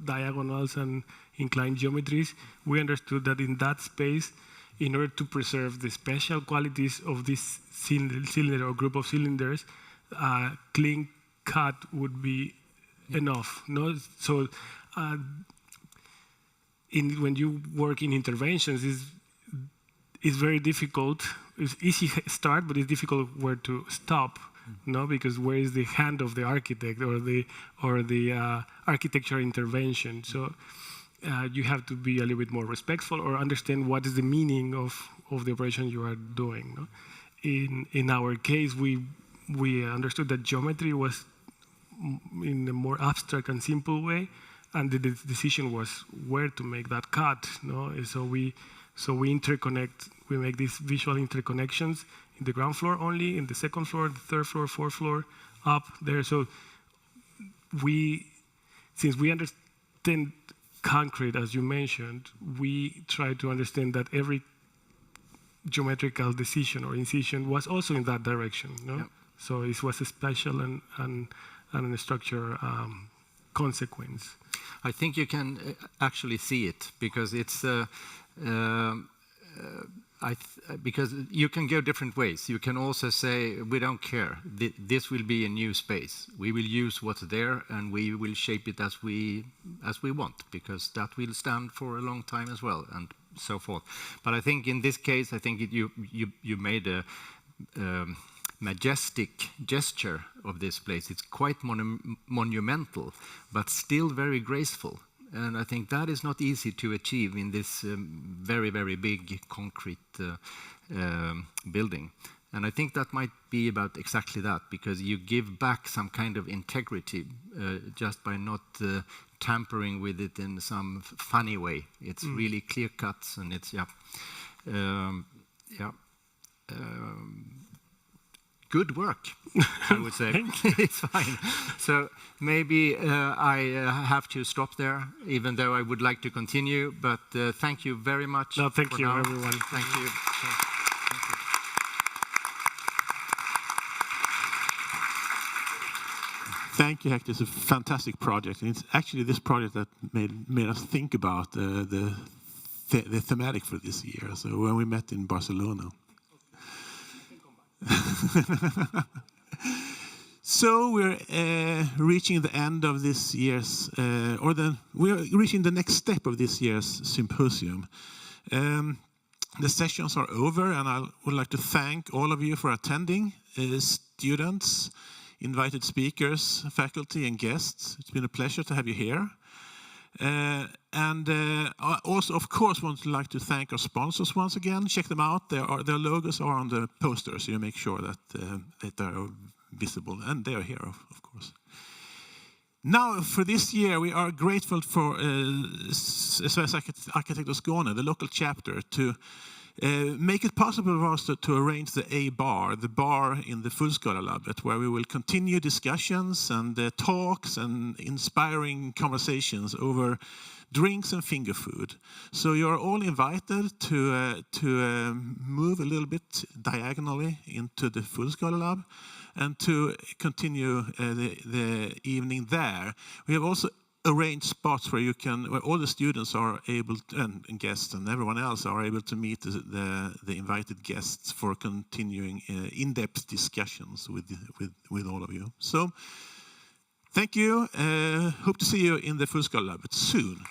diagonals and inclined geometries. We understood that in that space, in order to preserve the special qualities of this cylinder or group of cylinders, clean cut would be enough. So when you work in interventions, it's very difficult. It's easy to start, but it's difficult where to stop. Because where is the hand of the architect or the architecture intervention? So you have to be a little bit more respectful or understand what is the meaning of the operation you are doing. In our case, we understood that geometry was in a more abstract and simple way, and the decision was where to make that cut. So we interconnect. We make these visual interconnections in the ground floor only, in the second floor, the third floor, fourth floor, up there. So since we understand concrete, as you mentioned, we try to understand that every geometrical decision or incision was also in that direction. Yep. So it was a special and a structure consequence. I think you can actually see it, because it's because you can go different ways. You can also say, we don't care. This will be a new space. We will use what's there, and we will shape it as we want, because that will stand for a long time as well, and so forth. But I think in this case, I think you made a majestic gesture of this place. It's quite monumental, but still very graceful. And I think that is not easy to achieve in this very, very big concrete building. And I think that might be about exactly that, because you give back some kind of integrity just by not tampering with it in some funny way. It's really clear cuts, and it's, good work, I would say. It's fine. So maybe I have to stop there, even though I would like to continue. But thank you very much. No, thank you, now. everyone. Thank you. Thank you. Thank you, Hector. It's a fantastic project. And it's actually this project that made us think about the thematic for this year. So when we met in Barcelona. So we're reaching the end of this year's, we're reaching the next step of this year's symposium. The sessions are over, and I would like to thank all of you for attending, students, invited speakers, faculty, and guests. It's been a pleasure to have you here. I also, of course, want to like to thank our sponsors once again. Check them out. Their logos are on the poster, so you make sure that they are visible, and they are here, of course. Now, for this year, we are grateful for Sveriges Arkitekter Skåne, the local chapter, to make it possible for us to arrange the bar in the Fullskalarlabbet, where we will continue discussions and talks and inspiring conversations over drinks and finger food. So you're all invited to move a little bit diagonally into the Fullskalarlabb and to continue the evening there. We have also arranged spots where all the students are able to, and guests and everyone else are able to meet the invited guests for continuing in-depth discussions with all of you. So thank you. Hope to see you in the Fullskalarlabbet soon.